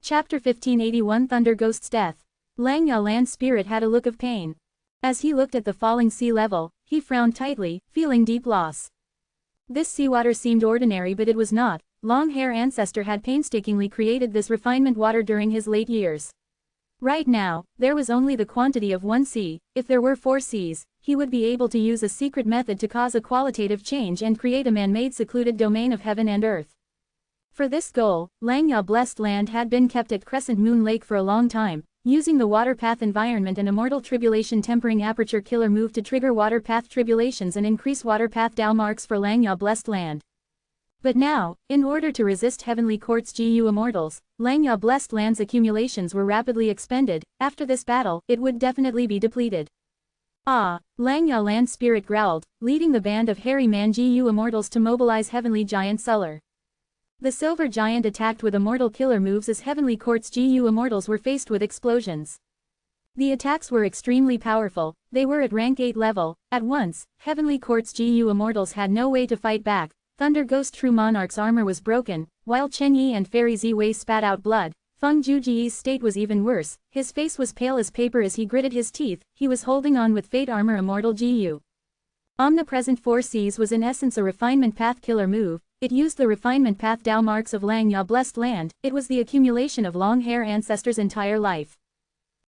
Chapter 1581 Thunder Ghost's Death. Lang Ya Land Spirit had a look of pain. As he looked at the falling sea level, he frowned tightly, feeling deep loss. This seawater seemed ordinary, but it was not. Long Hair Ancestor had painstakingly created this refinement water during his late years. Right now, there was only the quantity of one sea. If there were 4 seas, he would be able to use a secret method to cause a qualitative change and create a man-made secluded domain of heaven and earth. For this goal, Lang Ya Blessed Land had been kept at Crescent Moon Lake for a long time, using the water path environment and Immortal Tribulation Tempering Aperture Killer move to trigger water path tribulations and increase water path Dao marks for Lang Ya Blessed Land. But now, in order to resist Heavenly Court's GU Immortals, Lang Ya Blessed Land's accumulations were rapidly expended. After this battle, it would definitely be depleted. Ah, Lang Ya Land Spirit growled, leading the band of hairy man GU Immortals to mobilize Heavenly Giant Suller. The Silver Giant attacked with Immortal Killer moves as Heavenly Court's GU Immortals were faced with explosions. The attacks were extremely powerful. They were at rank 8 level. At once, Heavenly Court's GU Immortals had no way to fight back. Thunder Ghost True Monarch's armor was broken, while Chen Yi and Fairy Ziwei spat out blood. Feng Juji's state was even worse. His face was pale as paper as he gritted his teeth. He was holding on with Fate Armor Immortal GU. Omnipresent 4 Cs was in essence a refinement path killer move. It used the refinement path Dao marks of Lang Ya Blessed Land. It was the accumulation of Long Hair Ancestor's entire life.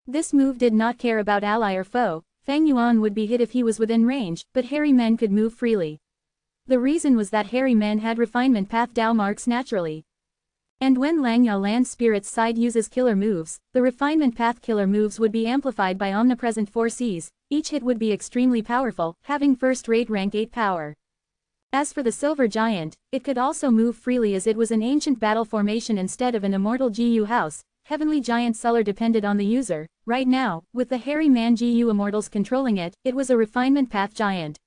This move did not care about ally or foe. Fang Yuan would be hit if he was within range, but hairy men could move freely. The reason was that hairy men had refinement path Dao marks naturally. And when Lang Ya Land Spirit's side uses killer moves, the refinement path killer moves would be amplified by omnipresent 4 Cs. Each hit would be extremely powerful, having first-rate rank 8 power. As for the Silver Giant, it could also move freely as it was an ancient battle formation instead of an immortal GU house. Heavenly Giant Suller depended on the user. Right now, with the hairy man GU Immortals controlling it, it was a refinement path giant.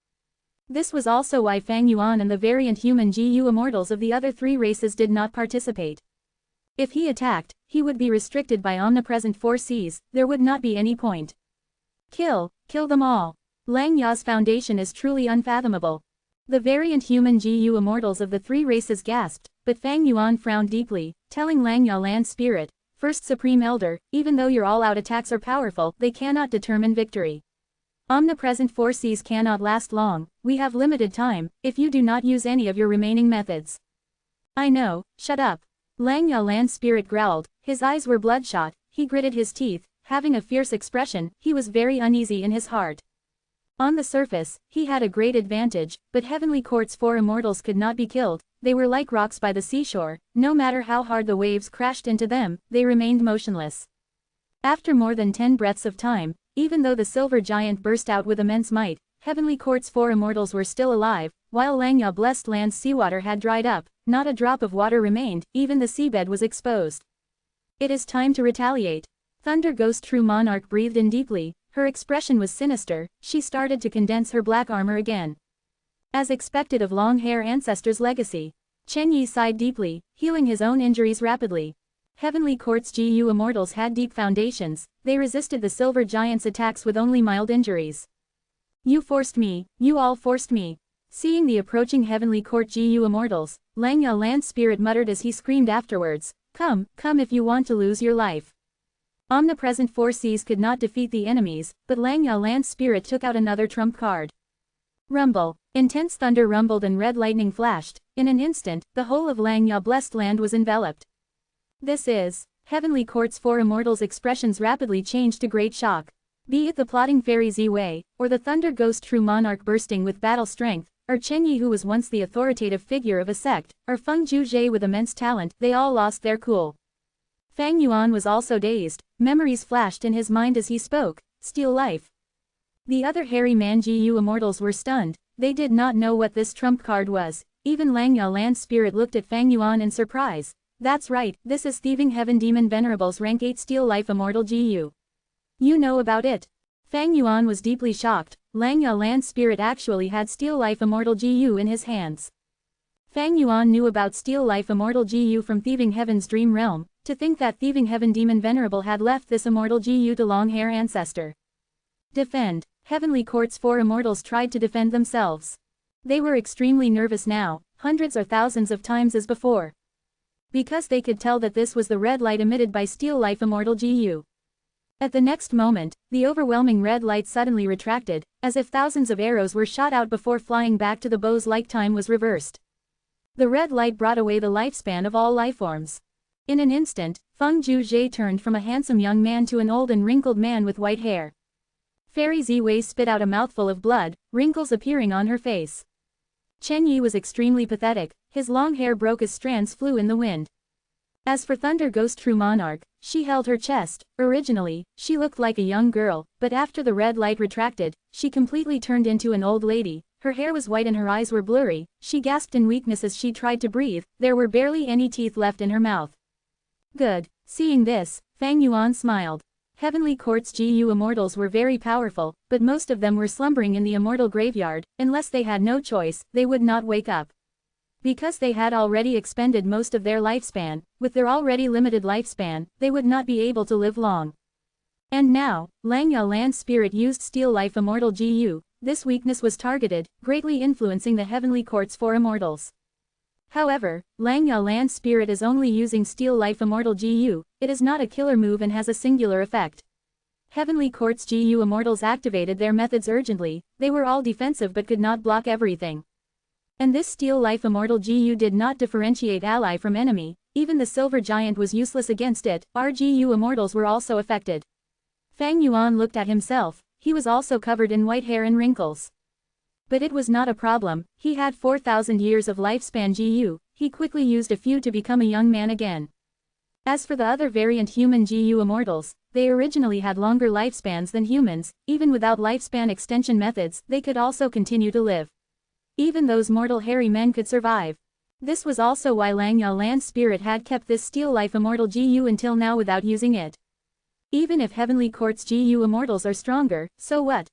This was also why Fang Yuan and the variant human GU Immortals of the other 3 races did not participate. If he attacked, he would be restricted by omnipresent 4 Cs. There would not be any point. Kill them all. Lang Ya's foundation is truly unfathomable. The variant human GU Immortals of the 3 races gasped, but Fang Yuan frowned deeply, telling Lang Ya Land Spirit, First Supreme Elder, even though your all-out attacks are powerful, they cannot determine victory. Omnipresent 4 Cs cannot last long. We have limited time, if you do not use any of your remaining methods. I know, shut up. Lang Ya Land Spirit growled, his eyes were bloodshot, he gritted his teeth, having a fierce expression. He was very uneasy in his heart. On the surface, he had a great advantage, but Heavenly Court's 4 immortals could not be killed. They were like rocks by the seashore. No matter how hard the waves crashed into them, they remained motionless. After more than 10 breaths of time, even though the Silver Giant burst out with immense might, Heavenly Court's 4 immortals were still alive, while Lang Ya Blessed Land's seawater had dried up. Not a drop of water remained, even the seabed was exposed. It is time to retaliate. Thunder Ghost True Monarch breathed in deeply. Her expression was sinister. She started to condense her black armor again. As expected of Long Hair Ancestor's legacy, Chen Yi sighed deeply, healing his own injuries rapidly. Heavenly Court's GU Immortals had deep foundations. They resisted the Silver Giant's attacks with only mild injuries. You forced me, you all forced me. Seeing the approaching Heavenly Court GU Immortals, Lang Ya Land Spirit muttered as he screamed afterwards, come if you want to lose your life. Omnipresent 4 Cs could not defeat the enemies, but Lang Ya Land Spirit took out another trump card. Rumble. Intense thunder rumbled and red lightning flashed. In an instant, the whole of Lang Ya Blessed Land was enveloped. This is. Heavenly Court's 4 immortals' expressions rapidly changed to great shock. Be it the plotting Fairy Ziwei, or the Thunder Ghost True Monarch bursting with battle strength, or Chen Yi who was once the authoritative figure of a sect, or Feng Juzhe with immense talent, they all lost their cool. Fang Yuan was also dazed. Memories flashed in his mind as he spoke. Steal life. The other hairy man GU Immortals were stunned. They did not know what this trump card was. Even Lang Ya Land Spirit looked at Fang Yuan in surprise. That's right, this is Thieving Heaven Demon Venerable's rank 8 Steal Life Immortal GU. You know about it. Fang Yuan was deeply shocked. Lang Ya Land Spirit actually had Steal Life Immortal GU in his hands. Fang Yuan knew about Steal Life Immortal GU from Thieving Heaven's dream realm. To think that Thieving Heaven Demon Venerable had left this immortal GU to Long Hair Ancestor. Defend. Heavenly Court's 4 immortals tried to defend themselves. They were extremely nervous now, hundreds or thousands of times as before. because they could tell that this was the red light emitted by Steel Life Immortal GU. At the next moment, the overwhelming red light suddenly retracted, as if thousands of arrows were shot out before flying back to the bows like time was reversed. The red light brought away the lifespan of all lifeforms. In an instant, Feng Zhuzhe turned from a handsome young man to an old and wrinkled man with white hair. Fairy Ziwei spit out a mouthful of blood, wrinkles appearing on her face. Chen Yi was extremely pathetic, his long hair broke as strands flew in the wind. As for Thunder Ghost True Monarch, she held her chest. Originally, she looked like a young girl, but after the red light retracted, she completely turned into an old lady. Her hair was white and her eyes were blurry. She gasped in weakness as she tried to breathe. There were barely any teeth left in her mouth. Good. Seeing this, Fang Yuan smiled. Heavenly Court's GU immortals were very powerful, but most of them were slumbering in the immortal graveyard. Unless they had no choice, they would not wake up. Because they had already expended most of their lifespan, with their already limited lifespan, they would not be able to live long. And now, Langya Land Spirit used Steel Life Immortal GU. This weakness was targeted, greatly influencing the Heavenly Court's 4 immortals. However, Langya Land Spirit is only using Steel Life Immortal GU, it is not a killer move and has a singular effect. Heavenly Court's GU immortals activated their methods urgently, they were all defensive but could not block everything. And this Steel Life Immortal GU did not differentiate ally from enemy, even the Silver Giant was useless against it. Our GU immortals were also affected. Fang Yuan looked at himself, he was also covered in white hair and wrinkles. But it was not a problem, he had 4,000 years of lifespan GU, he quickly used a few to become a young man again. As for the other variant human GU immortals, they originally had longer lifespans than humans, even without lifespan extension methods, they could also continue to live. Even those mortal hairy men could survive. This was also why Langya Land Spirit had kept this Steel Life Immortal GU until now without using it. Even if Heavenly Court's GU immortals are stronger, so what?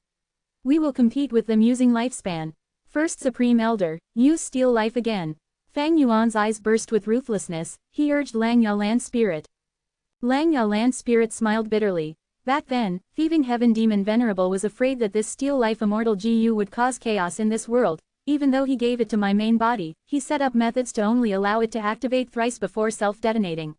We will compete with them using lifespan. First Supreme Elder, use Steel Life again. Fang Yuan's eyes burst with ruthlessness, he urged Langya Land Spirit. Langya Land Spirit smiled bitterly. Back then, Thieving Heaven Demon Venerable was afraid that this Steel Life Immortal GU would cause chaos in this world. Even though he gave it to my main body, he set up methods to only allow it to activate thrice before self-detonating.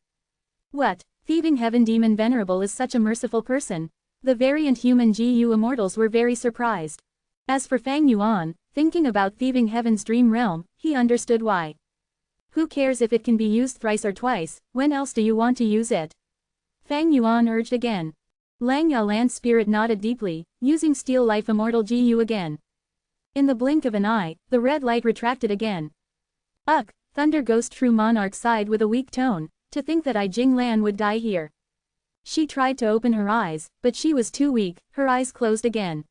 What? Thieving Heaven Demon Venerable is such a merciful person. The variant human GU immortals were very surprised. As for Fang Yuan, thinking about Thieving Heaven's dream realm, he understood why. Who cares if it can be used thrice or twice, when else do you want to use it? Fang Yuan urged again. Langya Land Spirit nodded deeply, using Steel Life Immortal GU again. In the blink of an eye, the red light retracted again. Ugh, Thunder Ghost True Monarch sighed with a weak tone, to think that Jing Lan would die here. She tried to open her eyes, but she was too weak, her eyes closed again.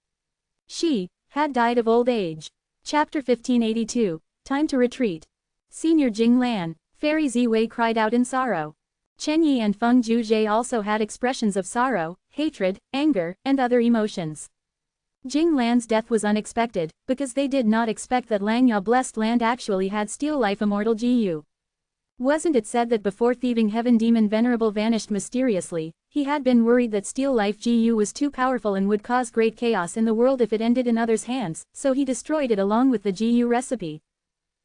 She had died of old age. Chapter 1582, Time to Retreat. Senior Jing Lan, Fairy Ziwei cried out in sorrow. Chen Yi and Feng Zhuzhe also had expressions of sorrow, hatred, anger, and other emotions. Jing Lan's death was unexpected, because they did not expect that Langya Blessed Land actually had Steel Life Immortal GU. Wasn't it said that before Thieving Heaven Demon Venerable vanished mysteriously, he had been worried that Steel Life GU was too powerful and would cause great chaos in the world if it ended in others' hands, so he destroyed it along with the GU recipe.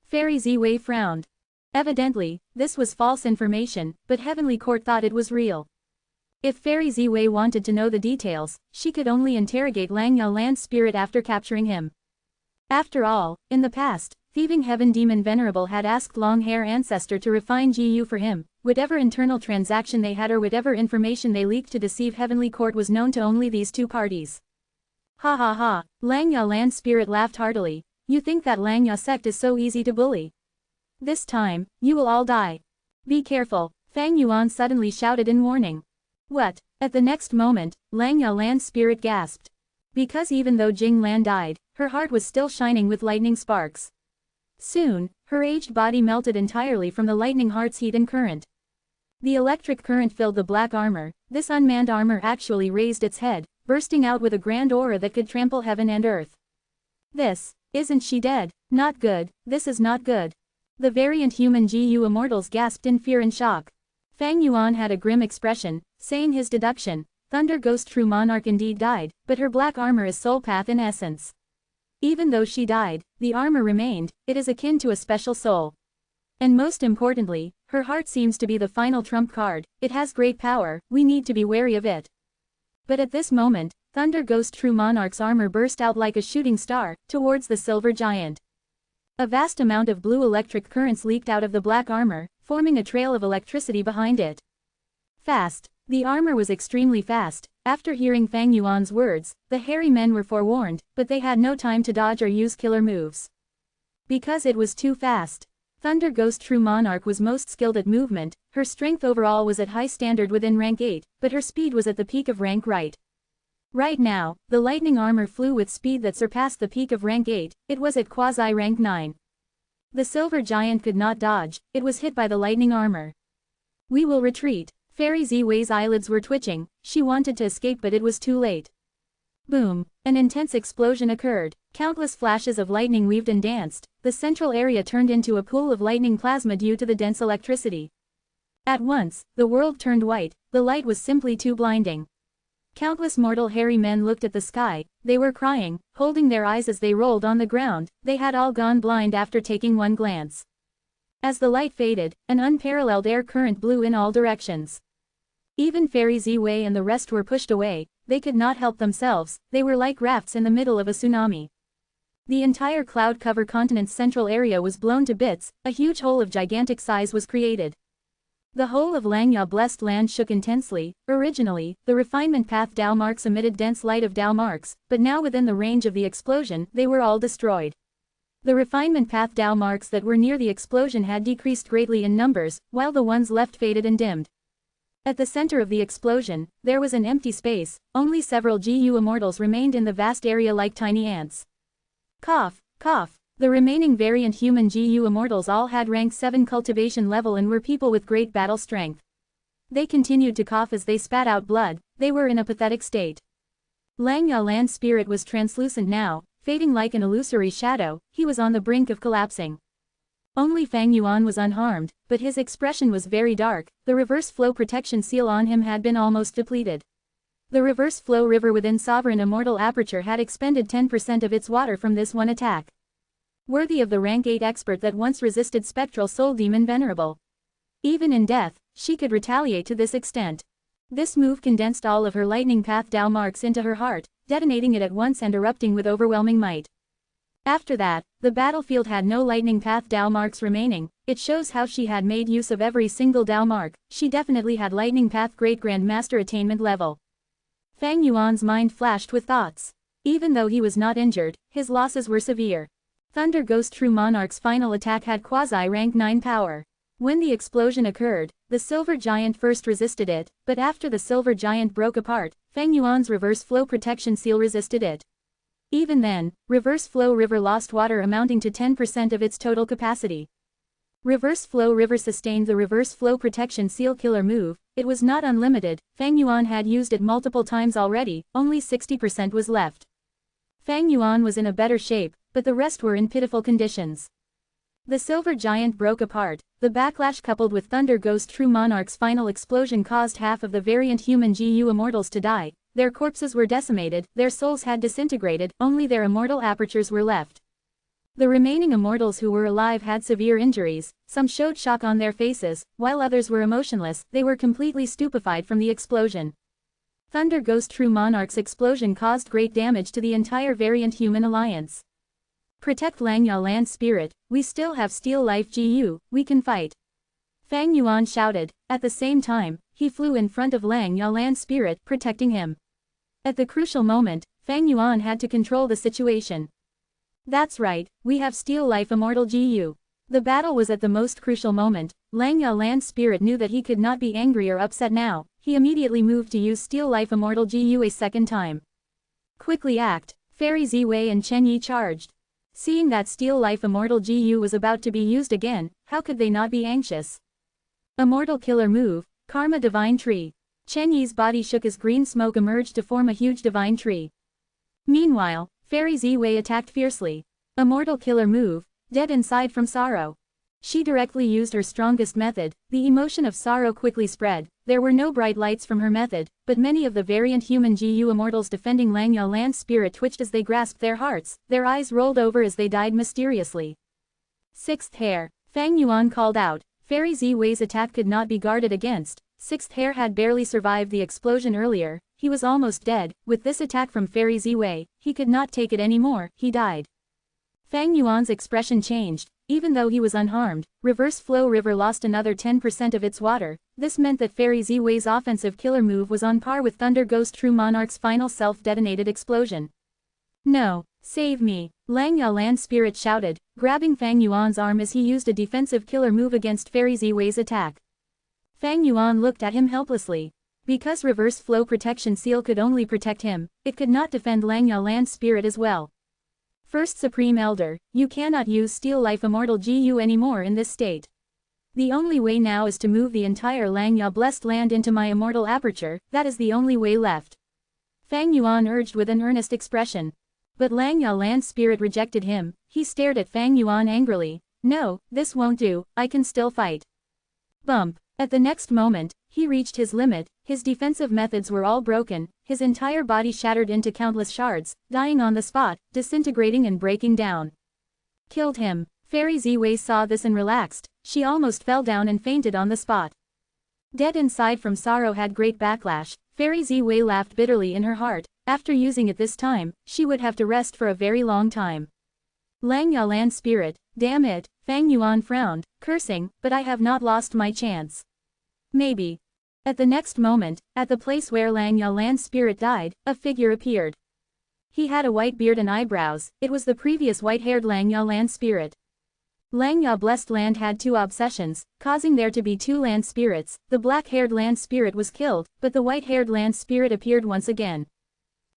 Fairy Ziwei frowned. Evidently, this was false information, but Heavenly Court thought it was real. If Fairy Ziwei wanted to know the details, she could only interrogate Langya Land Spirit after capturing him. After all, in the past, Thieving Heaven Demon Venerable had asked Long Hair Ancestor to refine GU for him. Whatever internal transaction they had or whatever information they leaked to deceive Heavenly Court was known to only these two parties. Ha ha ha, Langya Land Spirit laughed heartily. You think that Langya sect is so easy to bully? This time, you will all die. Be careful, Fang Yuan suddenly shouted in warning. What? At the next moment, Langya Land Spirit gasped. Because even though Jing Lan died, her heart was still shining with lightning sparks. Soon, her aged body melted entirely from the lightning heart's heat and current. The electric current filled the black armor. This unmanned armor actually raised its head, bursting out with a grand aura that could trample heaven and earth. This, isn't she dead? Not good, this is not good. The variant human GU immortals gasped in fear and shock. Fang Yuan had a grim expression, saying his deduction, Thunder Ghost True Monarch indeed died, but her black armor is soul path in essence. Even though she died, the armor remained, it is akin to a special soul. And most importantly, Her heart seems to be the final trump card. It has great power, we need to be wary of it. But at this moment, Thunder Ghost True Monarch's armor burst out like a shooting star, towards the silver giant. A vast amount of blue electric currents leaked out of the black armor, forming a trail of electricity behind it. Fast. The armor was extremely fast. After hearing Fang Yuan's words, the hairy men were forewarned, but they had no time to dodge or use killer moves. Because it was too fast. Thunder Ghost True Monarch was most skilled at movement, her strength overall was at high standard within rank 8, but her speed was at the peak of rank right. Right now, the lightning armor flew with speed that surpassed the peak of rank 8, it was at quasi-rank 9. The silver giant could not dodge, it was hit by the lightning armor. We will retreat. Fairy Ziwei's eyelids were twitching, she wanted to escape but it was too late. Boom! An intense explosion occurred, countless flashes of lightning weaved and danced, the central area turned into a pool of lightning plasma due to the dense electricity. At once, the world turned white, the light was simply too blinding. Countless mortal hairy men looked at the sky, they were crying, holding their eyes as they rolled on the ground, they had all gone blind after taking one glance. As the light faded, an unparalleled air current blew in all directions. Even Fairy Ziwei and the rest were pushed away, they could not help themselves, they were like rafts in the middle of a tsunami. The entire cloud cover continent's central area was blown to bits, a huge hole of gigantic size was created. The whole of Langya blessed land shook intensely. Originally, the refinement path Dao marks emitted dense light of Dao marks, but now within the range of the explosion, they were all destroyed. The refinement path Dao marks that were near the explosion had decreased greatly in numbers, while the ones left faded and dimmed. At the center of the explosion, there was an empty space, only several GU immortals remained in the vast area like tiny ants. Cough, cough. The remaining variant human GU immortals all had rank 7 cultivation level and were people with great battle strength. They continued to cough as they spat out blood, they were in a pathetic state. Langya land spirit was translucent now, fading like an illusory shadow, he was on the brink of collapsing. Only Fang Yuan was unharmed, but his expression was very dark, the reverse flow protection seal on him had been almost depleted. The reverse flow river within Sovereign Immortal Aperture had expended 10% of its water from this one attack. Worthy of the rank 8 expert that once resisted Spectral Soul Demon Venerable. Even in death, she could retaliate to this extent. This move condensed all of her lightning path Dao marks into her heart, detonating it at once and erupting with overwhelming might. After that, the battlefield had no lightning path Dao marks remaining, it shows how she had made use of every single Dao mark, she definitely had lightning path Great Grand Master attainment level. Fang Yuan's mind flashed with thoughts. Even though he was not injured, his losses were severe. Thunder Ghost True Monarch's final attack had quasi-rank 9 power. When the explosion occurred, the silver giant first resisted it, but after the silver giant broke apart, Fang Yuan's reverse flow protection seal resisted it. Even then, reverse flow river lost water amounting to 10% of its total capacity. Reverse flow river sustained the reverse flow protection seal killer move, it was not unlimited, Fang Yuan had used it multiple times already, only 60% was left. Fang Yuan was in a better shape, but the rest were in pitiful conditions. The silver giant broke apart, the backlash coupled with Thunder Ghost True Monarch's final explosion caused half of the variant human GU immortals to die, their corpses were decimated, their souls had disintegrated, only their immortal apertures were left. The remaining immortals who were alive had severe injuries, some showed shock on their faces, while others were emotionless, they were completely stupefied from the explosion. Thunder Ghost True Monarch's explosion caused great damage to the entire variant human alliance. Protect Langya land spirit, we still have Steel Life GU, we can fight. Fang Yuan shouted, at the same time, he flew in front of Langya land spirit, protecting him. At the crucial moment, Fang Yuan had to control the situation. That's right, we have Steel Life Immortal GU. The battle was at the most crucial moment, Langya land spirit knew that he could not be angry or upset now, he immediately moved to use Steel Life Immortal GU a second time. Quickly act, Fairy Ziwei and Chen Yi charged. Seeing that Steel Life Immortal GU was about to be used again, how could they not be anxious? Immortal Killer Move, Karma Divine Tree. Chen Yi's body shook as green smoke emerged to form a huge divine tree. Meanwhile, Fairy Ziwei attacked fiercely. Immortal Killer Move, Dead Inside from Sorrow. She directly used her strongest method, the emotion of sorrow quickly spread, there were no bright lights from her method, but many of the variant human GU immortals defending Langya land spirit twitched as they grasped their hearts, their eyes rolled over as they died mysteriously. Sixth hair, Fang Yuan called out, Fairy Ziwei's attack could not be guarded against. Sixth Hair had barely survived the explosion earlier, he was almost dead. With this attack from Fairy Ziwei, he could not take it anymore, he died. Fang Yuan's expression changed. Even though he was unharmed, Reverse Flow River lost another 10% of its water. This meant that Fairy Ziwei's offensive killer move was on par with Thunder Ghost True Monarch's final self-detonated explosion. No, save me, Lang Yalan Spirit shouted, grabbing Fang Yuan's arm as he used a defensive killer move against Fairy Ziwei's attack. Fang Yuan looked at him helplessly. Because Reverse Flow Protection Seal could only protect him, it could not defend Lang Yalan's spirit as well. First Supreme Elder, you cannot use Steel Life Immortal GU anymore in this state. The only way now is to move the entire Lang Ya Blessed Land into my Immortal Aperture, that is the only way left. Fang Yuan urged with an earnest expression. But Lang Ya Land's spirit rejected him, he stared at Fang Yuan angrily. No, this won't do, I can still fight. Bump. At the next moment, he reached his limit, his defensive methods were all broken, his entire body shattered into countless shards, dying on the spot, disintegrating and breaking down. Killed him. Fairy Ziwei saw this and relaxed, she almost fell down and fainted on the spot. Dead inside from sorrow had great backlash, Fairy Ziwei laughed bitterly in her heart, after using it this time, she would have to rest for a very long time. Lang Yalan Spirit, damn it, Fang Yuan frowned, cursing, but I have not lost my chance. Maybe. At the next moment, at the place where Lang Yalan's spirit died, a figure appeared. He had a white beard and eyebrows, it was the previous white-haired Lang Yalan spirit. Lang Ya Blessed Land had two obsessions, causing there to be two land spirits. The black-haired land spirit was killed, but the white-haired land spirit appeared once again.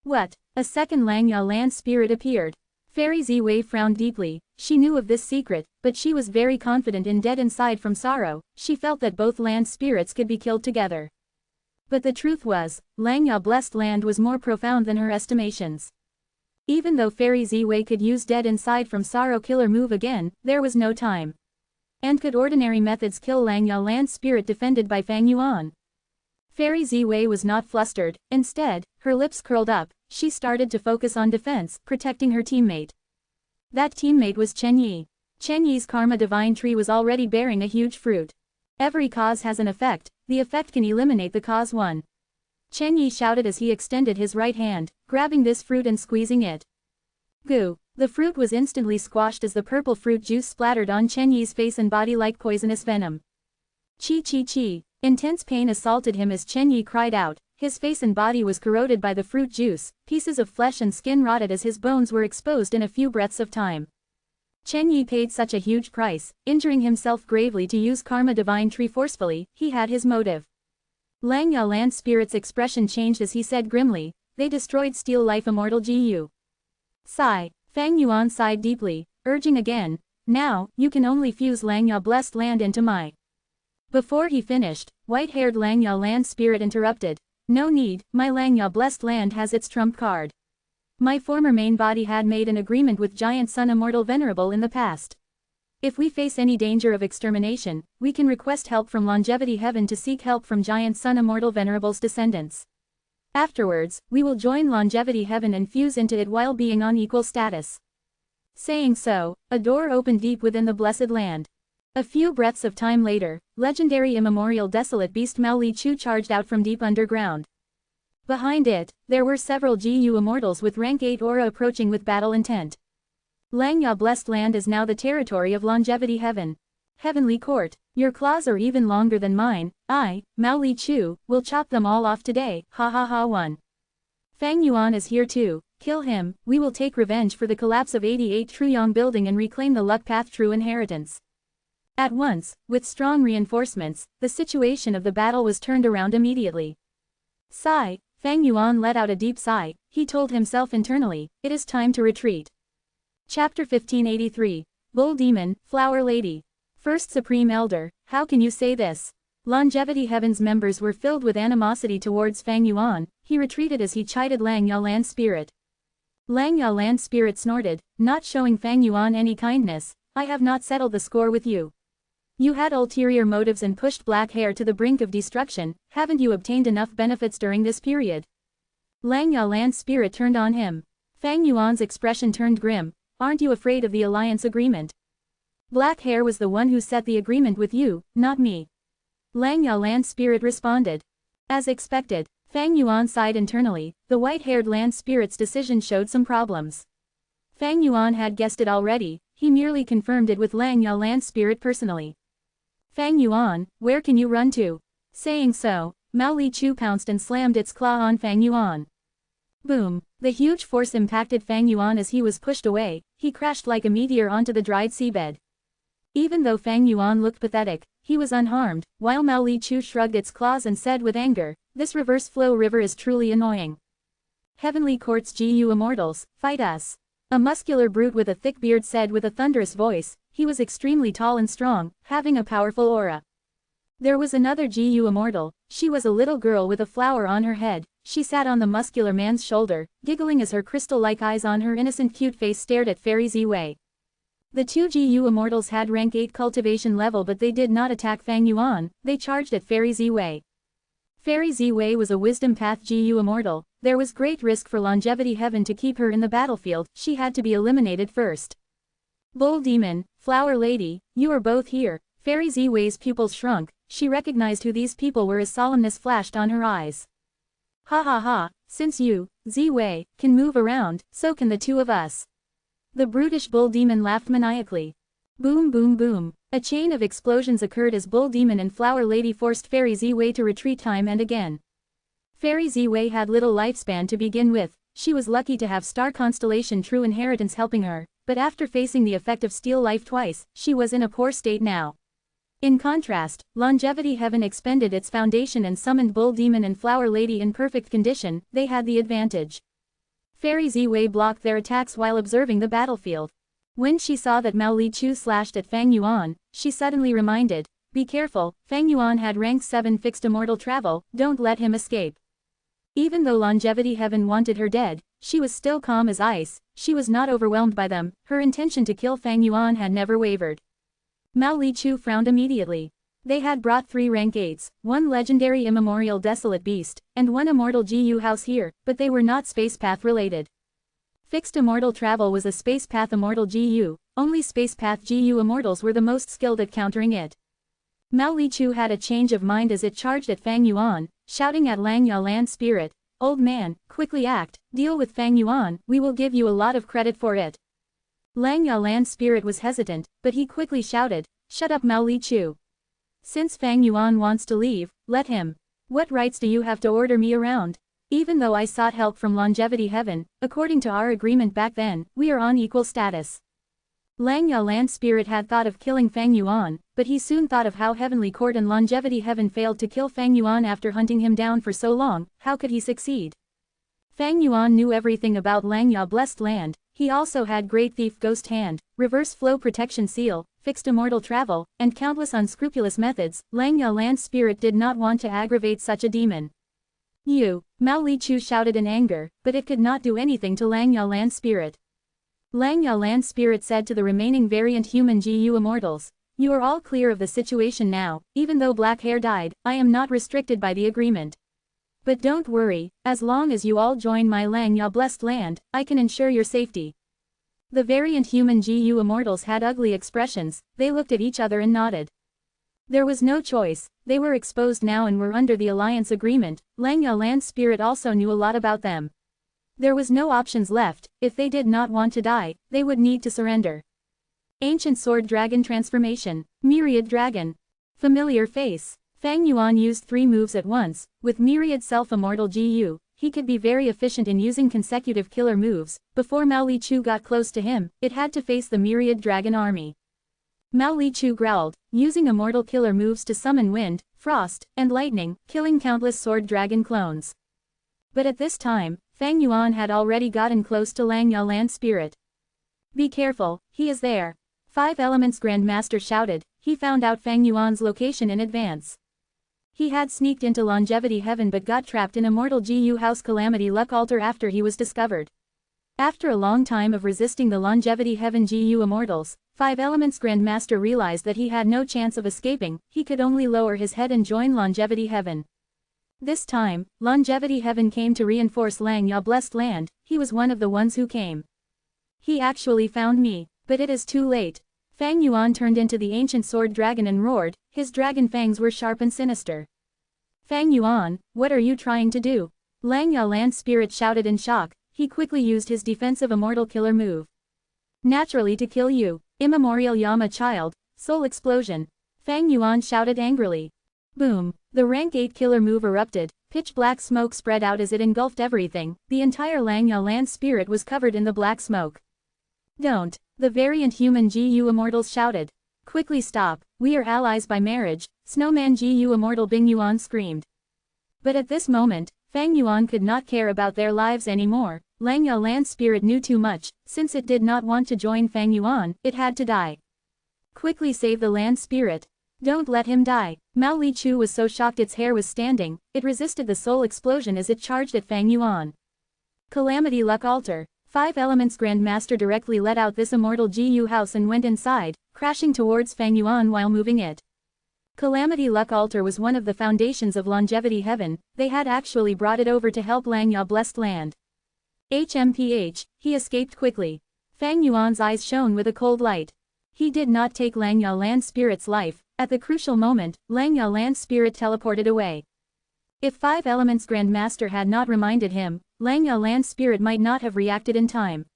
What? A second Lang Ya land spirit appeared. Fairy Ziwei frowned deeply, she knew of this secret, but she was very confident in Dead Inside from Sorrow, she felt that both land spirits could be killed together. But the truth was, Lang Ya Blessed Land was more profound than her estimations. Even though Fairy Ziwei could use Dead Inside from Sorrow killer move again, there was no time. And could ordinary methods kill Lang Ya land spirit defended by Fang Yuan? Fairy Ziwei was not flustered, instead, her lips curled up, she started to focus on defense, protecting her teammate. That teammate was Chen Yi. Chen Yi's Karma Divine Tree was already bearing a huge fruit. Every cause has an effect, the effect can eliminate the cause one. Chen Yi shouted as he extended his right hand, grabbing this fruit and squeezing it. Goo! The fruit was instantly squashed as the purple fruit juice splattered on Chen Yi's face and body like poisonous venom. Chi chi chi! Intense pain assaulted him as Chen Yi cried out, his face and body was corroded by the fruit juice, pieces of flesh and skin rotted as his bones were exposed in a few breaths of time. Chen Yi paid such a huge price, injuring himself gravely to use Karma Divine Tree forcefully, he had his motive. Lang Ya land spirit's expression changed as he said grimly, they destroyed Steel Life Immortal GU. Sigh. Fang Yuan sighed deeply, urging again, now, you can only fuse Lang Ya Blessed Land into my. Before he finished, white-haired Lang Ya land spirit interrupted. No need, my Lang Ya Blessed Land has its trump card. My former main body had made an agreement with Giant Sun Immortal Venerable in the past. If we face any danger of extermination, we can request help from Longevity Heaven to seek help from Giant Sun Immortal Venerable's descendants. Afterwards, we will join Longevity Heaven and fuse into it while being on equal status. Saying so, a door opened deep within the Blessed Land. A few breaths of time later, legendary immemorial desolate beast Mao Li Chu charged out from deep underground. Behind it, there were several GU immortals with rank 8 aura approaching with battle intent. Lang Ya Blessed Land is now the territory of Longevity Heaven. Heavenly Court, your claws are even longer than mine, I, Mao Li Chu, will chop them all off today, ha ha ha 1. Fang Yuan is here too, kill him, we will take revenge for the collapse of 88 Truyong Building and reclaim the Luck Path True Inheritance. At once, with strong reinforcements, the situation of the battle was turned around immediately. Sigh, Fang Yuan let out a deep sigh, he told himself internally, it is time to retreat. Chapter 1583. Bull Demon, Flower Lady. First Supreme Elder, how can you say this? Longevity Heaven's members were filled with animosity towards Fang Yuan, he retreated as he chided Lang Ya land spirit. Lang Ya land spirit snorted, not showing Fang Yuan any kindness, I have not settled the score with you. You had ulterior motives and pushed black hair to the brink of destruction, haven't you obtained enough benefits during this period? Lang Ya land spirit turned on him. Fang Yuan's expression turned grim, aren't you afraid of the alliance agreement? Black hair was the one who set the agreement with you, not me. Lang Ya land spirit responded. As expected, Fang Yuan sighed internally. The white-haired land spirit's decision showed some problems. Fang Yuan had guessed it already, he merely confirmed it with Lang Ya land spirit personally. Fang Yuan, where can you run to? Saying so, Mao Li Chu pounced and slammed its claw on Fang Yuan. Boom! The huge force impacted Fang Yuan as he was pushed away, he crashed like a meteor onto the dried seabed. Even though Fang Yuan looked pathetic, he was unharmed, while Mao Li Chu shrugged its claws and said with anger, "This reverse flow river is truly annoying. Heavenly Court's GU Immortals, fight us." A muscular brute with a thick beard said with a thunderous voice, he was extremely tall and strong, having a powerful aura. There was another GU Immortal, she was a little girl with a flower on her head, she sat on the muscular man's shoulder, giggling as her crystal-like eyes on her innocent cute face stared at Fairy Ziwei. The two GU Immortals had rank 8 cultivation level but they did not attack Fang Yuan, they charged at Fairy Ziwei. Fairy Ziwei was a Wisdom Path GU Immortal, there was great risk for Longevity Heaven to keep her in the battlefield, she had to be eliminated first. Bull Demon, Flower Lady, you are both here. Fairy Ziwei's pupils shrunk, she recognized who these people were as solemnness flashed on her eyes. Ha ha ha, since you, Ziwei, can move around, so can the two of us. The brutish Bull Demon laughed maniacally. Boom boom boom. A chain of explosions occurred as Bull Demon and Flower Lady forced Fairy Ziwei to retreat time and again. Fairy Ziwei had little lifespan to begin with, she was lucky to have Star Constellation True Inheritance helping her, but after facing the effect of Steel Life twice, she was in a poor state now. In contrast, Longevity Heaven expended its foundation and summoned Bull Demon and Flower Lady in perfect condition, they had the advantage. Fairy Ziwei blocked their attacks while observing the battlefield. When she saw that Mao Li Chu slashed at Fang Yuan, she suddenly reminded, "Be careful, Fang Yuan had rank 7 fixed immortal travel, don't let him escape." Even though Longevity Heaven wanted her dead, she was still calm as ice, she was not overwhelmed by them, her intention to kill Fang Yuan had never wavered. Mao Li Chu frowned immediately. They had brought 3 rank 8s, 1 legendary immemorial desolate beast, and 1 immortal GU house here, but they were not space path related. Fixed immortal travel was a space path immortal GU, only space path GU immortals were the most skilled at countering it. Mao Li Chu had a change of mind as it charged at Fang Yuan, shouting at Lang Ya land spirit, "Old man, quickly act, deal with Fang Yuan, we will give you a lot of credit for it." Lang Ya land spirit was hesitant, but he quickly shouted, "Shut up Mao Li Chu. Since Fang Yuan wants to leave, let him. What rights do you have to order me around? Even though I sought help from Longevity Heaven, according to our agreement back then, we are on equal status." Lang Ya land spirit had thought of killing Fang Yuan, but he soon thought of how Heavenly Court and Longevity Heaven failed to kill Fang Yuan after hunting him down for so long, how could he succeed? Fang Yuan knew everything about Lang Ya blessed land, he also had Great Thief Ghost Hand, Reverse Flow Protection Seal, Fixed Immortal Travel, and countless unscrupulous methods. Lang Ya land spirit did not want to aggravate such a demon. "You," Mao Li Chu shouted in anger, but it could not do anything to Lang Ya land spirit. Lang Ya land spirit said to the remaining variant human GU immortals, "You are all clear of the situation now, even though Black Hair died, I am not restricted by the agreement. But don't worry, as long as you all join my Lang Ya blessed land, I can ensure your safety." The variant human GU immortals had ugly expressions, they looked at each other and nodded. There was no choice, they were exposed now and were under the alliance agreement. Lang Ya land spirit also knew a lot about them. There was no options left, if they did not want to die, they would need to surrender. Ancient Sword Dragon Transformation, Myriad Dragon. Familiar Face. Fang Yuan used 3 moves at once, with Myriad Self-Immortal GU, he could be very efficient in using consecutive killer moves. Before Mao Li Chu got close to him, it had to face the Myriad Dragon army. Mao Li Chu growled, using immortal killer moves to summon wind, frost, and lightning, killing countless sword dragon clones. But at this time, Fang Yuan had already gotten close to Lang Ya land spirit. "Be careful, he is there." 5 Elements Grandmaster shouted, he found out Fang Yuan's location in advance. He had sneaked into Longevity Heaven but got trapped in Immortal GU House Calamity Luck Altar after he was discovered. After a long time of resisting the Longevity Heaven GU Immortals, 5 Elements Grandmaster realized that he had no chance of escaping, he could only lower his head and join Longevity Heaven. This time, Longevity Heaven came to reinforce Lang Ya blessed land, he was one of the ones who came. "He actually found me, but it is too late." Fang Yuan turned into the ancient sword dragon and roared, his dragon fangs were sharp and sinister. Fang Yuan, what are you trying to do? Lang Yalan's spirit shouted in shock. He quickly used his defensive immortal killer move. Naturally to kill you, immemorial Yama child, soul explosion. Fang Yuan shouted angrily. Boom, the rank 8 killer move erupted, pitch black smoke spread out as it engulfed everything, the entire Lang Yalan spirit was covered in the black smoke. Don't, the variant human GU immortals shouted. Quickly stop, we are allies by marriage, Snowman GU immortal Bing Yuan screamed. But at this moment, Fang Yuan could not care about their lives anymore. Lang Yalan's spirit knew too much, since it did not want to join Fang Yuan, it had to die. Quickly save the land spirit. Don't let him die. Mao Li Chu was so shocked its hair was standing, it resisted the soul explosion as it charged at Fang Yuan. Calamity Luck Altar. 5 Elements Grandmaster directly let out this immortal GU house and went inside, crashing towards Fang Yuan while moving it. Calamity Luck Altar was one of the foundations of Longevity Heaven, they had actually brought it over to help Lang Ya blessed land. HMPH, he escaped quickly. Fang Yuan's eyes shone with a cold light. He did not take Lang Ya Land's spirit's life, at the crucial moment, Lang Ya Land's spirit teleported away. If 5 Elements Grandmaster had not reminded him, Lang Ya Land's spirit might not have reacted in time.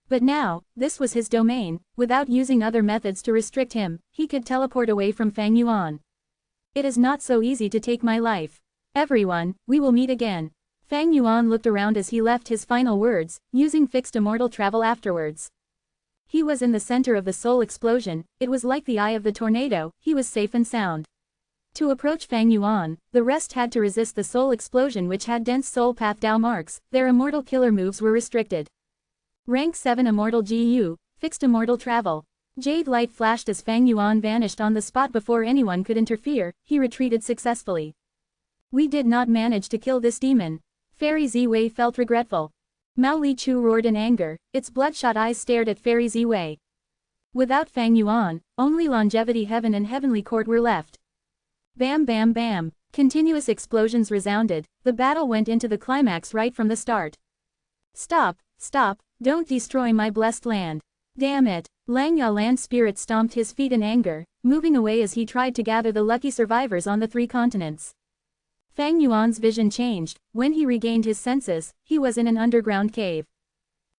But now, this was his domain, without using other methods to restrict him, he could teleport away from Fang Yuan. It is not so easy to take my life. Everyone, we will meet again. Fang Yuan looked around as he left his final words, using fixed immortal travel afterwards. He was in the center of the soul explosion, it was like the eye of the tornado, he was safe and sound. To approach Fang Yuan, the rest had to resist the soul explosion which had dense soul path Dao marks, their immortal killer moves were restricted. Rank 7 Immortal GU, Fixed Immortal Travel. Jade light flashed as Fang Yuan vanished on the spot before anyone could interfere, he retreated successfully. We did not manage to kill this demon. Fairy Ziwei felt regretful. Mao Li Chu roared in anger, its bloodshot eyes stared at Fairy Ziwei. Without Fang Yuan, only Longevity Heaven and Heavenly Court were left. Bam bam bam, continuous explosions resounded, the battle went into the climax right from the start. Stop, stop, don't destroy my blessed land. Damn it, Lang Ya Land's spirit stomped his feet in anger, moving away as he tried to gather the lucky survivors on the 3 continents. Fang Yuan's vision changed, when he regained his senses, he was in an underground cave.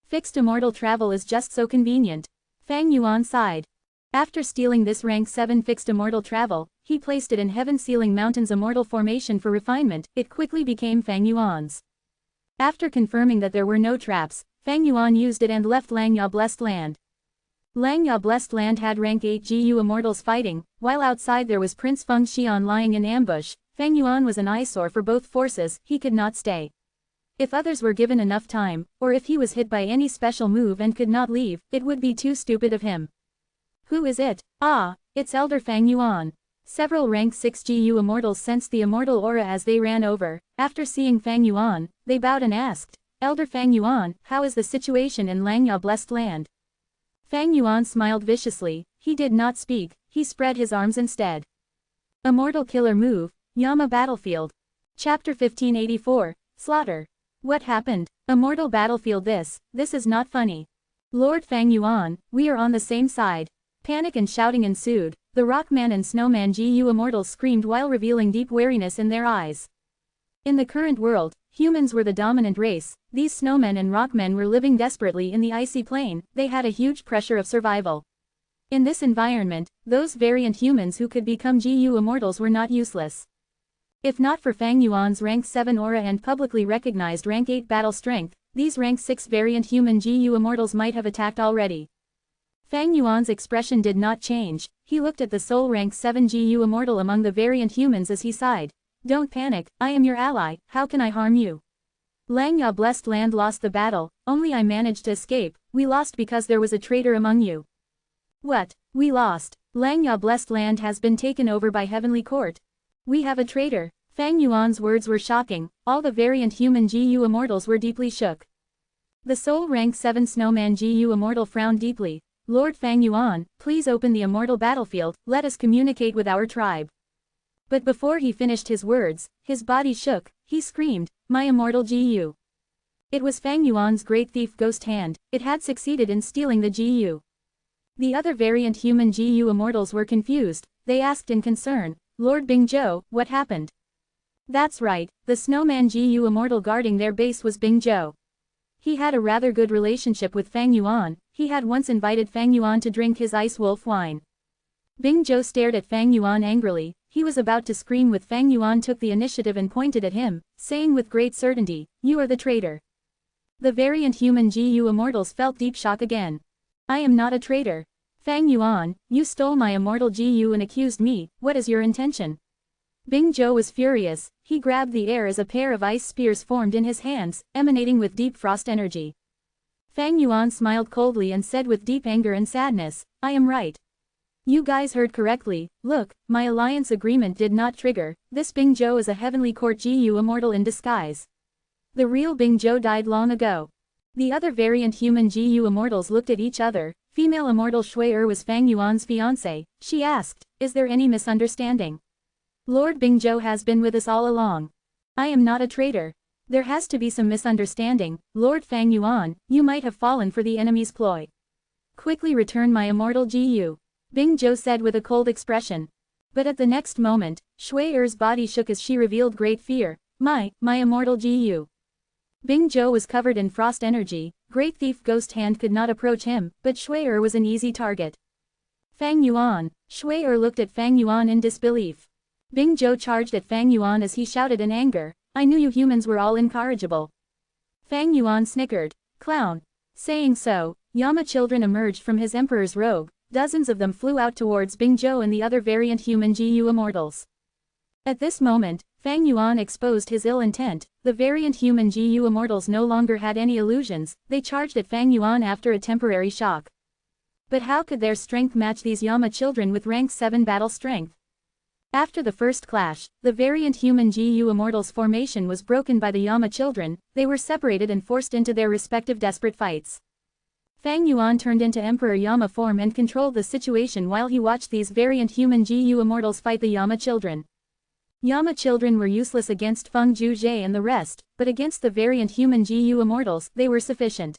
Fixed immortal travel is just so convenient. Fang Yuan sighed. After stealing this rank 7 fixed immortal travel, he placed it in Heaven Sealing Mountain's immortal formation for refinement, it quickly became Fang Yuan's. After confirming that there were no traps, Fang Yuan used it and left Lang Ya blessed land. Lang Ya blessed land had rank 8 GU immortals fighting, while outside there was Prince Feng Xian lying in ambush. Fang Yuan was an eyesore for both forces, he could not stay. If others were given enough time, or if he was hit by any special move and could not leave, it would be too stupid of him. Who is it? Ah, it's Elder Fang Yuan. Several rank 6 GU immortals sensed the immortal aura as they ran over. After seeing Fang Yuan, they bowed and asked, Elder Fang Yuan, how is the situation in Lang Ya blessed land? Fang Yuan smiled viciously, he did not speak, he spread his arms instead. Immortal killer move, Yama Battlefield. Chapter 1584, Slaughter. What happened? Immortal Battlefield this is not funny. Lord Fang Yuan, we are on the same side. Panic and shouting ensued, the Rockman and Snowman GU immortals screamed while revealing deep wariness in their eyes. In the current world, humans were the dominant race, these snowmen and rockmen were living desperately in the icy plane, they had a huge pressure of survival. In this environment, those variant humans who could become GU immortals were not useless. If not for Fang Yuan's rank 7 aura and publicly recognized rank 8 battle strength, these rank 6 variant human GU immortals might have attacked already. Fang Yuan's expression did not change, he looked at the sole rank 7 GU immortal among the variant humans as he sighed. Don't panic, I am your ally, how can I harm you? Lang Ya blessed land lost the battle, only I managed to escape, we lost because there was a traitor among you. What? We lost. Lang Ya blessed land has been taken over by Heavenly Court. We have a traitor. Fang Yuan's words were shocking, all the variant human GU immortals were deeply shook. The sole rank 7 snowman GU immortal frowned deeply. Lord Fang Yuan, please open the immortal battlefield, let us communicate with our tribe. But before he finished his words, his body shook, he screamed, my immortal GU. It was Fang Yuan's great thief ghost hand, it had succeeded in stealing the GU. The other variant human GU immortals were confused. They asked in concern, Lord Bingzhou, what happened? That's right, the snowman GU immortal guarding their base was Bingzhou. He had a rather good relationship with Fang Yuan. He had once invited Fang Yuan to drink his ice wolf wine. Bingzhou stared at Fang Yuan angrily. He was about to scream when Fang Yuan took the initiative and pointed at him, saying with great certainty, "You are the traitor." The variant human GU immortals felt deep shock again. I am not a traitor. Fang Yuan, you stole my immortal GU and accused me. What is your intention? Bingzhou was furious. He grabbed the air as a pair of ice spears formed in his hands, emanating with deep frost energy. Fang Yuan smiled coldly and said with deep anger and sadness, I am right. You guys heard correctly. Look, my alliance agreement did not trigger. This Bingzhou is a heavenly court GU immortal in disguise. The real Bingzhou died long ago. The other variant human GU immortals looked at each other. Female immortal Shui was Fang Yuan's fiancé. She asked, is there any misunderstanding? Lord Bingzhou has been with us all along. I am not a traitor. There has to be some misunderstanding. Lord Fang Yuan, you might have fallen for the enemy's ploy. Quickly return my immortal GU. Bingzhou said with a cold expression. But at the next moment, Shui body shook as she revealed great fear. My immortal GU. Bingzhou was covered in frost energy. Great Thief Ghost Hand could not approach him, but Shui was an easy target. Fang Yuan. Shui looked at Fang Yuan in disbelief. Bingzhou charged at Fang Yuan as he shouted in anger, I knew you humans were all incorrigible. Fang Yuan snickered. Clown. Saying so, Yama children emerged from his emperor's robe. Dozens of them flew out towards Bingzhou and the other variant human GU immortals. At this moment, Fang Yuan exposed his ill intent. The variant human GU immortals no longer had any illusions. They charged at Fang Yuan after a temporary shock. But how could their strength match these Yama children with rank 7 battle strength? After the first clash, the variant human GU immortals formation was broken by the Yama children. They were separated and forced into their respective desperate fights. Fang Yuan turned into Emperor Yama form and controlled the situation while he watched these variant human GU immortals fight the Yama children. Yama children were useless against Feng Zhuzhe and the rest, but against the variant human GU immortals, they were sufficient.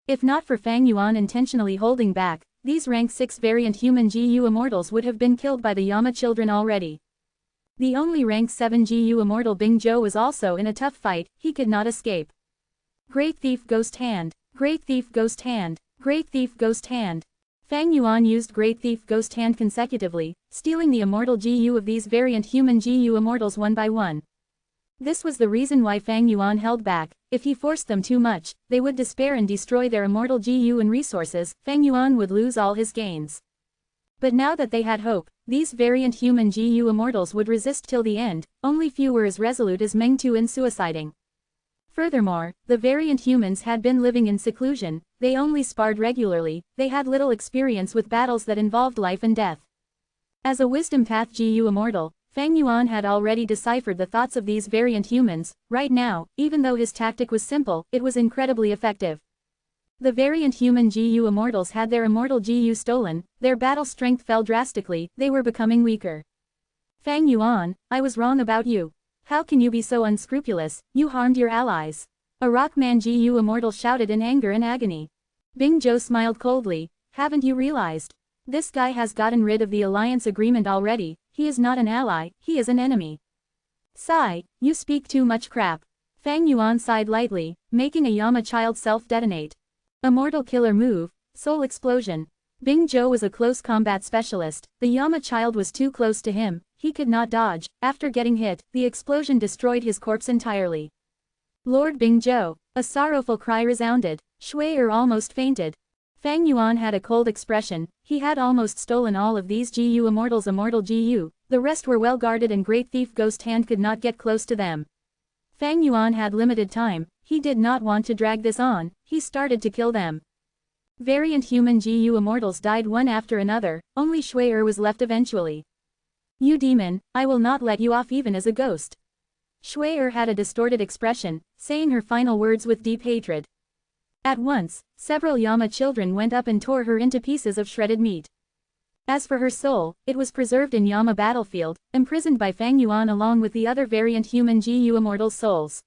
If not for Fang Yuan intentionally holding back, these rank 6 variant human GU immortals would have been killed by the Yama children already. The only rank 7 GU immortal Bingzhou was also in a tough fight. He could not escape. Great Thief Ghost Hand. Great Thief Ghost Hand. Great Thief Ghost Hand. Fang Yuan used Great Thief Ghost Hand consecutively, stealing the immortal GU of these variant human GU immortals one by one. This was the reason why Fang Yuan held back. If he forced them too much, they would despair and destroy their immortal GU and resources. Fang Yuan would lose all his gains. But now that they had hope, these variant human GU immortals would resist till the end. Only few were as resolute as Meng Tu in suiciding. Furthermore, the variant humans had been living in seclusion. They only sparred regularly. They had little experience with battles that involved life and death. As a wisdom path GU immortal, Fang Yuan had already deciphered the thoughts of these variant humans. Right now, even though his tactic was simple, it was incredibly effective. The variant human GU immortals had their immortal GU stolen. Their battle strength fell drastically. They were becoming weaker. Fang Yuan, I was wrong about you. How can you be so unscrupulous? You harmed your allies. A Rockman GU immortal shouted in anger and agony. Bingzhou smiled coldly. Haven't you realized? This guy has gotten rid of the alliance agreement already. He is not an ally, he is an enemy. Sigh, you speak too much crap. Fang Yuan sighed lightly, making a Yama child self-detonate. Immortal killer move, soul explosion. Bingzhou was a close combat specialist. The Yama child was too close to him. He could not dodge. After getting hit, the explosion destroyed his corpse entirely. Lord Bingzhou. A sorrowful cry resounded. Shui almost fainted. Fang Yuan had a cold expression. He had almost stolen all of these GU immortals' immortal GU. The rest were well guarded and Great Thief Ghost Hand could not get close to them. Fang Yuan had limited time. He did not want to drag this on. He started to kill them. Variant human GU immortals died one after another. Only Shui was left eventually. You demon, I will not let you off even as a ghost. Shui had a distorted expression, saying her final words with deep hatred. At once, several Yama children went up and tore her into pieces of shredded meat. As for her soul, it was preserved in Yama battlefield, imprisoned by Fang Yuan along with the other variant human GU immortal souls.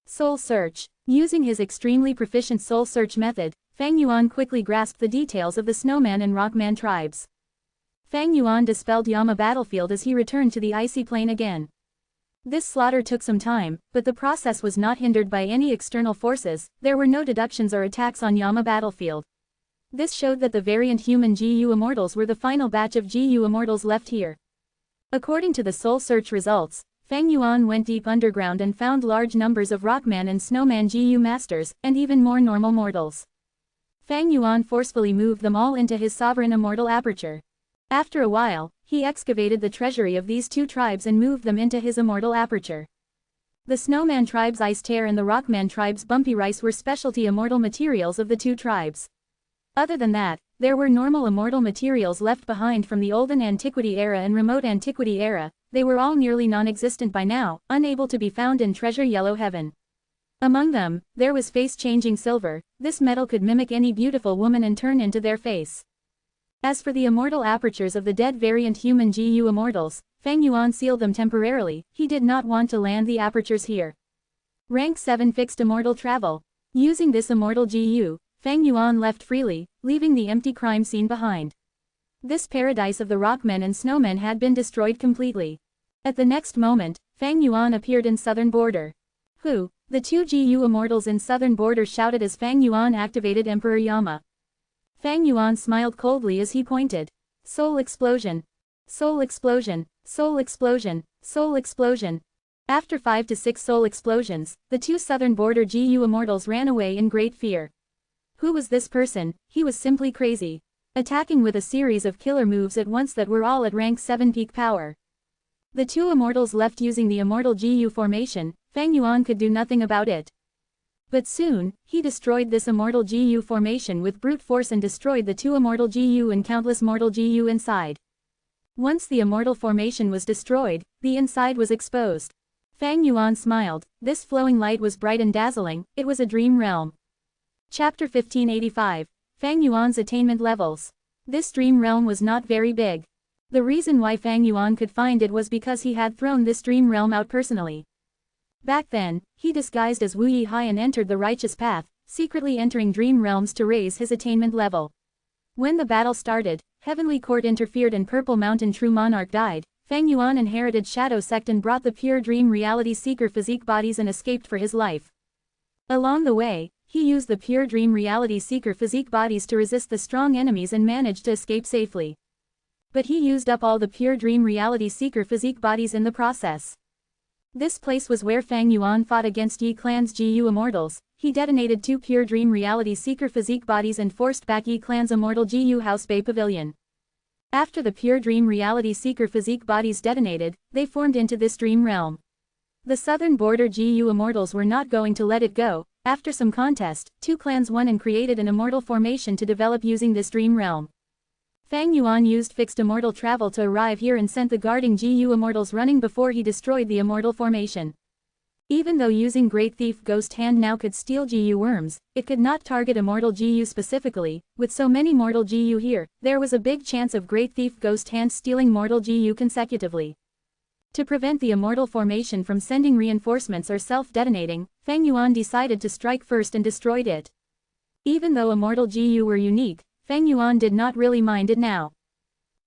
Soul search. Using his extremely proficient soul search method, Fang Yuan quickly grasped the details of the Snowman and Rockman tribes. Fang Yuan dispelled Yama battlefield as he returned to the icy plain again. This slaughter took some time, but the process was not hindered by any external forces. There were no deductions or attacks on Yama battlefield. This showed that the variant human GU Immortals were the final batch of GU Immortals left here. According to the soul search results, Fang Yuan went deep underground and found large numbers of Rockman and Snowman GU Masters, and even more normal mortals. Fang Yuan forcefully moved them all into his sovereign immortal aperture. After a while, he excavated the treasury of these two tribes and moved them into his immortal aperture. The Snowman tribe's Ice Tear and the Rockman tribe's Bumpy Rice were specialty immortal materials of the two tribes. Other than that, there were normal immortal materials left behind from the Olden Antiquity era and Remote Antiquity era. They were all nearly non-existent by now, unable to be found in Treasure Yellow Heaven. Among them, there was face-changing silver. This metal could mimic any beautiful woman and turn into their face. As for the immortal apertures of the dead variant human GU Immortals, Fang Yuan sealed them temporarily. He did not want to land the apertures here. Rank 7 Fixed Immortal Travel. Using this immortal GU, Fang Yuan left freely, leaving the empty crime scene behind. This paradise of the Rockmen and Snowmen had been destroyed completely. At the next moment, Fang Yuan appeared in southern border. Who? The two GU Immortals in southern border shouted as Fang Yuan activated Emperor Yama. Fang Yuan smiled coldly as he pointed. Soul explosion. Soul explosion. Soul explosion. Soul explosion. After 5 to 6 soul explosions, the two southern border GU Immortals ran away in great fear. Who was this person? He was simply crazy. Attacking with a series of killer moves at once that were all at rank 7 peak power. The two Immortals left using the Immortal GU formation. Fang Yuan could do nothing about it. But soon, he destroyed this Immortal GU formation with brute force and destroyed the two Immortal GU and countless mortal GU inside. Once the Immortal formation was destroyed, the inside was exposed. Fang Yuan smiled. This flowing light was bright and dazzling. It was a dream realm. Chapter 1585. Fang Yuan's attainment levels. This dream realm was not very big. The reason why Fang Yuan could find it was because he had thrown this dream realm out personally. Back then, he disguised as Wu Yihai and entered the righteous path, secretly entering dream realms to raise his attainment level. When the battle started, Heavenly Court interfered and Purple Mountain True Monarch died. Fang Yuan inherited Shadow Sect and brought the pure dream reality seeker physique bodies and escaped for his life. Along the way, he used the pure dream reality seeker physique bodies to resist the strong enemies and managed to escape safely. But he used up all the pure dream reality seeker physique bodies in the process. This place was where Fang Yuan fought against Yi Clan's GU Immortals. He detonated 2 pure dream reality seeker physique bodies and forced back Yi Clan's immortal GU House Bay Pavilion. After the pure dream reality seeker physique bodies detonated, they formed into this dream realm. The southern border GU Immortals were not going to let it go. After some contest, 2 clans won and created an immortal formation to develop using this dream realm. Fang Yuan used fixed immortal travel to arrive here and sent the guarding GU Immortals running before he destroyed the immortal formation. Even though using Great Thief Ghost Hand now could steal GU worms, it could not target immortal GU specifically. With so many mortal GU here, there was a big chance of Great Thief Ghost Hand stealing mortal GU consecutively. To prevent the immortal formation from sending reinforcements or self-detonating, Fang Yuan decided to strike first and destroyed it. Even though immortal GU were unique, Fang Yuan did not really mind it now.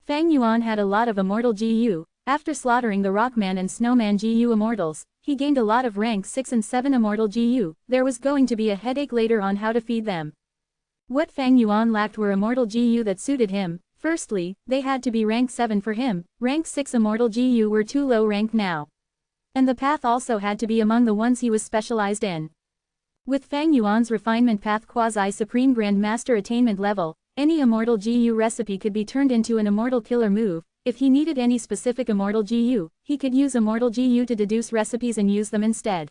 Fang Yuan had a lot of immortal GU. After slaughtering the Rockman and Snowman GU Immortals, he gained a lot of rank 6 and 7 immortal GU. There was going to be a headache later on how to feed them. What Fang Yuan lacked were immortal GU that suited him. Firstly, they had to be rank 7 for him. Rank 6 immortal GU were too low rank now. And the path also had to be among the ones he was specialized in. With Fang Yuan's refinement path quasi-supreme grandmaster attainment level, any immortal GU recipe could be turned into an immortal killer move. If he needed any specific immortal GU, he could use immortal GU to deduce recipes and use them instead.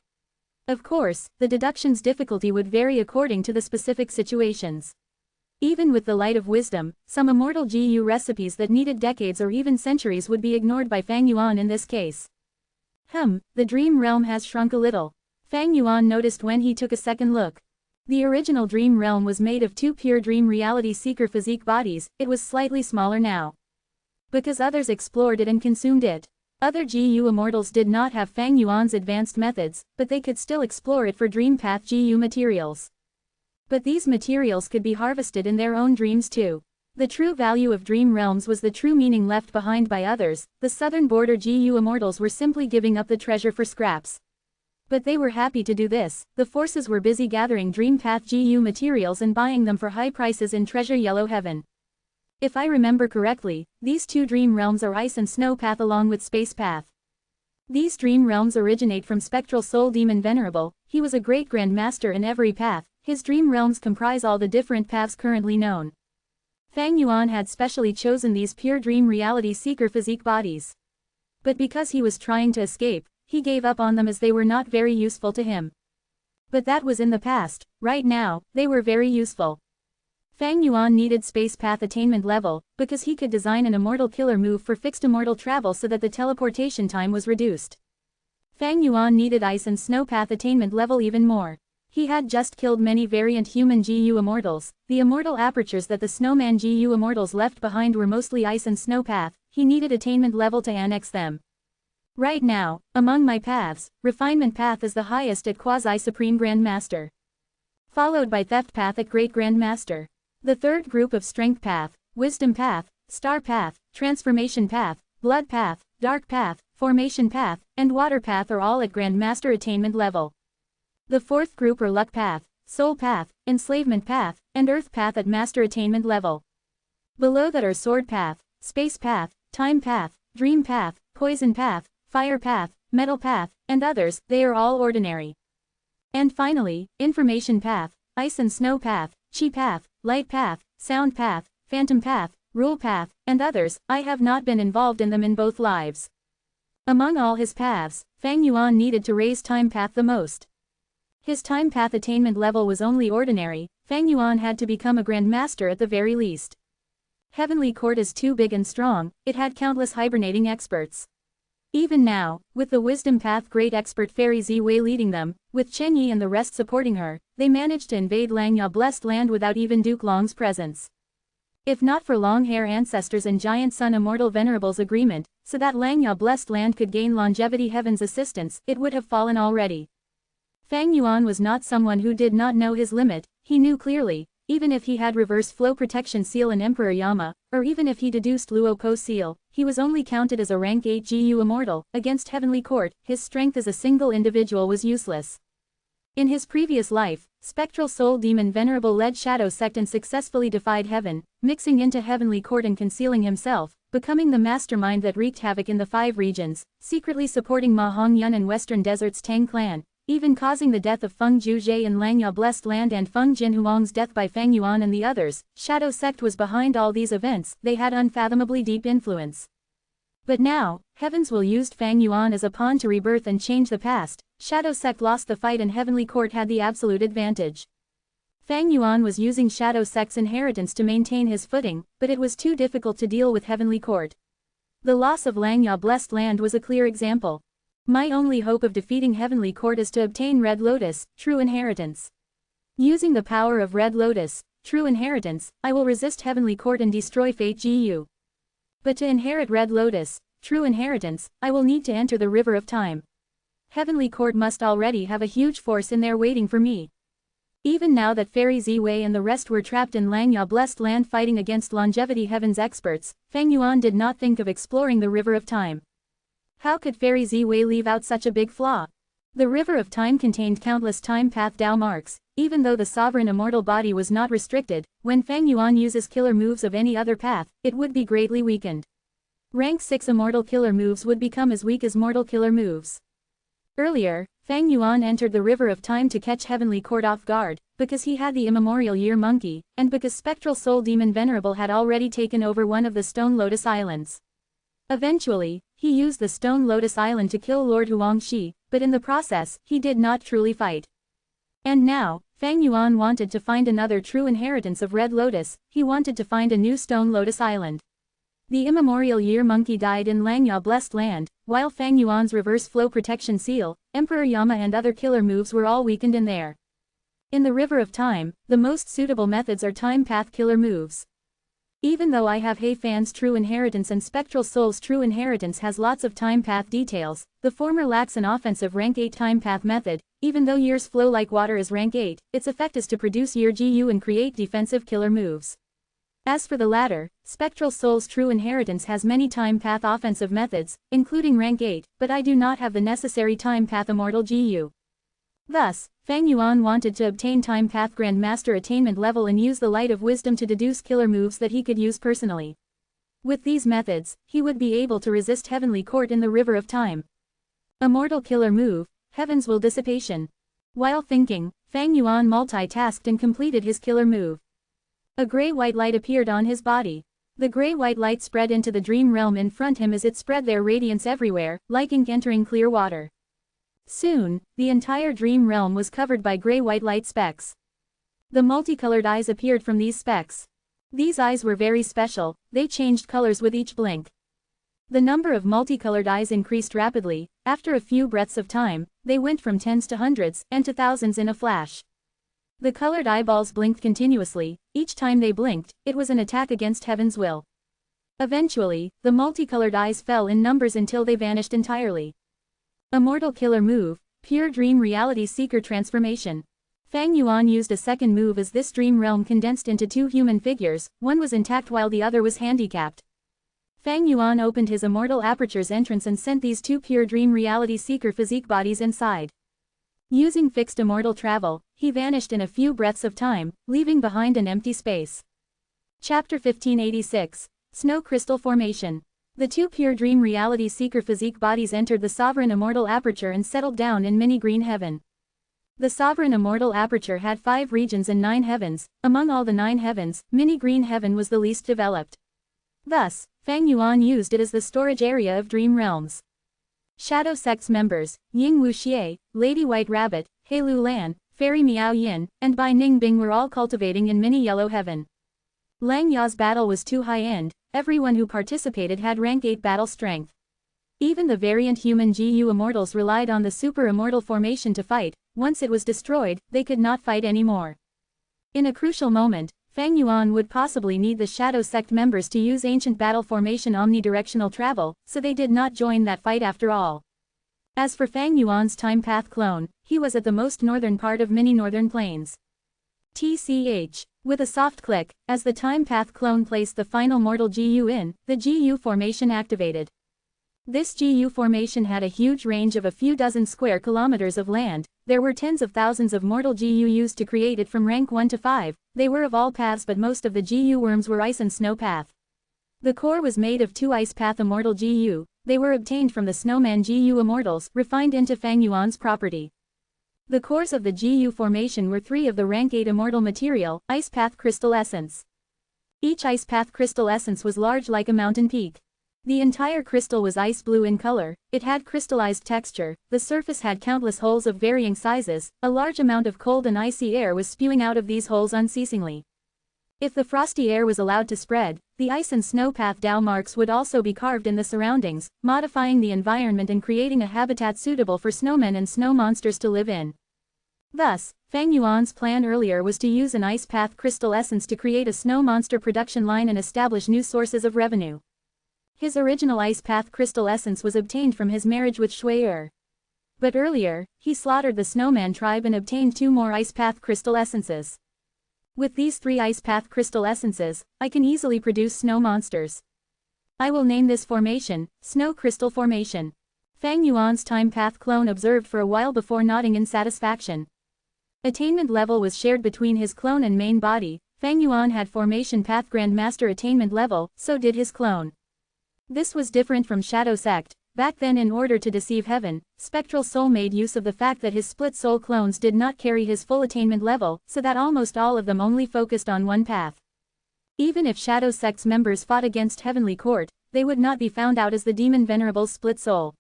Of course, the deduction's difficulty would vary according to the specific situations. Even with the light of wisdom, some immortal GU recipes that needed decades or even centuries would be ignored by Fang Yuan in this case. The dream realm has shrunk a little. Fang Yuan noticed when he took a second look. The original dream realm was made of 2 pure dream reality seeker physique bodies. It was slightly smaller now. Because others explored it and consumed it. Other GU Immortals did not have Fang Yuan's advanced methods, but they could still explore it for Dream Path GU materials. But these materials could be harvested in their own dreams too. The true value of dream realms was the true meaning left behind by others. The southern border GU Immortals were simply giving up the treasure for scraps. But they were happy to do this. The forces were busy gathering Dream Path GU materials and buying them for high prices in Treasure Yellow Heaven. If I remember correctly, these two dream realms are Ice and Snow Path along with Space Path. These dream realms originate from Spectral Soul Demon Venerable. He was a great Grand Master in every path. His dream realms comprise all the different paths currently known. Fang Yuan had specially chosen these pure dream reality seeker physique bodies. But because he was trying to escape, he gave up on them as they were not very useful to him. But that was in the past. Right now, they were very useful. Fang Yuan needed Space Path attainment level, because he could design an immortal killer move for fixed immortal travel so that the teleportation time was reduced. Fang Yuan needed Ice and Snow Path attainment level even more. He had just killed many variant human GU Immortals. The immortal apertures that the Snowman GU Immortals left behind were mostly Ice and Snow Path. He needed attainment level to annex them. Right now, among my paths, Refinement Path is the highest at Quasi-Supreme Grand Master. Followed by Theft Path at Great Grand Master. The third group of Strength Path, Wisdom Path, Star Path, Transformation Path, Blood Path, Dark Path, Formation Path, and Water Path are all at Grand Master attainment level. The fourth group are Luck Path, Soul Path, Enslavement Path, and Earth Path at Master attainment level. Below that are Sword Path, Space Path, Time Path, Dream Path, Poison Path, Fire Path, Metal Path, and others. They are all ordinary. And finally, Information Path, Ice and Snow Path, Chi Path, Light Path, Sound Path, Phantom Path, Rule Path, and others. I have not been involved in them in both lives. Among all his paths, Fang Yuan needed to raise Time Path the most. His Time Path attainment level was only ordinary. Fang Yuan had to become a Grand Master at the very least. Heavenly Court is too big and strong. It had countless hibernating experts. Even now, with the Wisdom Path great expert Fairy Ziwei leading them, with Chen Yi and the rest supporting her, they managed to invade Langya Blessed Land without even Duke Long's presence. If not for Long-Hair Ancestors and Giant Sun Immortal Venerable's agreement, so that Langya Blessed Land could gain Longevity Heaven's assistance, it would have fallen already. Fang Yuan was not someone who did not know his limit. He knew clearly, even if he had Reverse Flow Protection Seal and Emperor Yama, or even if he deduced Luo Po Seal, he was only counted as a rank 8 GU Immortal. Against Heavenly Court, his strength as a single individual was useless. In his previous life, Spectral Soul Demon Venerable led Shadow Sect and successfully defied Heaven, mixing into Heavenly Court and concealing himself, becoming the mastermind that wreaked havoc in the 5 regions, secretly supporting Ma Hongyun and Western Desert's Tang clan, even causing the death of Feng Juzhe in Langya Blessed Land and Feng Jin Huang's death by Fang Yuan and the others. Shadow Sect was behind all these events. They had unfathomably deep influence. But now, Heavens will use Fang Yuan as a pawn to rebirth and change the past. Shadow Sect lost the fight and Heavenly Court had the absolute advantage. Fang Yuan was using Shadow Sect's inheritance to maintain his footing, but it was too difficult to deal with Heavenly Court. The loss of Langya Blessed Land was a clear example. My only hope of defeating Heavenly Court is to obtain Red Lotus, True Inheritance. Using the power of Red Lotus, True Inheritance, I will resist Heavenly Court and destroy Fate GU. But to inherit Red Lotus, True Inheritance, I will need to enter the River of Time. Heavenly Court must already have a huge force in there waiting for me. Even now that Fairy Ziwei and the rest were trapped in Langya Blessed Land fighting against Longevity Heaven's experts, Fang Yuan did not think of exploring the River of Time. How could Fairy Ziwei leave out such a big flaw? The River of Time contained countless Time Path Dao marks. Even though the sovereign immortal body was not restricted, when Fang Yuan uses killer moves of any other path, it would be greatly weakened. Rank 6 immortal killer moves would become as weak as mortal killer moves. Earlier, Fang Yuan entered the River of Time to catch Heavenly Court off guard, because he had the immemorial Year Monkey, and because Spectral Soul Demon Venerable had already taken over one of the Stone Lotus Islands. Eventually, he used the Stone Lotus Island to kill Lord Huangxi, but in the process, he did not truly fight. And now, Fang Yuan wanted to find another true inheritance of Red Lotus. He wanted to find a new Stone Lotus Island. The immemorial Year Monkey died in Langya Blessed Land, while Fang Yuan's Reverse Flow Protection Seal, Emperor Yama and other killer moves were all weakened in there. In the River of Time, the most suitable methods are Time Path killer moves. Even though I have He-Fan's true inheritance and Spectral Soul's true inheritance has lots of time path details, the former lacks an offensive rank 8 time path method. Even though years flow like water is rank 8, its effect is to produce year GU and create defensive killer moves. As for the latter, Spectral Soul's true inheritance has many time path offensive methods, including rank 8, but I do not have the necessary time path Immortal GU. Thus, Fang Yuan wanted to obtain time path Grandmaster attainment level and use the light of wisdom to deduce killer moves that he could use personally. With these methods, he would be able to resist Heavenly Court in the River of Time. Immortal killer move, Heaven's Will Dissipation. While thinking, Fang Yuan multitasked and completed his killer move. A gray-white light appeared on his body. The gray-white light spread into the dream realm in front him as it spread their radiance everywhere, like ink entering clear water. Soon, the entire dream realm was covered by gray-white light specks. The multicolored eyes appeared from these specks. These eyes were very special, they changed colors with each blink. The number of multicolored eyes increased rapidly. After a few breaths of time, they went from tens to hundreds, and to thousands in a flash. The colored eyeballs blinked continuously. Each time they blinked, it was an attack against Heaven's will. Eventually, the multicolored eyes fell in numbers until they vanished entirely. Immortal killer move, Pure Dream Reality Seeker Transformation. Fang Yuan used a second move as this dream realm condensed into two human figures, one was intact while the other was handicapped. Fang Yuan opened his Immortal Aperture's entrance and sent these two Pure Dream Reality Seeker physique bodies inside. Using fixed immortal travel, he vanished in a few breaths of time, leaving behind an empty space. Chapter 1586. Snow Crystal Formation. The two Pure Dream Reality Seeker physique bodies entered the Sovereign Immortal Aperture and settled down in Mini Green Heaven. The Sovereign Immortal Aperture had 5 regions and 9 heavens. Among all the 9 heavens, Mini Green Heaven was the least developed. Thus, Fang Yuan used it as the storage area of Dream Realms. Shadow Sect's members, Ying Wuxie, Lady White Rabbit, He Lu Lan, Fairy Miao Yin, and Bai Ning Bing were all cultivating in Mini Yellow Heaven. Lang Ya's battle was too high-end, everyone who participated had rank 8 battle strength. Even the variant human GU Immortals relied on the Super Immortal formation to fight. Once it was destroyed, they could not fight anymore. In a crucial moment, Fang Yuan would possibly need the Shadow Sect members to use ancient battle formation omnidirectional travel, so they did not join that fight after all. As for Fang Yuan's time path clone, he was at the most northern part of Mini Northern Plains. TCH. With a soft click, as the time path clone placed the final mortal GU in, the GU formation activated. This GU formation had a huge range of a few dozen square kilometers of land. There were tens of thousands of mortal GU used to create it from rank 1 to 5, they were of all paths but most of the GU worms were ice and snow path. The core was made of 2 ice path immortal GU, they were obtained from the snowman GU immortals, refined into Fang Yuan's property. The cores of the GU formation were 3 of the rank 8 immortal material, ice path crystal essence. Each ice path crystal essence was large like a mountain peak. The entire crystal was ice blue in color, it had crystallized texture, the surface had countless holes of varying sizes, a large amount of cold and icy air was spewing out of these holes unceasingly. If the frosty air was allowed to spread, the ice and snow path Dao marks would also be carved in the surroundings, modifying the environment and creating a habitat suitable for snowmen and snow monsters to live in. Thus, Fang Yuan's plan earlier was to use an ice path crystal essence to create a snow monster production line and establish new sources of revenue. His original ice path crystal essence was obtained from his marriage with Shui. But earlier, he slaughtered the snowman tribe and obtained 2 more ice path crystal essences. With these 3 ice path crystal essences, I can easily produce snow monsters. I will name this formation, Snow Crystal Formation. Fang Yuan's time path clone observed for a while before nodding in satisfaction. Attainment level was shared between his clone and main body. Fang Yuan had formation path Grandmaster attainment level, so did his clone. This was different from Shadow Sect. Back then, in order to deceive Heaven, Spectral Soul made use of the fact that his split soul clones did not carry his full attainment level, so that almost all of them only focused on one path. Even if Shadow Sect's members fought against Heavenly Court, they would not be found out as the demon Venerable's split soul.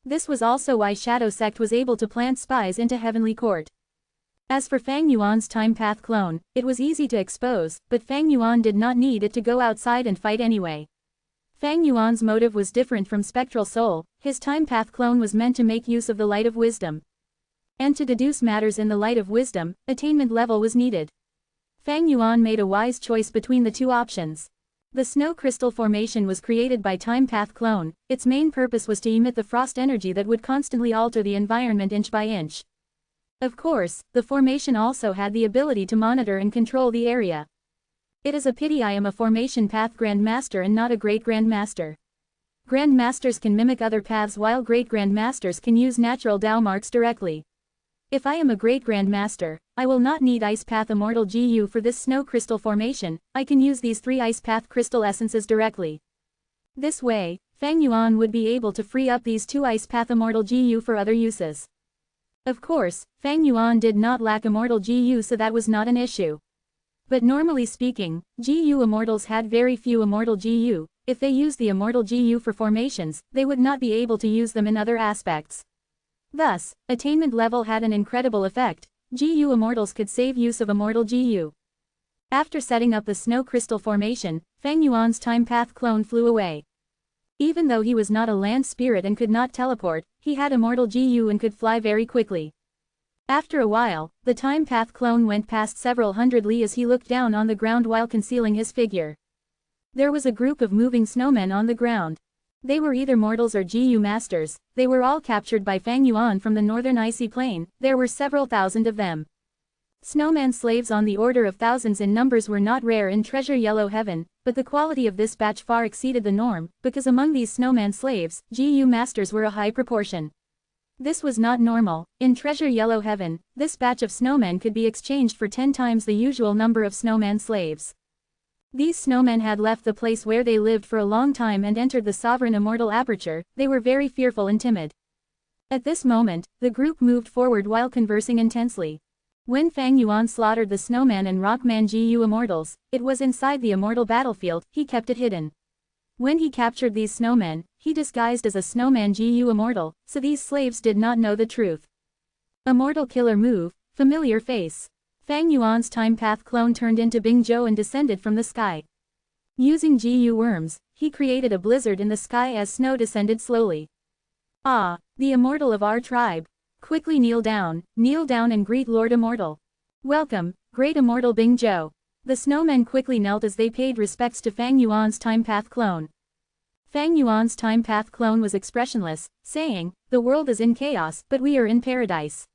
This was also why Shadow Sect was able to plant spies into Heavenly Court. As for Fang Yuan's time path clone, it was easy to expose, but Fang Yuan did not need it to go outside and fight anyway. Fang Yuan's motive was different from Spectral Soul, his time path clone was meant to make use of the light of wisdom. And to deduce matters in the light of wisdom, attainment level was needed. Fang Yuan made a wise choice between the 2 options. The snow crystal formation was created by Time Path Clone. Its main purpose was to emit the frost energy that would constantly alter the environment inch by inch. Of course, the formation also had the ability to monitor and control the area. It is a pity I am a formation path grandmaster and not a great grandmaster. Grandmasters can mimic other paths while great grandmasters can use natural Tao marks directly. If I am a great grandmaster, I will not need Ice Path Immortal GU for this snow crystal formation. I can use these 3 Ice Path crystal essences directly. This way, Fang Yuan would be able to free up these 2 Ice Path Immortal GU for other uses. Of course, Fang Yuan did not lack Immortal GU, so that was not an issue. But normally speaking, GU Immortals had very few Immortal GU. If they used the Immortal GU for formations, they would not be able to use them in other aspects. Thus, attainment level had an incredible effect. GU Immortals could save use of Immortal GU. After setting up the snow crystal formation, Fang Yuan's Time Path Clone flew away. Even though he was not a land spirit and could not teleport, he had Immortal GU and could fly very quickly. After a while, the Time Path Clone went past several hundred li as he looked down on the ground while concealing his figure. There was a group of moving snowmen on the ground. They were either mortals or GU masters. They were all captured by Fang Yuan from the northern icy plain. There were several thousand of them. Snowman slaves on the order of thousands in numbers were not rare in Treasure Yellow Heaven, but the quality of this batch far exceeded the norm, because among these snowman slaves, GU masters were a high proportion. This was not normal. In Treasure Yellow Heaven, this batch of snowmen could be exchanged for 10 times the usual number of snowman slaves. These snowmen had left the place where they lived for a long time and entered the sovereign immortal aperture. They were very fearful and timid. At this moment, the group moved forward while conversing intensely. When Fang Yuan slaughtered the snowman and rockman GU immortals, it was inside the immortal battlefield. He kept it hidden. When he captured these snowmen, he disguised as a snowman GU immortal, so these slaves did not know the truth. Immortal killer move, familiar face. Fang Yuan's Time Path Clone turned into Bing Zhou and descended from the sky. Using GU worms, he created a blizzard in the sky as snow descended slowly. Ah, the immortal of our tribe. Quickly kneel down and greet Lord Immortal. Welcome, great immortal Bing Zhou. The snowmen quickly knelt as they paid respects to Fang Yuan's Time Path Clone. Fang Yuan's Time Path Clone was expressionless, saying, "The world is in chaos, but we are in paradise.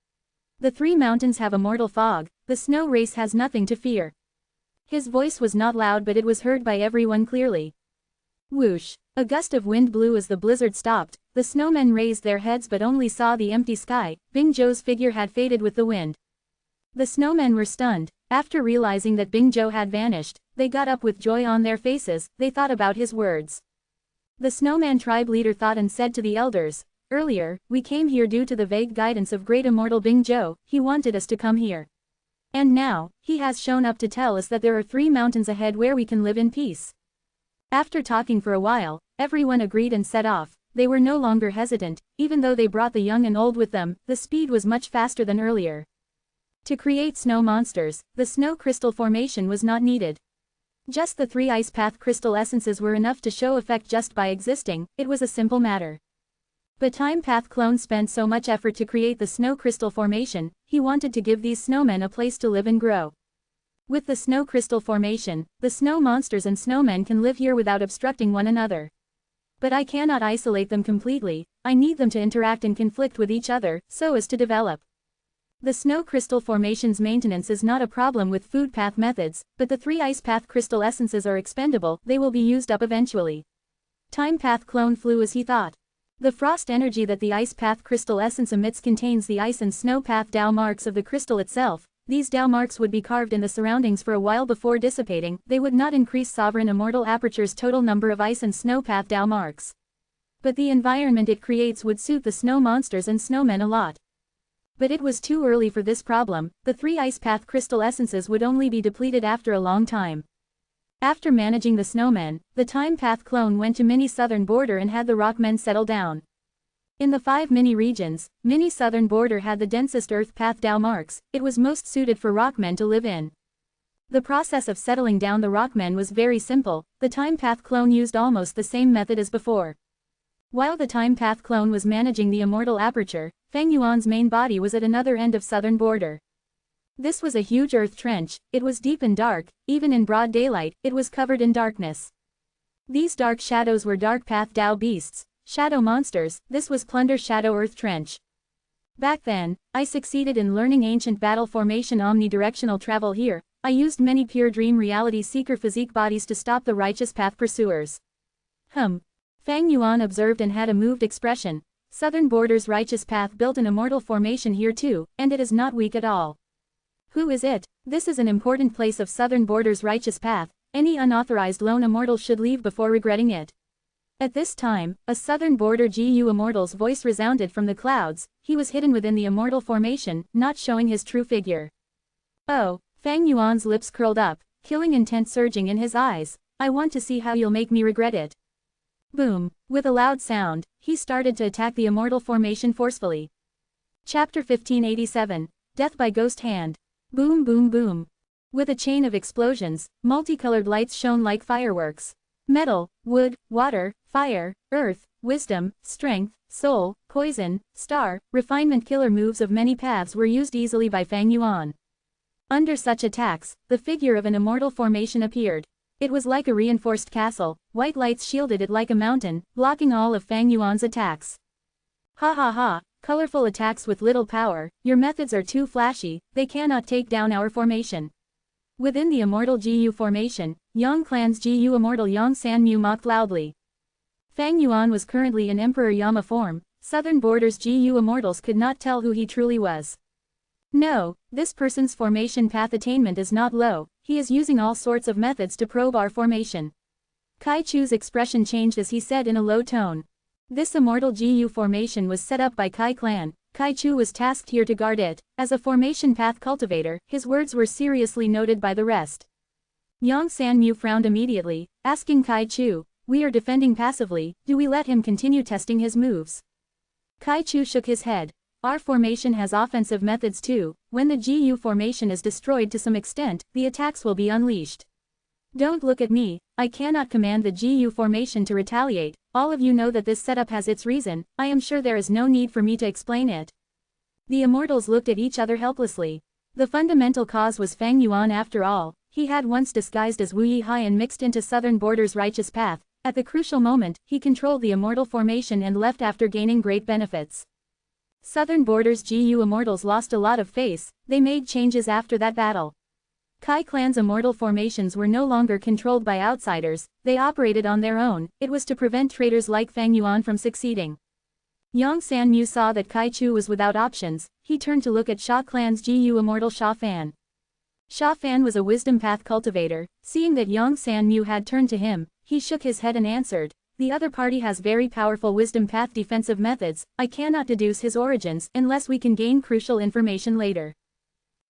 The 3 mountains have immortal fog, the snow race has nothing to fear." His voice was not loud, but it was heard by everyone clearly. Whoosh! A gust of wind blew as the blizzard stopped. The snowmen raised their heads but only saw the empty sky. Bing Zhou's figure had faded with the wind. The snowmen were stunned. After realizing that Bing Zhou had vanished, they got up with joy on their faces. They thought about his words. The snowman tribe leader thought and said to the elders, "Earlier, we came here due to the vague guidance of great immortal Bing Zhou. He wanted us to come here. And now, he has shown up to tell us that there are 3 mountains ahead where we can live in peace." After talking for a while, everyone agreed and set off. They were no longer hesitant, even though they brought the young and old with them. The speed was much faster than earlier. To create snow monsters, the snow crystal formation was not needed. Just the 3 ice path crystal essences were enough to show effect just by existing. It was a simple matter. But Time Path Clone spent so much effort to create the snow crystal formation. He wanted to give these snowmen a place to live and grow. With the snow crystal formation, the snow monsters and snowmen can live here without obstructing one another. But I cannot isolate them completely. I need them to interact and conflict with each other, so as to develop. The snow crystal formation's maintenance is not a problem with food path methods, but the 3 ice path crystal essences are expendable. They will be used up eventually. Time Path Clone flew as he thought. The frost energy that the ice path crystal essence emits contains the ice and snow path Tao marks of the crystal itself. These Tao marks would be carved in the surroundings for a while before dissipating. They would not increase Sovereign Immortal Aperture's total number of ice and snow path Tao marks. But the environment it creates would suit the snow monsters and snowmen a lot. But it was too early for this problem. The 3 ice path crystal essences would only be depleted after a long time. After managing the snowmen, the Time Path Clone went to Mini Southern Border and had the rockmen settle down. In the 5 mini regions, Mini Southern Border had the densest earth path Tao marks. It was most suited for rockmen to live in. The process of settling down the rockmen was very simple. The Time Path Clone used almost the same method as before. While the Time Path Clone was managing the Immortal Aperture, Fang Yuan's main body was at another end of Southern Border. This was a huge earth trench. It was deep and dark. Even in broad daylight, it was covered in darkness. These dark shadows were dark path Dao beasts, shadow monsters. This was Plunder Shadow Earth Trench. Back then, I succeeded in learning ancient battle formation omnidirectional travel here. I used many pure dream reality seeker physique bodies to stop the righteous path pursuers. Fang Yuan observed and had a moved expression. Southern Border's righteous path built an immortal formation here too, and it is not weak at all. Who is it? This is an important place of Southern Border's righteous path. Any unauthorized lone immortal should leave before regretting it. At this time, a Southern Border GU immortal's voice resounded from the clouds. He was hidden within the immortal formation, not showing his true figure. Oh, Fang Yuan's lips curled up, killing intent surging in his eyes. I want to see how you'll make me regret it. Boom. With a loud sound, he started to attack the immortal formation forcefully. Chapter 1587. Death by Ghost Hand. Boom boom boom. With a chain of explosions, multicolored lights shone like fireworks. Metal, wood, water, fire, earth, wisdom, strength, soul, poison, star, refinement killer moves of many paths were used easily by Fang Yuan. Under such attacks, the figure of an immortal formation appeared. It was like a reinforced castle, white lights shielded it like a mountain, blocking all of Fang Yuan's attacks. Ha ha ha, colorful attacks with little power, your methods are too flashy, they cannot take down our formation. Within the immortal GU formation, Yang Clan's GU immortal Yang Sanmu mocked loudly. Fang Yuan was currently in Emperor Yama form. Southern Border's GU immortals could not tell who he truly was. No, this person's formation path attainment is not low, he is using all sorts of methods to probe our formation. Kai Chu's expression changed as he said in a low tone. This immortal GU formation was set up by Kai Clan. Kai Chu was tasked here to guard it. As a formation path cultivator, his words were seriously noted by the rest. Yang Sanmu frowned immediately, asking Kai Chu, "We are defending passively, do we let him continue testing his moves?" Kai Chu shook his head. Our formation has offensive methods too. When the GU formation is destroyed to some extent, the attacks will be unleashed. Don't look at me, I cannot command the GU formation to retaliate. All of you know that this setup has its reason. I am sure there is no need for me to explain it. The immortals looked at each other helplessly. The fundamental cause was Fang Yuan after all. He had once disguised as Wu Yihai and mixed into Southern Border's righteous path. At the crucial moment, he controlled the immortal formation and left after gaining great benefits. Southern Border's GU immortals lost a lot of face. They made changes after that battle. Kai Clan's immortal formations were no longer controlled by outsiders, they operated on their own. It was to prevent traitors like Fang Yuan from succeeding. Yang Sanmu saw that Kai Chu was without options. He turned to look at Sha Clan's GU immortal Sha Fan. Sha Fan was a wisdom path cultivator. Seeing that Yang Sanmu had turned to him, he shook his head and answered, "The other party has very powerful wisdom path defensive methods. I cannot deduce his origins unless we can gain crucial information later."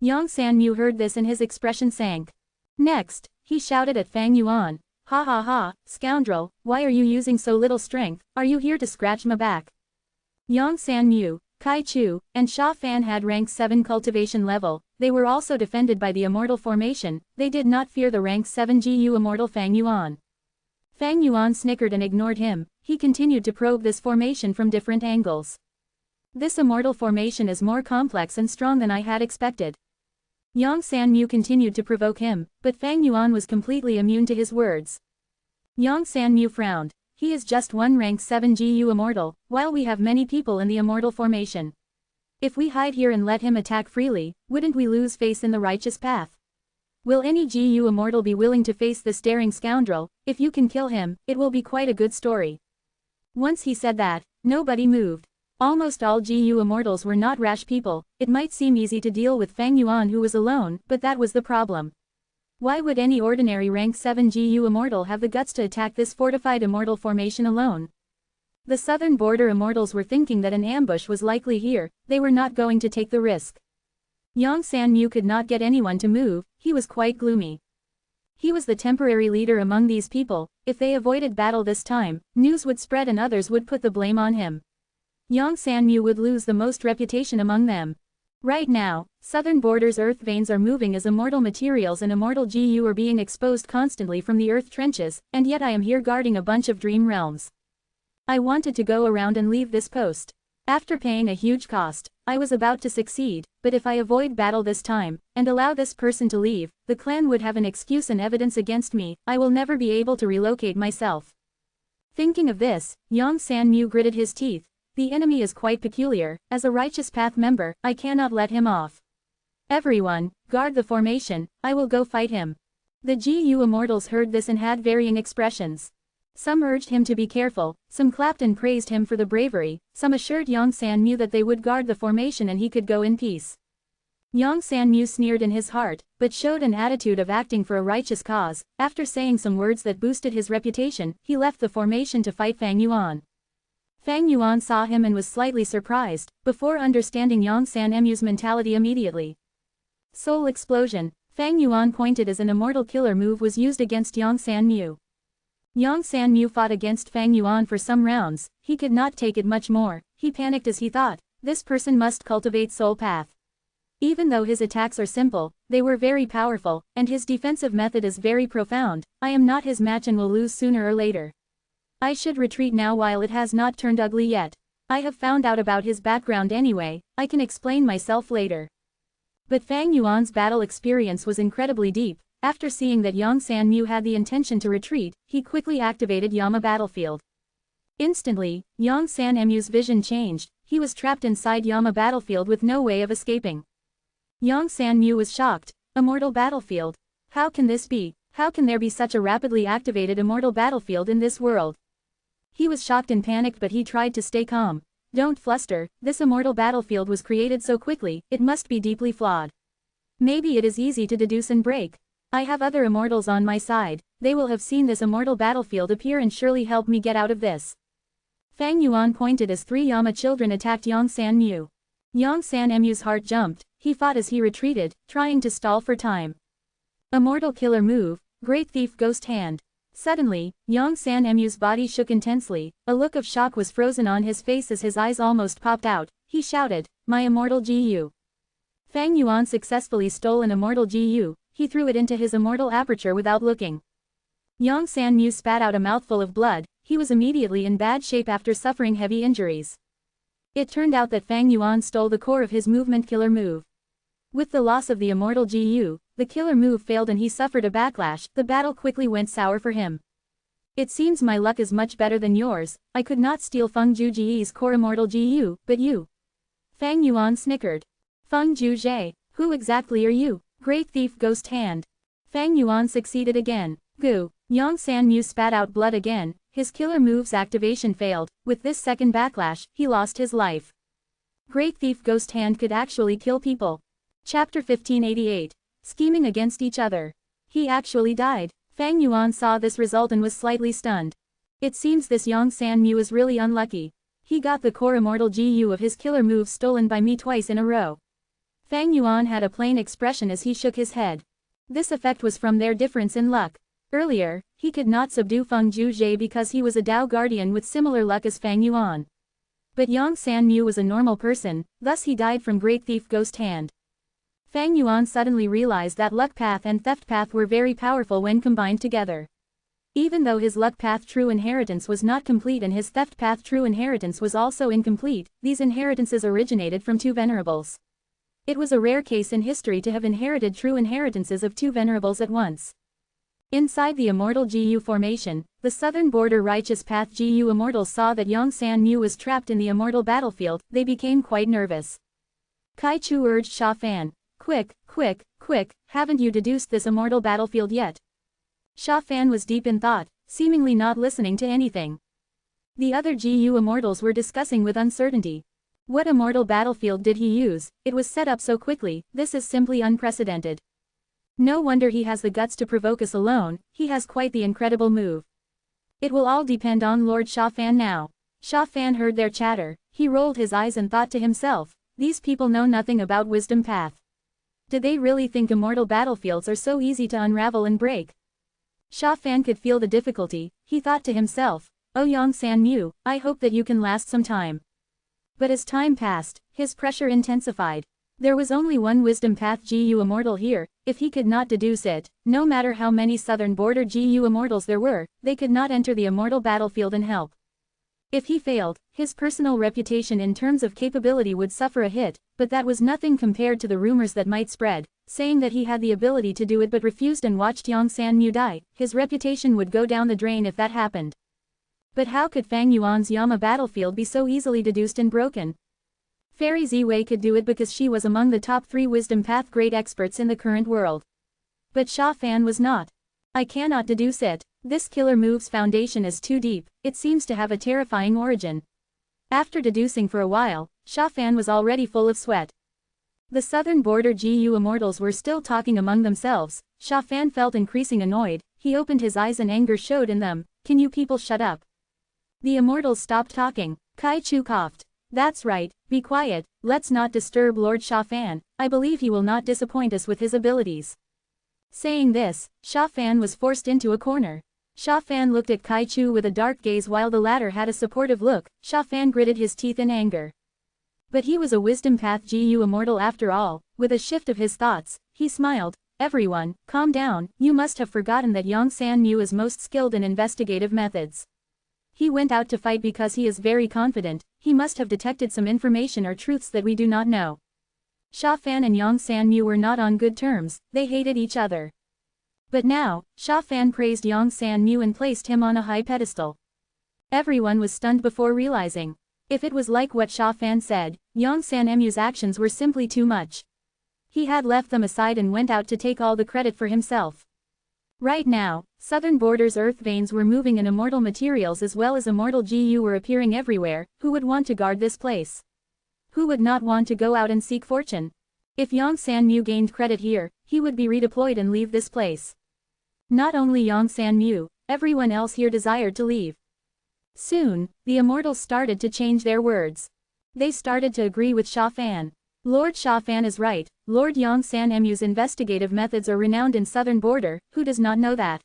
Yang Sanmu heard this and his expression sank. Next, he shouted at Fang Yuan, "Ha ha ha, scoundrel, why are you using so little strength? Are you here to scratch my back?" Yang Sanmu, Kai Chu, and Sha Fan had rank 7 cultivation level. They were also defended by the immortal formation. They did not fear the rank 7 GU immortal Fang Yuan. Fang Yuan snickered and ignored him. He continued to probe this formation from different angles. This immortal formation is more complex and strong than I had expected. Yang Sanmu continued to provoke him, but Fang Yuan was completely immune to his words. Yang Sanmu frowned. He is just one rank 7 GU immortal, while we have many people in the immortal formation. If we hide here and let him attack freely, wouldn't we lose face in the righteous path? Will any GU immortal be willing to face this daring scoundrel? If you can kill him, it will be quite a good story. Once he said that, nobody moved. Almost all GU immortals were not rash people. It might seem easy to deal with Fang Yuan who was alone, but that was the problem. Why would any ordinary rank 7 GU immortal have the guts to attack this fortified immortal formation alone? The Southern Border immortals were thinking that an ambush was likely here. They were not going to take the risk. Yang Sanmu could not get anyone to move. He was quite gloomy. He was the temporary leader among these people. If they avoided battle this time, news would spread and others would put the blame on him. Yang Sanmu would lose the most reputation among them. Right now, Southern Border's earth veins are moving as immortal materials and immortal GU are being exposed constantly from the earth trenches, and yet I am here guarding a bunch of dream realms. I wanted to go around and leave this post. After paying a huge cost, I was about to succeed, but if I avoid battle this time, and allow this person to leave, the clan would have an excuse and evidence against me, I will never be able to relocate myself. Thinking of this, Yang San Mu gritted his teeth. The enemy is quite peculiar, as a righteous path member, I cannot let him off. Everyone, guard the formation, I will go fight him. The GU immortals heard this and had varying expressions. Some urged him to be careful, some clapped and praised him for the bravery, some assured Yang San Mu that they would guard the formation and he could go in peace. Yang San Mu sneered in his heart, but showed an attitude of acting for a righteous cause. After saying some words that boosted his reputation, he left the formation to fight Fang Yuan. Fang Yuan saw him and was slightly surprised, before understanding Yang San Mu's mentality immediately. Soul explosion. Fang Yuan pointed as an immortal killer move was used against Yang San Mu. Yang San Mu fought against Fang Yuan for some rounds, he could not take it much more, he panicked as he thought, this person must cultivate soul path. Even though his attacks are simple, they were very powerful, and his defensive method is very profound. I am not his match and will lose sooner or later. I should retreat now while it has not turned ugly yet. I have found out about his background anyway, I can explain myself later. But Fang Yuan's battle experience was incredibly deep. After seeing that Yang San Mu had the intention to retreat, he quickly activated Yama Battlefield. Instantly, Yang San Mu's vision changed, he was trapped inside Yama Battlefield with no way of escaping. Yang San Mu was shocked. Immortal Battlefield? How can this be? How can there be such a rapidly activated Immortal Battlefield in this world? He was shocked and panicked, but he tried to stay calm. Don't fluster, this Immortal Battlefield was created so quickly, it must be deeply flawed. Maybe it is easy to deduce and break. I have other immortals on my side, they will have seen this Immortal Battlefield appear and surely help me get out of this. Fang Yuan pointed as 3 Yama children attacked Yang San Mu. Yang San Mu's heart jumped, he fought as he retreated, trying to stall for time. Immortal killer move, Great Thief Ghost Hand. Suddenly, Yang San Mu's body shook intensely, a look of shock was frozen on his face as his eyes almost popped out, he shouted, my Immortal GU. Fang Yuan successfully stole an Immortal GU, he threw it into his Immortal aperture without looking. Yang San Mu spat out a mouthful of blood, he was immediately in bad shape after suffering heavy injuries. It turned out that Fang Yuan stole the core of his movement killer move. With the loss of the Immortal GU, the killer move failed and he suffered a backlash, the battle quickly went sour for him. It seems my luck is much better than yours, I could not steal Feng Ju Ji's core Immortal GU, but you. Fang Yuan snickered. Feng Ju Jie, who exactly are you? Great Thief Ghost Hand. Fang Yuan succeeded again. Goo. Yang San Mu spat out blood again, his killer move's activation failed, with this second backlash, he lost his life. Great Thief Ghost Hand could actually kill people. Chapter 1588. Scheming against each other. He actually died. Fang Yuan saw this result and was slightly stunned. It seems this Yang San Mu is really unlucky. He got the core Immortal GU of his killer move stolen by me twice in a row. Fang Yuan had a plain expression as he shook his head. This effect was from their difference in luck. Earlier, he could not subdue Feng Ju Jie because he was a Dao guardian with similar luck as Fang Yuan. But Yang San Mu was a normal person, thus he died from Great Thief Ghost Hand. Fang Yuan suddenly realized that luck path and theft path were very powerful when combined together. Even though his luck path true inheritance was not complete and his theft path true inheritance was also incomplete, these inheritances originated from 2 venerables. It was a rare case in history to have inherited true inheritances of 2 venerables at once. Inside the Immortal GU formation, the southern border Righteous Path GU immortals saw that Yang San Mu was trapped in the Immortal battlefield, they became quite nervous. Kai Chu urged Sha Fan, quick, haven't you deduced this Immortal battlefield yet? Sha Fan was deep in thought, seemingly not listening to anything. The other GU immortals were discussing with uncertainty. What Immortal battlefield did he use? It was set up so quickly, this is simply unprecedented. No wonder he has the guts to provoke us alone, he has quite the incredible move. It will all depend on Lord Sha Fan now. Sha Fan heard their chatter, he rolled his eyes and thought to himself, these people know nothing about wisdom path. Did they really think Immortal battlefields are so easy to unravel and break? Sha Fan could feel the difficulty, he thought to himself, oh Yang San Mu, I hope that you can last some time. But as time passed, his pressure intensified. There was only one wisdom path GU immortal here, if he could not deduce it, no matter how many southern border GU immortals there were, they could not enter the Immortal battlefield and help. If he failed, his personal reputation in terms of capability would suffer a hit, but that was nothing compared to the rumors that might spread, saying that he had the ability to do it but refused and watched Yongsan Mu die. His reputation would go down the drain if that happened. But how could Fang Yuan's Yama battlefield be so easily deduced and broken? Fairy Ziwei could do it because she was among the top 3 wisdom path great experts in the current world. But Sha Fan was not. I cannot deduce it. This killer move's foundation is too deep, it seems to have a terrifying origin. After deducing for a while, Sha Fan was already full of sweat. The southern border GU immortals were still talking among themselves. Sha Fan felt increasing annoyed, he opened his eyes and anger showed in them. Can you people shut up? The immortals stopped talking. Kai Chu coughed. That's right, be quiet, let's not disturb Lord Sha Fan, I believe he will not disappoint us with his abilities. Saying this, Sha Fan was forced into a corner. Sha Fan looked at Kai Chu with a dark gaze while the latter had a supportive look. Sha Fan gritted his teeth in anger. But he was a wisdom path GU immortal after all. With a shift of his thoughts, he smiled. Everyone, calm down, you must have forgotten that Yongsan Mu is most skilled in investigative methods. He went out to fight because he is very confident, he must have detected some information or truths that we do not know. Sha Fan and Yongsan Mu were not on good terms, they hated each other. But now, Sha Fan praised Yongsan Mu and placed him on a high pedestal. Everyone was stunned before realizing. If it was like what Sha Fan said, Yongsan Mu's actions were simply too much. He had left them aside and went out to take all the credit for himself. Right now, southern borders earth veins were moving and immortal materials as well as immortal GU were appearing everywhere. Who would want to guard this place? Who would not want to go out and seek fortune? If Yongsan Mu gained credit here, he would be redeployed and leave this place. Not only Yongsan Mu, everyone else here desired to leave. Soon, the immortals started to change their words. They started to agree with Sha Fan. Lord Sha Fan is right, Lord Yongsan Mu's investigative methods are renowned in southern border, who does not know that?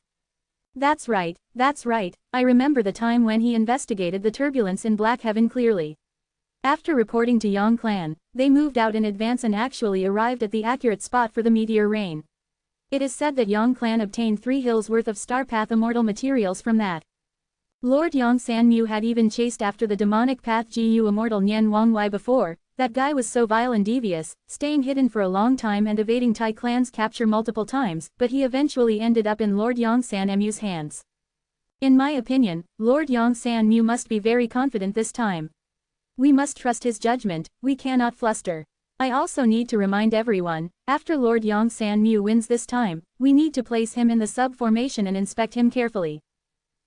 That's right, I remember the time when he investigated the turbulence in Black Heaven clearly. After reporting to Yang Clan, they moved out in advance and actually arrived at the accurate spot for the meteor rain. It is said that Yang Clan obtained 3 hills worth of Star Path immortal materials from that. Lord Yongsan Mu had even chased after the demonic path GU immortal Nian Wangwei before. That guy was so vile and devious, staying hidden for a long time and evading Tai Clan's capture multiple times, but he eventually ended up in Lord Yongsan Mu's hands. In my opinion, Lord Yongsan Mu must be very confident this time. We must trust his judgment, we cannot fluster. I also need to remind everyone, after Lord Yongsan Mu wins this time, we need to place him in the sub-formation and inspect him carefully.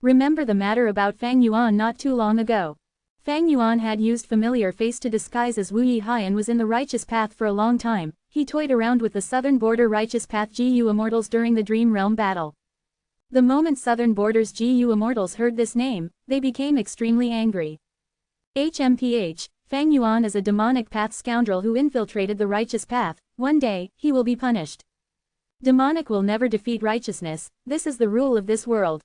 Remember the matter about Fang Yuan not too long ago. Fang Yuan had used familiar face to disguise as Wu Yihai and was in the righteous path for a long time. He toyed around with the southern border righteous path GU immortals during the Dream Realm battle. The moment southern borders GU immortals heard this name, they became extremely angry. HMPH, Fang Yuan is a demonic path scoundrel who infiltrated the righteous path. One day, he will be punished. Demonic will never defeat righteousness, this is the rule of this world.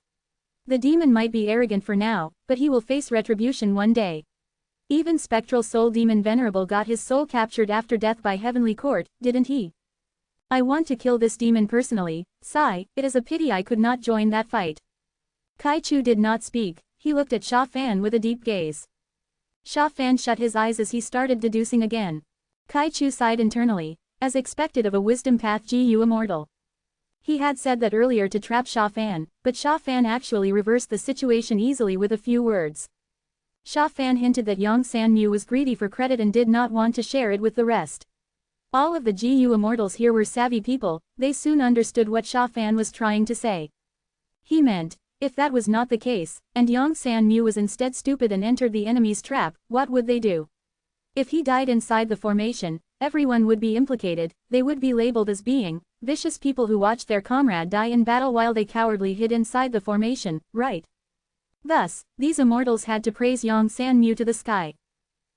The demon might be arrogant for now, but he will face retribution one day. Even spectral soul demon Venerable got his soul captured after death by Heavenly Court, didn't he? I want to kill this demon personally. Sigh, it is a pity I could not join that fight. Kai Chu did not speak, he looked at Sha Fan with a deep gaze. Sha Fan shut his eyes as he started deducing again. Kai Chu sighed internally, as expected of a wisdom path GU immortal. He had said that earlier to trap Sha Fan, but Sha Fan actually reversed the situation easily with a few words. Sha Fan hinted that Yongsan Mu was greedy for credit and did not want to share it with the rest. All of the GU immortals here were savvy people, they soon understood what Sha Fan was trying to say. He meant, if that was not the case, and Yongsan Mu was instead stupid and entered the enemy's trap, what would they do? If he died inside the formation, everyone would be implicated, they would be labeled as being vicious people who watched their comrade die in battle while they cowardly hid inside the formation, right? Thus, these immortals had to praise Yongsan Mu to the sky.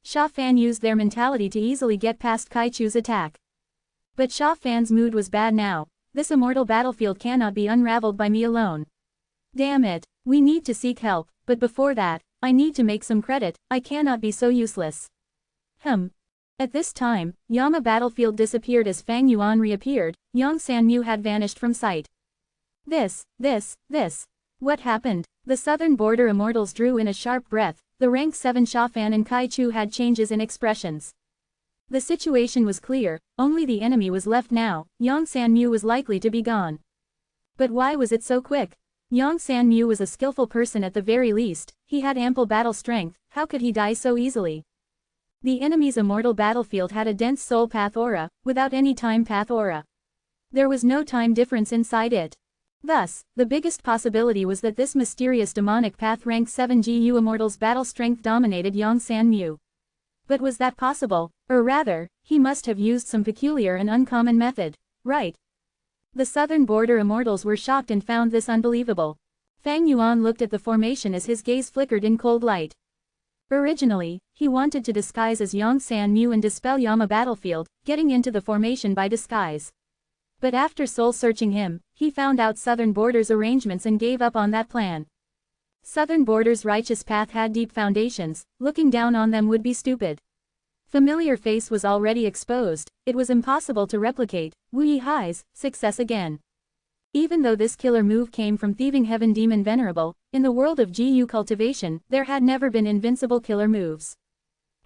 Sha Fan used their mentality to easily get past Kai Chu's attack. But Sha Fan's mood was bad now, this immortal battlefield cannot be unraveled by me alone. Damn it, we need to seek help, but before that, I need to make some credit, I cannot be so useless. At this time, Yama battlefield disappeared as Fang Yuan reappeared, Yongsan Mu had vanished from sight. This. What happened? The southern border immortals drew in a sharp breath, the rank 7 Sha Fan and Kai Chu had changes in expressions. The situation was clear, only the enemy was left now. Yang Sanmu was likely to be gone. But why was it so quick? Yang Sanmu was a skillful person at the very least, he had ample battle strength, how could he die so easily? The enemy's immortal battlefield had a dense soul path aura, without any time path aura. There was no time difference inside it. Thus, the biggest possibility was that this mysterious demonic path rank 7 GU Immortal's battle strength dominated Yang Sanmu. But was that possible? Or rather, he must have used some peculiar and uncommon method, right? The southern border Immortals were shocked and found this unbelievable. Fang Yuan looked at the formation as his gaze flickered in cold light. Originally, he wanted to disguise as Yang Sanmu and dispel Yama battlefield, getting into the formation by disguise. But after soul-searching him, he found out Southern Border's arrangements and gave up on that plan. Southern Border's righteous path had deep foundations, looking down on them would be stupid. Familiar face was already exposed, it was impossible to replicate. Wu Yihai's success again. Even though this killer move came from thieving heaven demon Venerable, in the world of GU cultivation, there had never been invincible killer moves.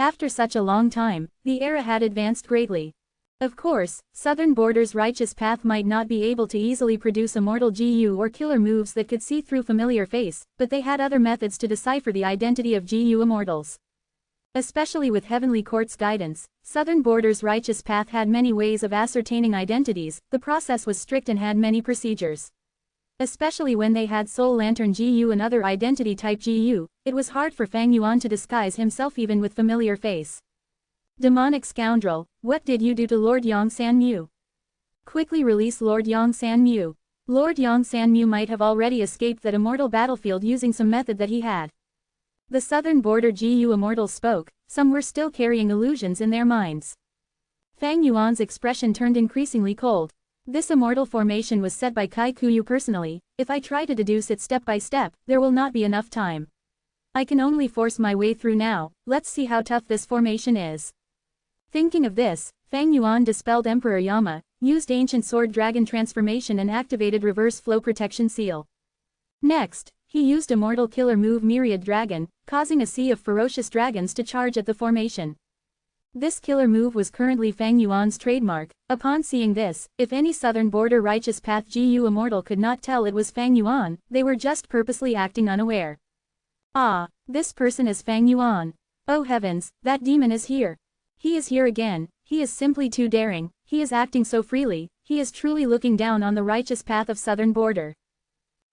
After such a long time, the era had advanced greatly. Of course, Southern Border's righteous path might not be able to easily produce immortal GU or killer moves that could see through familiar face, but they had other methods to decipher the identity of GU immortals. Especially with Heavenly Court's guidance, Southern Border's righteous path had many ways of ascertaining identities, the process was strict and had many procedures. Especially when they had Soul Lantern GU and other identity type GU, it was hard for Fang Yuan to disguise himself even with familiar face. Demonic scoundrel, what did you do to Lord Yang Sanmu? Quickly release Lord Yang Sanmu. Lord Yang Sanmu might have already escaped that immortal battlefield using some method that he had. The Southern Border GU Immortals spoke, some were still carrying illusions in their minds. Fang Yuan's expression turned increasingly cold. This immortal formation was set by Kai Kuyu personally, if I try to deduce it step by step, there will not be enough time. I can only force my way through now, let's see how tough this formation is. Thinking of this, Fang Yuan dispelled Emperor Yama, used Ancient Sword Dragon transformation and activated Reverse Flow Protection Seal. Next, he used Immortal Killer move Myriad Dragon, causing a sea of ferocious dragons to charge at the formation. This killer move was currently Fang Yuan's trademark. Upon seeing this, if any Southern Border Righteous Path GU Immortal could not tell it was Fang Yuan, they were just purposely acting unaware. Ah, this person is Fang Yuan. Oh heavens, that demon is here. He is here again, he is simply too daring, he is acting so freely, he is truly looking down on the righteous path of Southern Border.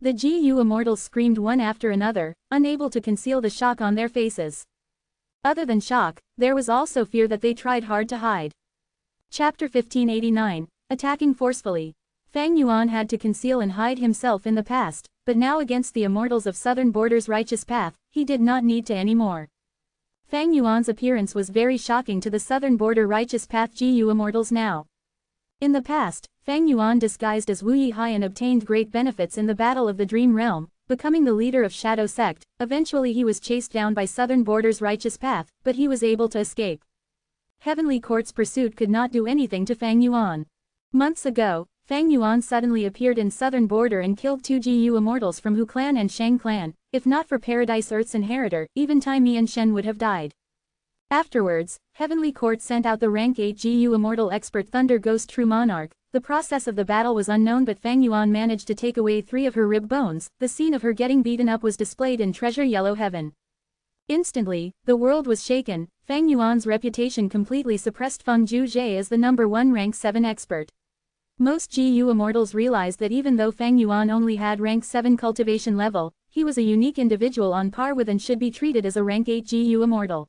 The GU Immortals screamed one after another, unable to conceal the shock on their faces. Other than shock, there was also fear that they tried hard to hide. Chapter 1589, Attacking Forcefully. Fang Yuan had to conceal and hide himself in the past, but now against the Immortals of Southern Border's righteous path, he did not need to anymore. Fang Yuan's appearance was very shocking to the Southern Border Righteous Path GU Immortals now. In the past, Fang Yuan disguised as Wu Yihai and obtained great benefits in the Battle of the Dream Realm, becoming the leader of Shadow Sect. Eventually he was chased down by Southern Border's righteous path, but he was able to escape. Heavenly Court's pursuit could not do anything to Fang Yuan. Months ago, Fang Yuan suddenly appeared in Southern Border and killed 2 GU Immortals from Hu Clan and Shang Clan. If not for Paradise Earth's inheritor, even Tai Mi and Shen would have died. Afterwards, Heavenly Court sent out the rank 8 GU Immortal expert Thunder Ghost True Monarch. The process of the battle was unknown, but Fang Yuan managed to take away 3 of her rib bones. The scene of her getting beaten up was displayed in Treasure Yellow Heaven. Instantly, the world was shaken. Fang Yuan's reputation completely suppressed Feng Juzhe as the #1 rank 7 expert. Most GU Immortals realized that even though Fang Yuan only had rank 7 cultivation level, he was a unique individual on par with and should be treated as a rank 8 GU Immortal.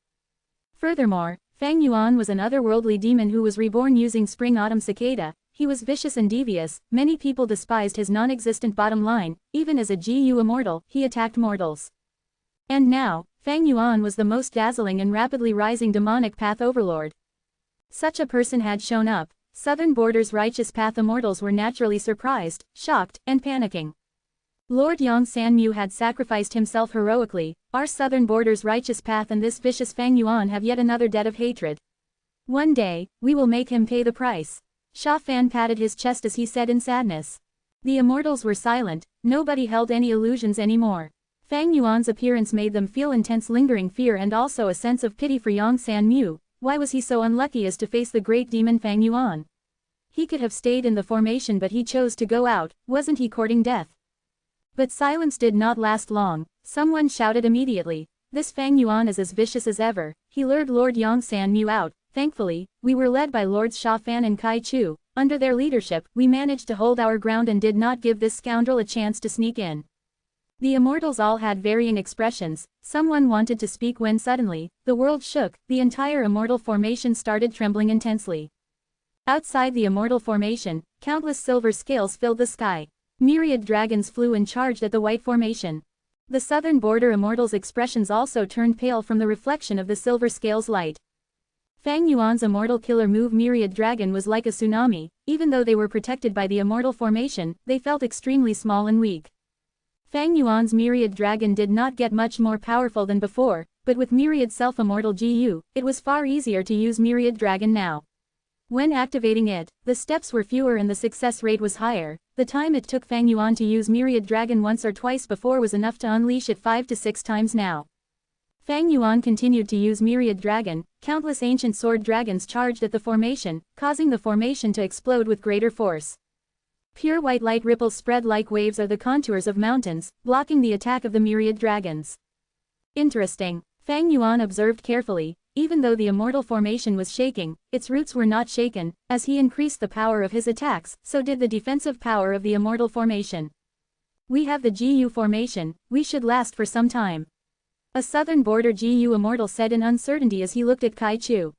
Furthermore, Fang Yuan was an otherworldly demon who was reborn using Spring-Autumn Cicada. He was vicious and devious, many people despised his non-existent bottom line. Even as a GU Immortal, he attacked mortals. And now, Fang Yuan was the most dazzling and rapidly rising demonic path overlord. Such a person had shown up. Southern Border's righteous path Immortals were naturally surprised, shocked, and panicking. Lord Yang Sanmu had sacrificed himself heroically. Our Southern Border's righteous path and this vicious Fang Yuan have yet another debt of hatred. One day, we will make him pay the price. Sha Fan patted his chest as he said in sadness. The Immortals were silent, nobody held any illusions anymore. Fang Yuan's appearance made them feel intense lingering fear and also a sense of pity for Yang San Mu. Why was he so unlucky as to face the great demon Fang Yuan? He could have stayed in the formation but he chose to go out, wasn't he courting death? But silence did not last long. Someone shouted immediately, "This Fang Yuan is as vicious as ever, he lured Lord Yang San Mu out. Thankfully, we were led by Lords Sha Fan and Kai Chu. Under their leadership, we managed to hold our ground and did not give this scoundrel a chance to sneak in." The immortals all had varying expressions. Someone wanted to speak when suddenly, the world shook, the entire immortal formation started trembling intensely. Outside the immortal formation, countless silver scales filled the sky. Myriad dragons flew and charged at the white formation. The southern border immortals' expressions also turned pale from the reflection of the silver scales' light. Fang Yuan's immortal killer move Myriad Dragon was like a tsunami. Even though they were protected by the immortal formation, they felt extremely small and weak. Fang Yuan's Myriad Dragon did not get much more powerful than before, but with Myriad Self-Immortal GU, it was far easier to use Myriad Dragon now. When activating it, the steps were fewer and the success rate was higher. The time it took Fang Yuan to use Myriad Dragon once or twice before was enough to unleash it 5 to 6 times now. Fang Yuan continued to use Myriad Dragon. Countless ancient sword dragons charged at the formation, causing the formation to explode with greater force. Pure white light ripples spread like waves are the contours of mountains, blocking the attack of the myriad dragons. Interesting. Fang Yuan observed carefully. Even though the immortal formation was shaking, its roots were not shaken. As he increased the power of his attacks, so did the defensive power of the immortal formation. "We have the GU formation, we should last for some time," a southern border GU immortal said in uncertainty as he looked at Kai Chu.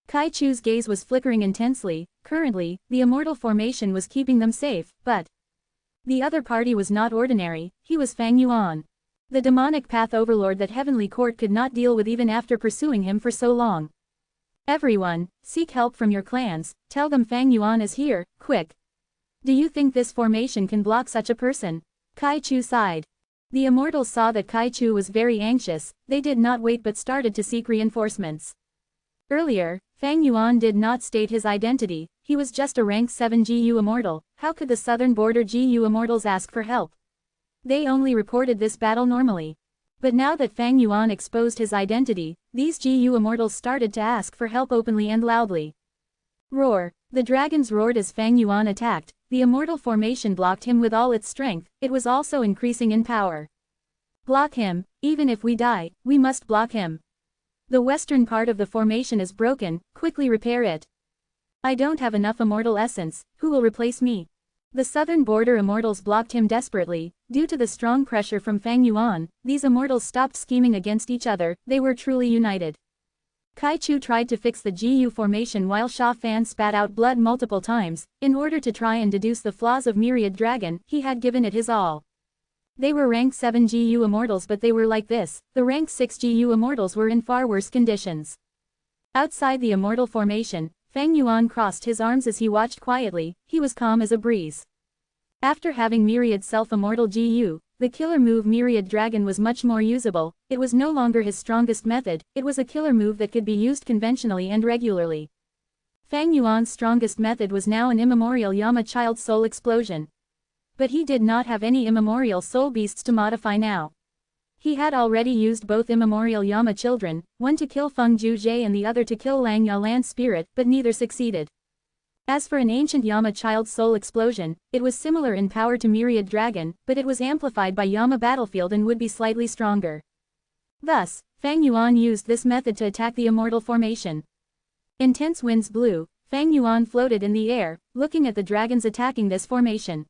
Kai Chu's gaze was flickering intensely. Currently, the immortal formation was keeping them safe, but the other party was not ordinary. He was Fang Yuan, the demonic path overlord that Heavenly Court could not deal with even after pursuing him for so long. "Everyone, seek help from your clans, tell them Fang Yuan is here, quick. Do you think this formation can block such a person?" Kai Chu sighed. The immortals saw that Kai Chu was very anxious. They did not wait but started to seek reinforcements. Earlier, Fang Yuan did not state his identity. He was just a rank 7 GU immortal. How could the southern border GU immortals ask for help? They only reported this battle normally. But now that Fang Yuan exposed his identity, these GU immortals started to ask for help openly and loudly. Roar. The dragons roared as Fang Yuan attacked. The immortal formation blocked him with all its strength. It was also increasing in power. "Block him. Even if we die, we must block him. The western part of the formation is broken, quickly repair it. I don't have enough immortal essence, who will replace me?" The southern border immortals blocked him desperately. Due to the strong pressure from Fang Yuan, these immortals stopped scheming against each other. They were truly united. Kai Chu tried to fix the GU formation while Sha Fan spat out blood multiple times. In order to try and deduce the flaws of Myriad Dragon, he had given it his all. They were rank 7 GU immortals but they were like this. The rank 6 GU immortals were in far worse conditions. Outside the immortal formation, Fang Yuan crossed his arms as he watched quietly. He was calm as a breeze. After having Myriad Self-Immortal GU, the killer move Myriad Dragon was much more usable. It was no longer his strongest method, it was a killer move that could be used conventionally and regularly. Fang Yuan's strongest method was now an immemorial Yama Child Soul Explosion. But he did not have any immemorial soul beasts to modify now. He had already used both immemorial Yama children, one to kill Feng Juzhe and the other to kill Lang Ya Land Spirit, but neither succeeded. As for an ancient Yama Child Soul Explosion, it was similar in power to Myriad Dragon, but it was amplified by Yama Battlefield and would be slightly stronger. Thus, Fang Yuan used this method to attack the immortal formation. Intense winds blew. Fang Yuan floated in the air, looking at the dragons attacking this formation.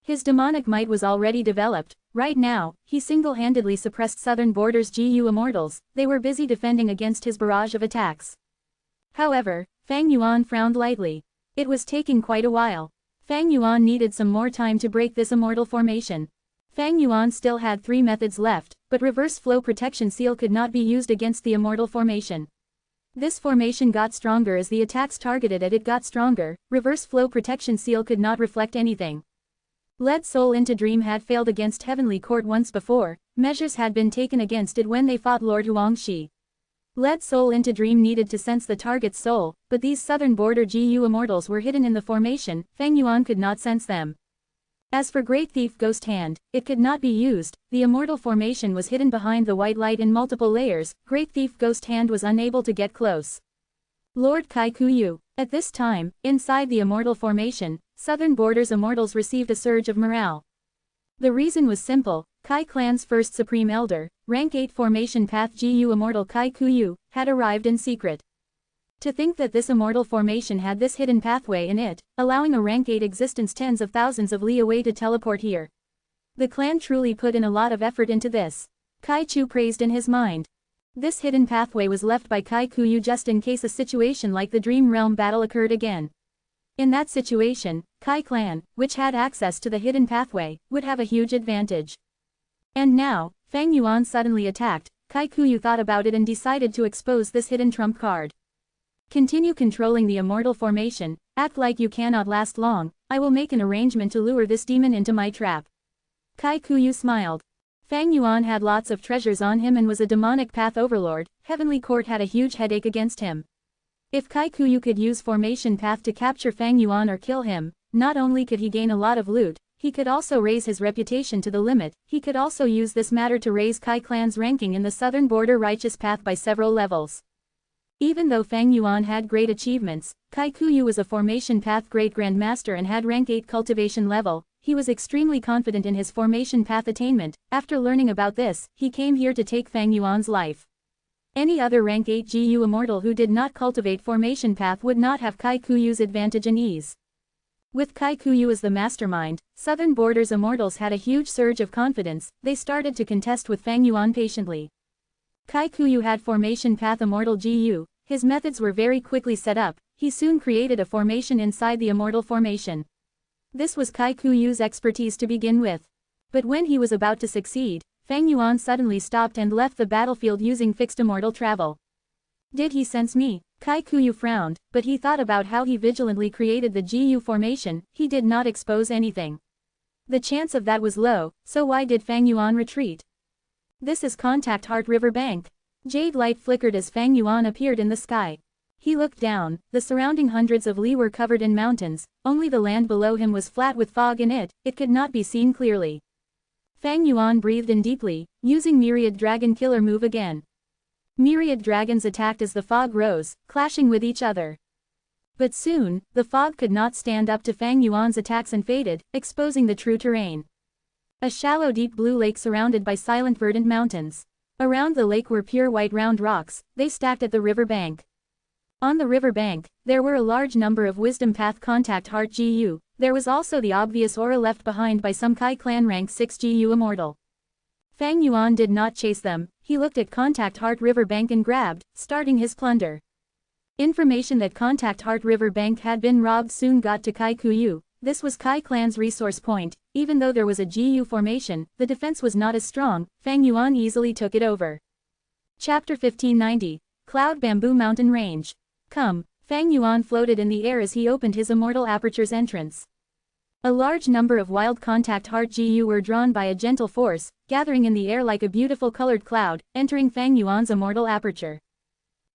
His demonic might was already developed. Right now, he single-handedly suppressed southern borders GU immortals. They were busy defending against his barrage of attacks. However, Fang Yuan frowned lightly. It was taking quite a while. Fang Yuan needed some more time to break this immortal formation. Fang Yuan still had 3 methods left, but reverse flow protection seal could not be used against the immortal formation. This formation got stronger as the attacks targeted at it got stronger. Reverse flow protection seal could not reflect anything. Lead Soul into Dream had failed against Heavenly Court once before. Measures had been taken against it when they fought Lord Huangxi. Lead Soul into Dream needed to sense the target's soul, but these southern border GU immortals were hidden in the formation. Fang Yuan could not sense them. As for Great Thief Ghost Hand, it could not be used. The immortal formation was hidden behind the white light in multiple layers. Great Thief Ghost Hand was unable to get close. Lord Kai Kuyu. At this time, inside the immortal formation, Southern Borders Immortals received a surge of morale. The reason was simple. Kai Clan's first Supreme Elder, Rank 8 Formation Path GU Immortal Kai Kuyu, had arrived in secret. To think that this immortal formation had this hidden pathway in it, allowing a Rank 8 existence tens of thousands of li away to teleport here. The clan truly put in a lot of effort into this. Kai Chu praised in his mind. This hidden pathway was left by Kai Kuyu just in case a situation like the Dream Realm battle occurred again. In that situation, Kai Clan, which had access to the hidden pathway, would have a huge advantage. And now, Fang Yuan suddenly attacked. Kai Kuyu thought about it and decided to expose this hidden trump card. Continue controlling the immortal formation, act like you cannot last long, I will make an arrangement to lure this demon into my trap. Kai Kuyu smiled. Fang Yuan had lots of treasures on him and was a demonic path overlord. Heavenly Court had a huge headache against him. If Kai Kuyu could use formation path to capture Fang Yuan or kill him, not only could he gain a lot of loot, he could also raise his reputation to the limit. He could also use this matter to raise Kai Clan's ranking in the Southern Border Righteous Path by several levels. Even though Fang Yuan had great achievements, Kai Kuyu was a Formation Path Great Grandmaster and had rank 8 cultivation level, he was extremely confident in his Formation Path attainment. After learning about this, he came here to take Fang Yuan's life. Any other rank 8 GU immortal who did not cultivate Formation Path would not have Kai Kuyu's advantage and ease. With Kai Kuyu as the mastermind, Southern Borders Immortals had a huge surge of confidence. They started to contest with Fang Yuan patiently. Kai Kuyu had Formation Path Immortal GU, his methods were very quickly set up, he soon created a formation inside the Immortal formation. This was Kai Kuyu's expertise to begin with. But when he was about to succeed, Fang Yuan suddenly stopped and left the battlefield using fixed immortal travel. Did he sense me? Kai Kuyu frowned, but he thought about how he vigilantly created the GU formation, he did not expose anything. The chance of that was low, so why did Fang Yuan retreat? This is Contact Heart River Bank. Jade light flickered as Fang Yuan appeared in the sky. He looked down, the surrounding hundreds of li were covered in mountains, only the land below him was flat with fog in it, it could not be seen clearly. Fang Yuan breathed in deeply, using Myriad Dragon Killer move again. Myriad dragons attacked as the fog rose, clashing with each other. But soon, the fog could not stand up to Fang Yuan's attacks and faded, exposing the true terrain. A shallow deep blue lake surrounded by silent verdant mountains. Around the lake were pure white round rocks, they stacked at the river bank. On the river bank, there were a large number of Wisdom Path Contact Heart GU, there was also the obvious aura left behind by some Kai Clan rank 6 GU Immortal. Fang Yuan did not chase them, he looked at Contact Heart River Bank and grabbed, starting his plunder. Information that Contact Heart River Bank had been robbed soon got to Kai Kuyu. This was Kai Clan's resource point, even though there was a GU formation, the defense was not as strong, Fang Yuan easily took it over. Chapter 1590, Cloud Bamboo Mountain Range. Come, Fang Yuan floated in the air as he opened his Immortal Aperture's entrance. A large number of wild Contact Heart GU were drawn by a gentle force, gathering in the air like a beautiful colored cloud, entering Fang Yuan's Immortal Aperture.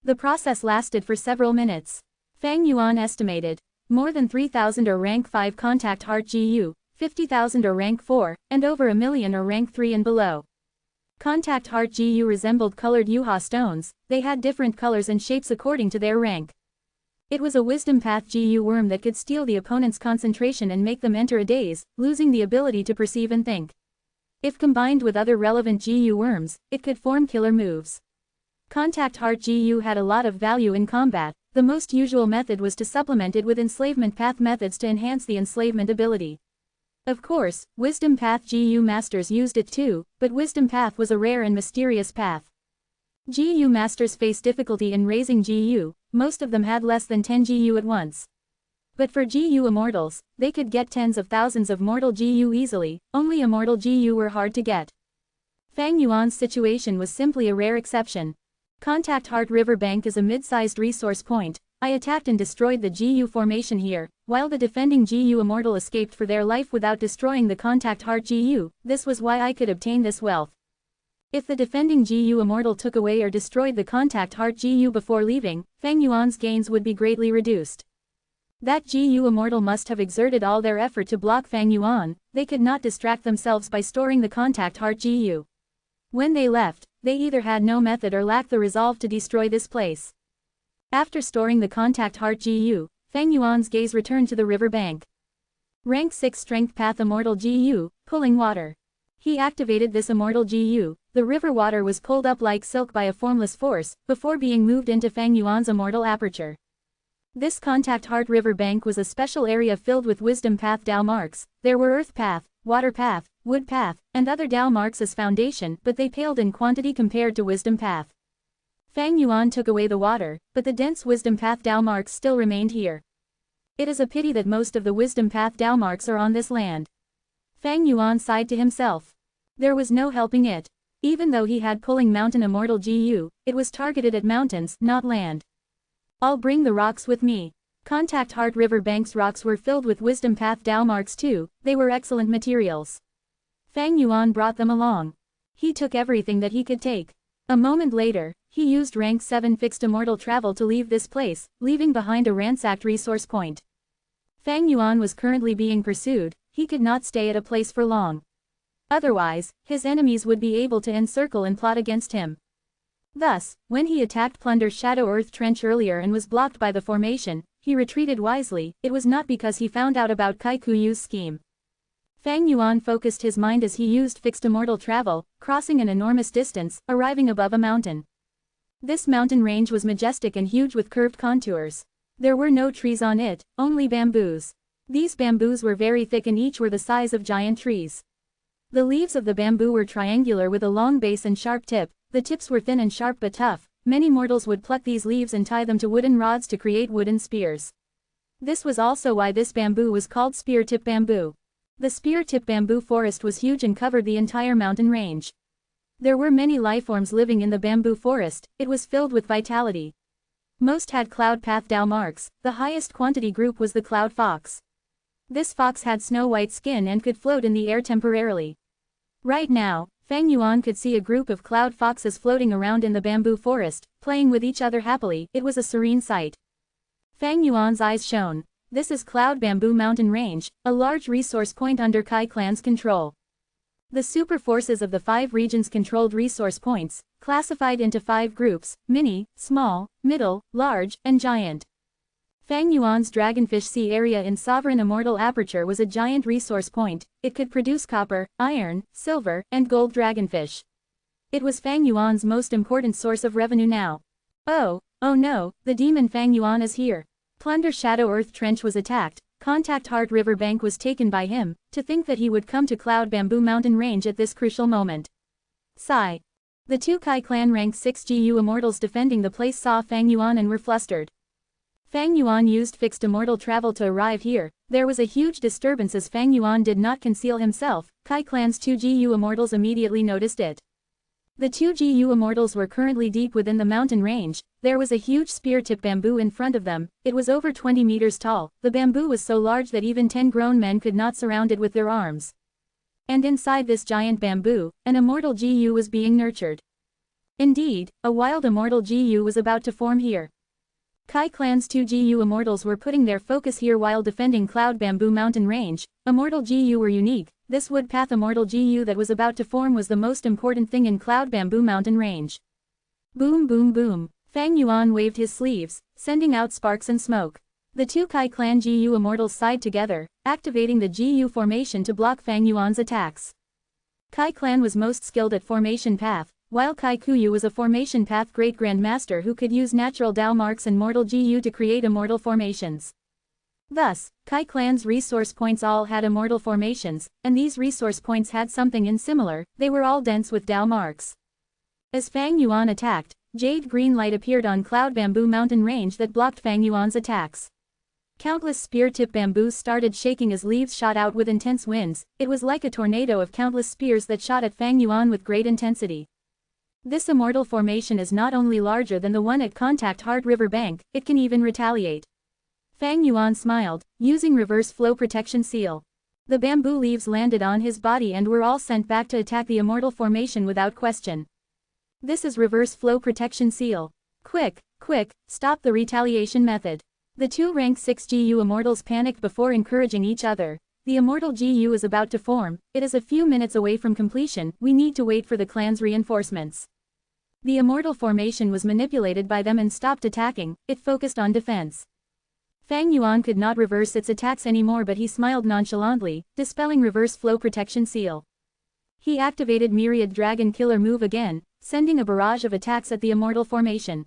The process lasted for several minutes. Fang Yuan estimated. More than 3,000 are rank 5 Contact Heart GU, 50,000 are rank 4, and over 1,000,000 are rank 3 and below. Contact Heart GU resembled colored Yuha stones, they had different colors and shapes according to their rank. It was a Wisdom Path GU worm that could steal the opponent's concentration and make them enter a daze, losing the ability to perceive and think. If combined with other relevant GU worms, it could form killer moves. Contact Heart GU had a lot of value in combat. The most usual method was to supplement it with enslavement path methods to enhance the enslavement ability. Of course, Wisdom Path GU masters used it too, but Wisdom Path was a rare and mysterious path. GU masters faced difficulty in raising GU, most of them had less than 10 GU at once. But for GU immortals, they could get tens of thousands of mortal GU easily, only immortal GU were hard to get. Fang Yuan's situation was simply a rare exception. Contact Heart River Bank is a mid-sized resource point. I attacked and destroyed the GU formation here, while the defending GU Immortal escaped for their life without destroying the Contact Heart GU, this was why I could obtain this wealth. If the defending GU Immortal took away or destroyed the Contact Heart GU before leaving, Fang Yuan's gains would be greatly reduced. That GU Immortal must have exerted all their effort to block Fang Yuan. They could not distract themselves by storing the contact heart GU. When they left, they either had no method or lacked the resolve to destroy this place. After storing the contact heart GU, Fang Yuan's gaze returned to the river bank. Rank 6 Strength Path Immortal GU, pulling water. He activated this Immortal GU. The river water was pulled up like silk by a formless force, before being moved into Fang Yuan's Immortal aperture. This contact heart river bank was a special area filled with wisdom path Dao marks. There were earth path, water path, wood path, and other Dao marks as foundation, but they paled in quantity compared to wisdom path. Fang Yuan took away the water, but the dense wisdom path Dao marks still remained here. It is a pity that most of the wisdom path Dao marks are on this land. Fang Yuan sighed to himself. There was no helping it. Even though he had pulling mountain immortal GU, it was targeted at mountains, not land. I'll bring the rocks with me. Contact Heart River Bank's rocks were filled with wisdom path Dao marks too. They were excellent materials. Fang Yuan brought them along. He took everything that he could take. A moment later, he used rank 7 fixed immortal travel to leave this place, leaving behind a ransacked resource point. Fang Yuan was currently being pursued. He could not stay at a place for long. Otherwise, his enemies would be able to encircle and plot against him. Thus, when he attacked Plunder's Shadow Earth Trench earlier and was blocked by the formation, he retreated wisely. It was not because he found out about Kai Kuyu's scheme. Fang Yuan focused his mind as he used fixed immortal travel, crossing an enormous distance, arriving above a mountain. This mountain range was majestic and huge with curved contours. There were no trees on it, only bamboos. These bamboos were very thick and each were the size of giant trees. The leaves of the bamboo were triangular with a long base and sharp tip. The tips were thin and sharp but tough. Many mortals would pluck these leaves and tie them to wooden rods to create wooden spears. This was also why this bamboo was called spear-tip bamboo. The spear-tip bamboo forest was huge and covered the entire mountain range. There were many lifeforms living in the bamboo forest. It was filled with vitality. Most had cloud path Dao marks. The highest quantity group was the cloud fox. This fox had snow-white skin and could float in the air temporarily. Right now, Fang Yuan could see a group of cloud foxes floating around in the bamboo forest, playing with each other happily. It was a serene sight. Fang Yuan's eyes shone. This is Cloud Bamboo Mountain Range, a large resource point under Kai Clan's control. The super forces of the 5 regions controlled resource points, classified into 5 groups: mini, small, middle, large, and giant. Fang Yuan's Dragonfish Sea area in Sovereign Immortal Aperture was a giant resource point. It could produce copper, iron, silver, and gold dragonfish. It was Fang Yuan's most important source of revenue now. Oh no, the demon Fang Yuan is here. Plunder Shadow Earth Trench was attacked. Contact Heart River Bank was taken by him. To think that he would come to Cloud Bamboo Mountain Range at this crucial moment. Sigh. The 2 Kai Clan rank 6 GU Immortals defending the place saw Fang Yuan and were flustered. Fang Yuan used fixed immortal travel to arrive here. There was a huge disturbance as Fang Yuan did not conceal himself. Kai Clan's 2 GU Immortals immediately noticed it. The 2 GU Immortals were currently deep within the mountain range. There was a huge spear-tip bamboo in front of them. It was over 20 meters tall. The bamboo was so large that even 10 grown men could not surround it with their arms. And inside this giant bamboo, an immortal GU was being nurtured. Indeed, a wild immortal GU was about to form here. Kai Clan's 2 GU Immortals were putting their focus here while defending Cloud Bamboo Mountain Range. Immortal GU were unique. This wood path immortal GU that was about to form was the most important thing in Cloud Bamboo Mountain Range. Boom boom boom. Fang Yuan waved his sleeves, sending out sparks and smoke. The 2 Kai Clan GU Immortals sighed together, activating the GU formation to block Fang Yuan's attacks. Kai Clan was most skilled at formation path, while Kai Kuyu was a formation path great grandmaster who could use natural Dao marks and mortal GU to create immortal formations. Thus, Kai Clan's resource points all had immortal formations, and these resource points had something in similar. They were all dense with Dao marks. As Fang Yuan attacked, jade green light appeared on Cloud Bamboo Mountain Range that blocked Fang Yuan's attacks. Countless spear-tip bamboos started shaking as leaves shot out with intense winds. It was like a tornado of countless spears that shot at Fang Yuan with great intensity. This immortal formation is not only larger than the one at Contact Heart River Bank, it can even retaliate. Fang Yuan smiled, using reverse flow protection seal. The bamboo leaves landed on his body and were all sent back to attack the immortal formation without question. This is reverse flow protection seal. Quick, stop the retaliation method. The two rank 6 GU immortals panicked before encouraging each other. The immortal GU is about to form, it is a few minutes away from completion, we need to wait for the clan's reinforcements. The immortal formation was manipulated by them and stopped attacking, it focused on defense. Fang Yuan could not reverse its attacks anymore, but he smiled nonchalantly, dispelling reverse flow protection seal. He activated Myriad Dragon Killer move again, sending a barrage of attacks at the immortal formation.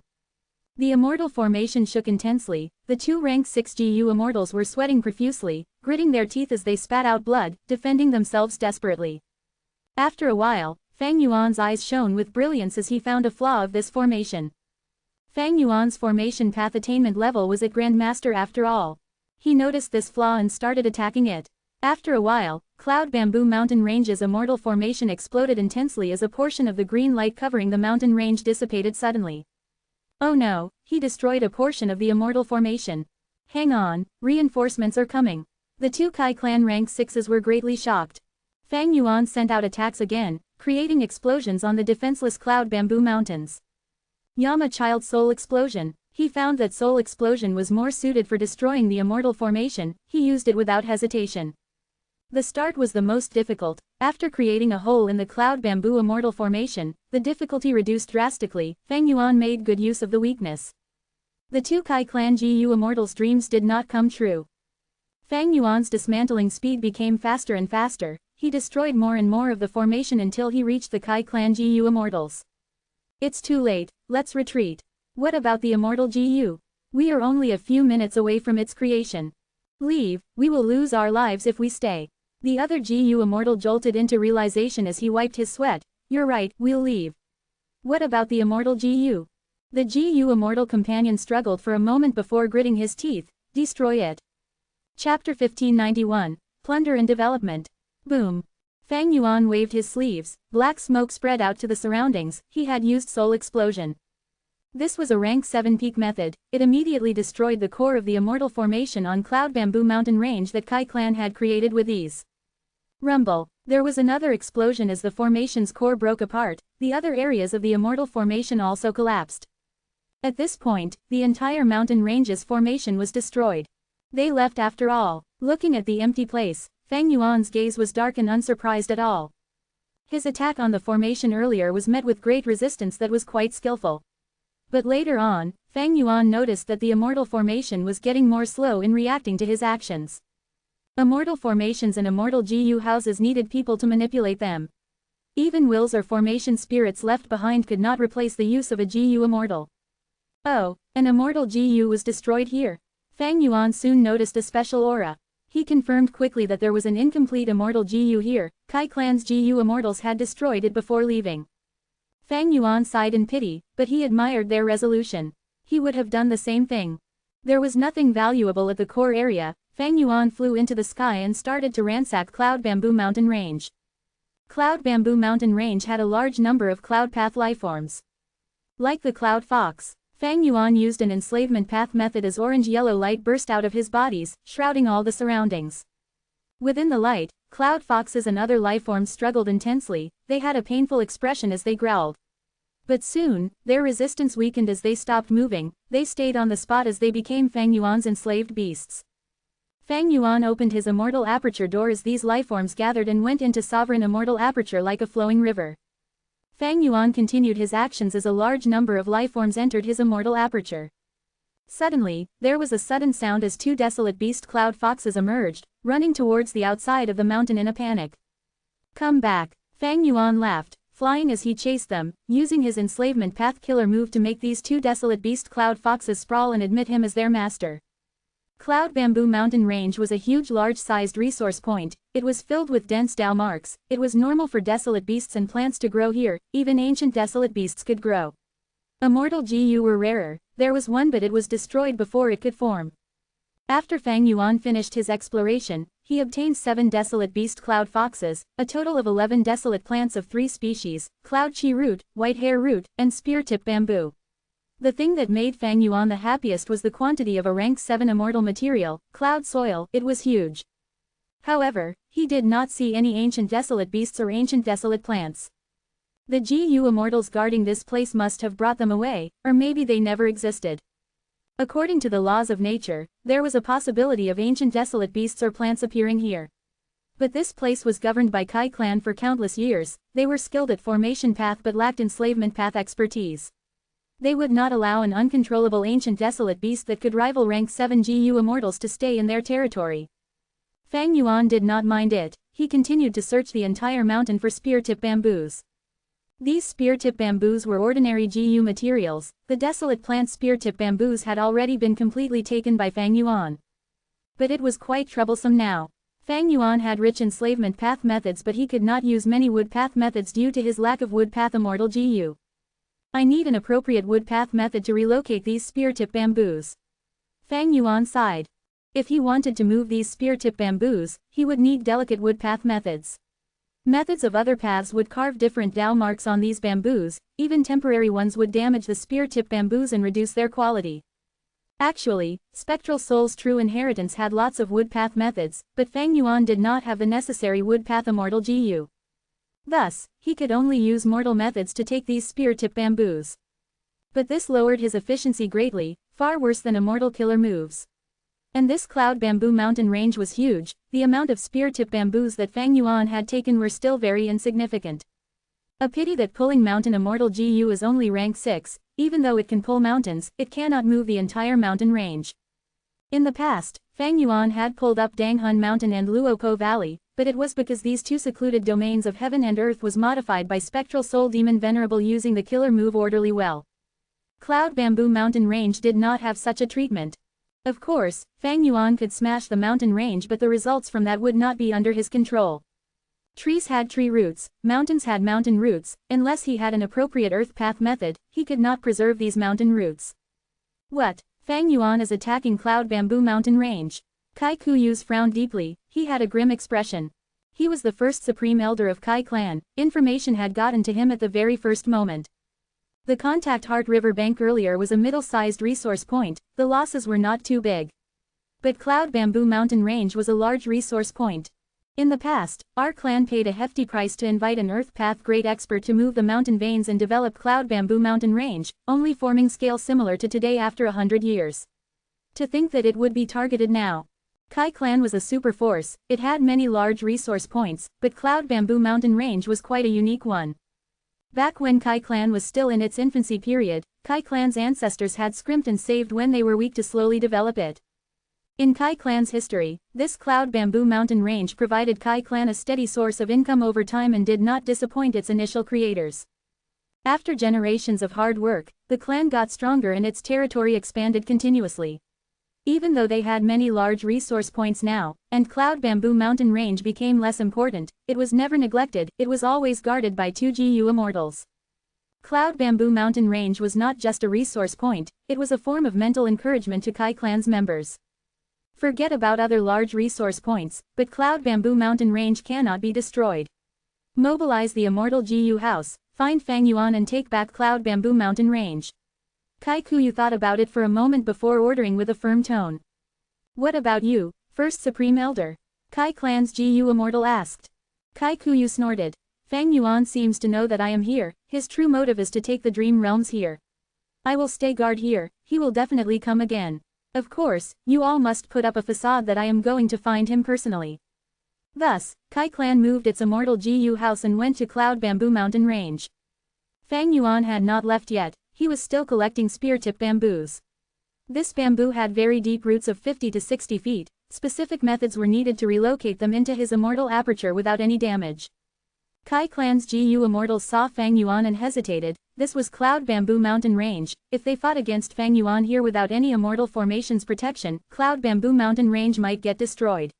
The immortal formation shook intensely, the two rank 6 GU immortals were sweating profusely, gritting their teeth as they spat out blood, defending themselves desperately. After a while, Fang Yuan's eyes shone with brilliance as he found a flaw of this formation. Fang Yuan's formation path attainment level was at Grandmaster after all. He noticed this flaw and started attacking it. After a while, Cloud Bamboo Mountain Range's immortal formation exploded intensely as a portion of the green light covering the mountain range dissipated suddenly. Oh no, he destroyed a portion of the immortal formation. Hang on, reinforcements are coming. The two Kai clan rank 6s were greatly shocked. Fang Yuan sent out attacks again, creating explosions on the defenseless Cloud Bamboo Mountains. Yama Child Soul Explosion. He found that Soul Explosion was more suited for destroying the immortal formation, he used it without hesitation. The start was the most difficult. After creating a hole in the Cloud Bamboo immortal formation, the difficulty reduced drastically. Fang Yuan made good use of the weakness. The two Kai clan GU immortals' dreams did not come true. Fang Yuan's dismantling speed became faster and faster, he destroyed more and more of the formation until he reached the Kai clan GU immortals. It's too late, let's retreat. What about the immortal GU? We are only a few minutes away from its creation. Leave, we will lose our lives if we stay. The other GU immortal jolted into realization as he wiped his sweat. You're right, we'll leave. What about the immortal GU? The GU immortal companion struggled for a moment before gritting his teeth. Destroy it. Chapter 1591, Plunder and Development. Boom. Fang Yuan waved his sleeves, black smoke spread out to the surroundings, he had used Soul Explosion. This was a rank 7 peak method, it immediately destroyed the core of the immortal formation on Cloud Bamboo Mountain Range that Kai clan had created with ease. Rumble. There was another explosion as the formation's core broke apart, the other areas of the immortal formation also collapsed. At this point, the entire mountain range's formation was destroyed. They left after all. Looking at the empty place, Fang Yuan's gaze was dark and unsurprised at all. His attack on the formation earlier was met with great resistance that was quite skillful. But later on, Fang Yuan noticed that the immortal formation was getting more slow in reacting to his actions. Immortal formations and immortal GU houses needed people to manipulate them. Even wills or formation spirits left behind could not replace the use of a GU immortal. Oh, an immortal GU was destroyed here. Fang Yuan soon noticed a special aura. He confirmed quickly that there was an incomplete immortal GU here, Kai clan's GU immortals had destroyed it before leaving. Fang Yuan sighed in pity, but he admired their resolution. He would have done the same thing. There was nothing valuable at the core area. Fang Yuan flew into the sky and started to ransack Cloud Bamboo Mountain Range. Cloud Bamboo Mountain Range had a large number of cloud path lifeforms. Like the cloud fox, Fang Yuan used an enslavement path method as orange-yellow light burst out of his bodies, shrouding all the surroundings. Within the light, cloud foxes and other lifeforms struggled intensely, they had a painful expression as they growled. But soon, their resistance weakened as they stopped moving, they stayed on the spot as they became Fang Yuan's enslaved beasts. Fang Yuan opened his immortal aperture door as these lifeforms gathered and went into sovereign immortal aperture like a flowing river. Fang Yuan continued his actions as a large number of lifeforms entered his immortal aperture. Suddenly, there was a sudden sound as two desolate beast cloud foxes emerged, running towards the outside of the mountain in a panic. Come back, Fang Yuan laughed, flying as he chased them, using his enslavement path killer move to make these two desolate beast cloud foxes sprawl and admit him as their master. Cloud Bamboo Mountain Range was a huge large-sized resource point, it was filled with dense Dao marks, it was normal for desolate beasts and plants to grow here, even ancient desolate beasts could grow. Immortal GU were rarer, there was one but it was destroyed before it could form. After Fang Yuan finished his exploration, he obtained 7 desolate beast cloud foxes, a total of 11 desolate plants of 3 species, cloud chi root, white hair root, and spear tip bamboo. The thing that made Fang Yuan the happiest was the quantity of a rank 7 immortal material, cloud soil, it was huge. However, he did not see any ancient desolate beasts or ancient desolate plants. The GU immortals guarding this place must have brought them away, or maybe they never existed. According to the laws of nature, there was a possibility of ancient desolate beasts or plants appearing here. But this place was governed by Kai clan for countless years. They were skilled at formation path but lacked enslavement path expertise. They would not allow an uncontrollable ancient desolate beast that could rival rank 7 GU immortals to stay in their territory. Fang Yuan did not mind it. He continued to search the entire mountain for spear-tip bamboos. These spear-tip bamboos were ordinary GU materials. The desolate plant spear-tip bamboos had already been completely taken by Fang Yuan. But it was quite troublesome now. Fang Yuan had rich enslavement path methods, but he could not use many wood path methods due to his lack of wood path immortal GU. I need an appropriate wood path method to relocate these spear-tip bamboos. Fang Yuan sighed. If he wanted to move these spear-tip bamboos, he would need delicate wood path methods. Methods of other paths would carve different Dao marks on these bamboos. Even temporary ones would damage the spear-tip bamboos and reduce their quality. Actually, Spectral Soul's true inheritance had lots of wood path methods, but Fang Yuan did not have the necessary wood path immortal GU. Thus, he could only use mortal methods to take these spear-tip bamboos. But this lowered his efficiency greatly, far worse than immortal killer moves. And this cloud bamboo mountain range was huge. The amount of spear-tip bamboos that Fang Yuan had taken were still very insignificant. A pity that pulling mountain immortal GU is only rank 6, even though it can pull mountains, it cannot move the entire mountain range. In the past, Fang Yuan had pulled up Danghun Mountain and Luopo Valley, but it was because these two secluded domains of heaven and earth was modified by Spectral Soul Demon Venerable using the killer move orderly well. Cloud Bamboo Mountain Range did not have such a treatment. Of course, Fang Yuan could smash the mountain range, but the results from that would not be under his control. Trees had tree roots, mountains had mountain roots. Unless he had an appropriate earth path method, he could not preserve these mountain roots. What? Fang Yuan is attacking Cloud Bamboo Mountain Range. Kai Kuyu's frowned deeply. He had a grim expression. He was the first supreme elder of Kai clan. Information had gotten to him at the very first moment. The Contact Heart River bank earlier was a middle-sized resource point. The losses were not too big. But Cloud Bamboo Mountain Range was a large resource point. In the past, our clan paid a hefty price to invite an Earth Path great expert to move the mountain veins and develop Cloud Bamboo Mountain Range, only forming scale similar to today after 100 years. To think that it would be targeted now. Kai clan was a super force. It had many large resource points, but Cloud Bamboo Mountain Range was quite a unique one. Back when Kai clan was still in its infancy period, Kai clan's ancestors had scrimped and saved when they were weak to slowly develop it. In Kai clan's history, this Cloud Bamboo Mountain Range provided Kai clan a steady source of income over time and did not disappoint its initial creators. After generations of hard work, the clan got stronger and its territory expanded continuously. Even though they had many large resource points now, and Cloud Bamboo Mountain Range became less important, it was never neglected. It was always guarded by 2 GU immortals. Cloud Bamboo Mountain Range was not just a resource point, it was a form of mental encouragement to Kai clan's members. Forget about other large resource points, but Cloud Bamboo Mountain Range cannot be destroyed. Mobilize the Immortal GU House, find Fang Yuan and take back Cloud Bamboo Mountain Range. Kai Kuyu thought about it for a moment before ordering with a firm tone. What about you, First Supreme Elder? Kai clan's GU Immortal asked. Kai Kuyu snorted. Fang Yuan seems to know that I am here. His true motive is to take the Dream Realms here. I will stay guard here. He will definitely come again. Of course, you all must put up a facade that I am going to find him personally. Thus, Kai clan moved its Immortal GU house and went to Cloud Bamboo Mountain Range. Fang Yuan had not left yet. He was still collecting spear-tip bamboos. This bamboo had very deep roots of 50 to 60 feet. Specific methods were needed to relocate them into his immortal aperture without any damage. Kai clan's GU immortals saw Fang Yuan and hesitated. This was Cloud Bamboo Mountain Range. If they fought against Fang Yuan here without any immortal formations protection, Cloud Bamboo Mountain Range might get destroyed.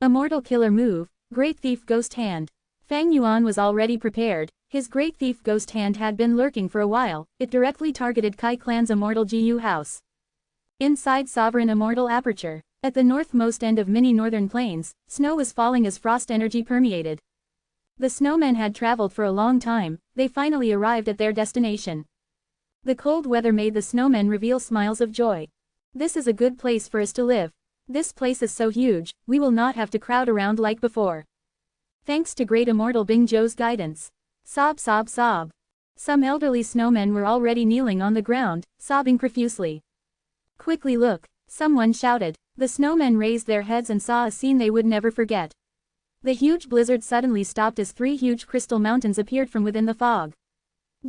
Immortal killer move, Great Thief Ghost Hand. Fang Yuan was already prepared. His Great Thief Ghost Hand had been lurking for a while. It directly targeted Kai clan's Immortal GU house. Inside Sovereign Immortal Aperture. At the northmost end of many northern plains, snow was falling as frost energy permeated. The snowmen had traveled for a long time. They finally arrived at their destination. The cold weather made the snowmen reveal smiles of joy. This is a good place for us to live. This place is so huge, we will not have to crowd around like before. Thanks to Great Immortal Bing Zhou's guidance. Sob sob sob. Some elderly snowmen were already kneeling on the ground, sobbing profusely. Quickly look, someone shouted. The snowmen raised their heads and saw a scene they would never forget. The huge blizzard suddenly stopped as three huge crystal mountains appeared from within the fog.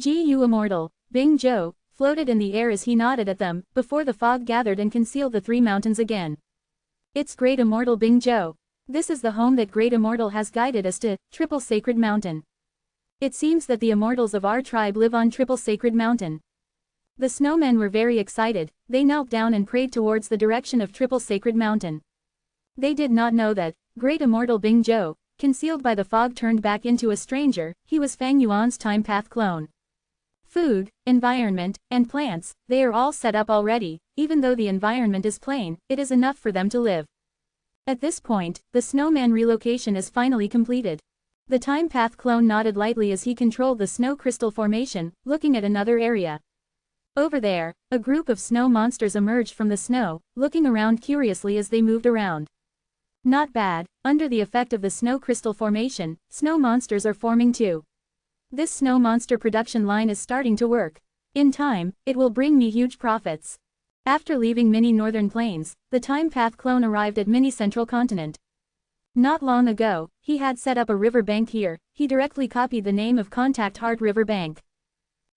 Gu Immortal, Bing Zhou, floated in the air as he nodded at them, before the fog gathered and concealed the three mountains again. It's Great Immortal Bing Zhou. This is the home that Great Immortal has guided us to, Triple Sacred Mountain. It seems that the immortals of our tribe live on Triple Sacred Mountain. The snowmen were very excited, they knelt down and prayed towards the direction of Triple Sacred Mountain. They did not know that, Great Immortal Bing Zhou, concealed by the fog, turned back into a stranger. He was Fang Yuan's time path clone. Food, environment, and plants, they are all set up already. Even though the environment is plain, it is enough for them to live. At this point, the snowman relocation is finally completed. The time path clone nodded lightly as he controlled the snow crystal formation, looking at another area. Over there, a group of snow monsters emerged from the snow, looking around curiously as they moved around. Not bad, under the effect of the snow crystal formation, snow monsters are forming too. This snow monster production line is starting to work. In time, it will bring me huge profits. After leaving Mini Northern Plains, the time path clone arrived at Mini Central Continent. Not long ago, he had set up a river bank here. He directly copied the name of Contact Heart River Bank.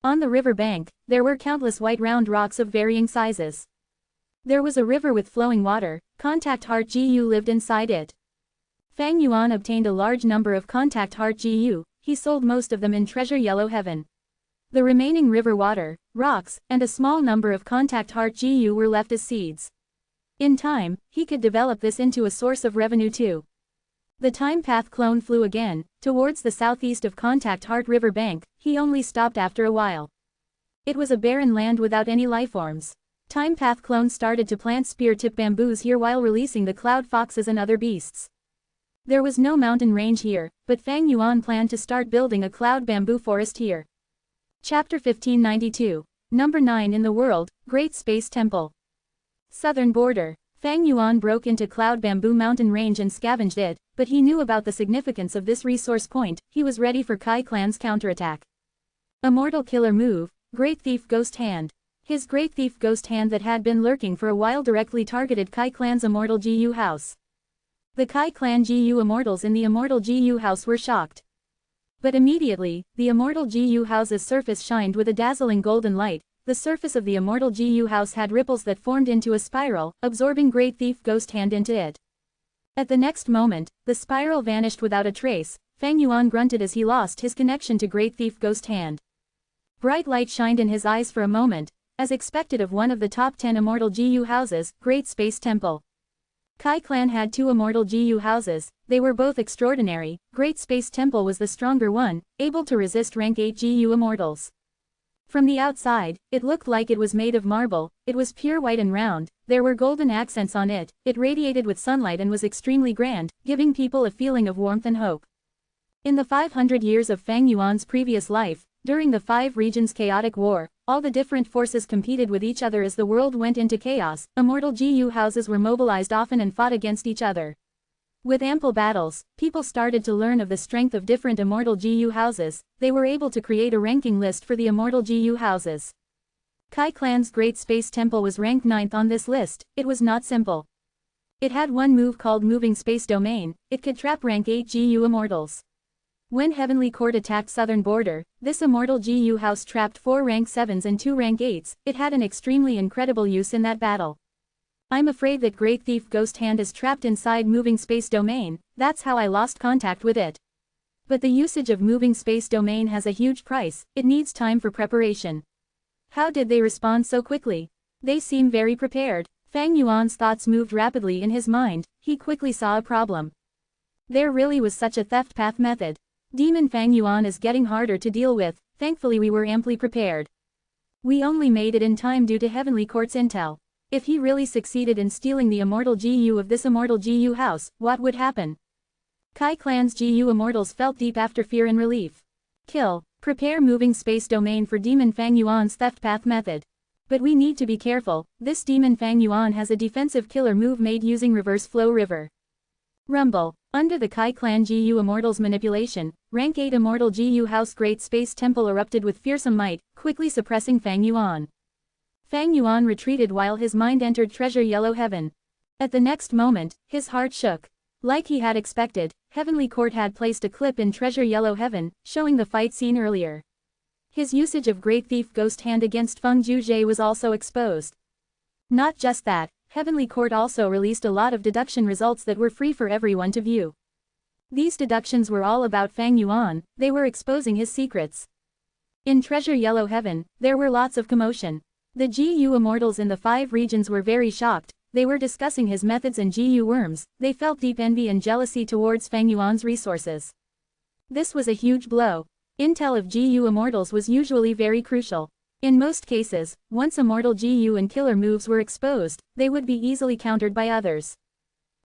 On the river bank, there were countless white round rocks of varying sizes. There was a river with flowing water. Contact Heart GU lived inside it. Fang Yuan obtained a large number of Contact Heart GU, he sold most of them in Treasure Yellow Heaven. The remaining river water, rocks, and a small number of Contact Heart GU were left as seeds. In time, he could develop this into a source of revenue too. The time path clone flew again, towards the southeast of Contact Heart River Bank. He only stopped after a while. It was a barren land without any lifeforms. Time path clone started to plant spear-tip bamboos here while releasing the cloud foxes and other beasts. There was no mountain range here, but Fang Yuan planned to start building a cloud bamboo forest here. Chapter 1592. Number 9 in the world, Great Space Temple. Southern border. Fang Yuan broke into Cloud Bamboo Mountain Range and scavenged it, but he knew about the significance of this resource point. He was ready for Kai Clan's counterattack. Immortal Killer Move, Great Thief Ghost Hand. His Great Thief Ghost Hand that had been lurking for a while directly targeted Kai Clan's Immortal GU house. The Kai Clan GU Immortals in the Immortal GU house were shocked. But immediately, the Immortal GU house's surface shined with a dazzling golden light. The surface of the Immortal GU house had ripples that formed into a spiral, absorbing Great Thief Ghost Hand into it. At the next moment, the spiral vanished without a trace. Fang Yuan grunted as he lost his connection to Great Thief Ghost Hand. Bright light shined in his eyes for a moment, as expected of one of the top 10 Immortal GU houses, Great Space Temple. Kai Clan had 2 Immortal GU houses. They were both extraordinary. Great Space Temple was the stronger one, able to resist rank 8 GU Immortals. From the outside, it looked like it was made of marble. It was pure white and round. There were golden accents on it. It radiated with sunlight and was extremely grand, giving people a feeling of warmth and hope. In the 500 years of Fang Yuan's previous life, during the 5 regions' chaotic war, all the different forces competed with each other as the world went into chaos. Immortal GU houses were mobilized often and fought against each other. With ample battles, people started to learn of the strength of different Immortal GU houses. They were able to create a ranking list for the Immortal GU houses. Kai Clan's Great Space Temple was ranked 9th on this list. It was not simple. It had one move called Moving Space Domain. It could trap rank 8 GU Immortals. When Heavenly Court attacked Southern Border, this Immortal GU house trapped 4 rank 7s and 2 rank 8s. It had an extremely incredible use in that battle. I'm afraid that Great Thief Ghost Hand is trapped inside Moving Space Domain. That's how I lost contact with it. But the usage of Moving Space Domain has a huge price. It needs time for preparation. How did they respond so quickly? They seem very prepared. Fang Yuan's thoughts moved rapidly in his mind. He quickly saw a problem. There really was such a theft path method. Demon Fang Yuan is getting harder to deal with. Thankfully we were amply prepared. We only made it in time due to Heavenly Court's intel. If he really succeeded in stealing the Immortal GU of this Immortal GU house, what would happen? Kai Clan's GU Immortals felt deep after fear and relief. Kill. Prepare Moving Space Domain for Demon Fang Yuan's theft path method. But we need to be careful. This Demon Fang Yuan has a defensive killer move made using Reverse Flow River. Rumble. Under the Kai Clan GU Immortals manipulation, rank 8 Immortal GU house Great Space Temple erupted with fearsome might, quickly suppressing Fang Yuan. Fang Yuan retreated while his mind entered Treasure Yellow Heaven. At the next moment, his heart shook. Like he had expected, Heavenly Court had placed a clip in Treasure Yellow Heaven, showing the fight scene earlier. His usage of Great Thief Ghost Hand against Feng Juzhe was also exposed. Not just that, Heavenly Court also released a lot of deduction results that were free for everyone to view. These deductions were all about Fang Yuan, they were exposing his secrets. In Treasure Yellow Heaven, there were lots of commotion. The GU Immortals in the 5 regions were very shocked, they were discussing his methods and GU worms, they felt deep envy and jealousy towards Fang Yuan's resources. This was a huge blow. Intel of GU Immortals was usually very crucial. In most cases, once immortal GU and killer moves were exposed, they would be easily countered by others.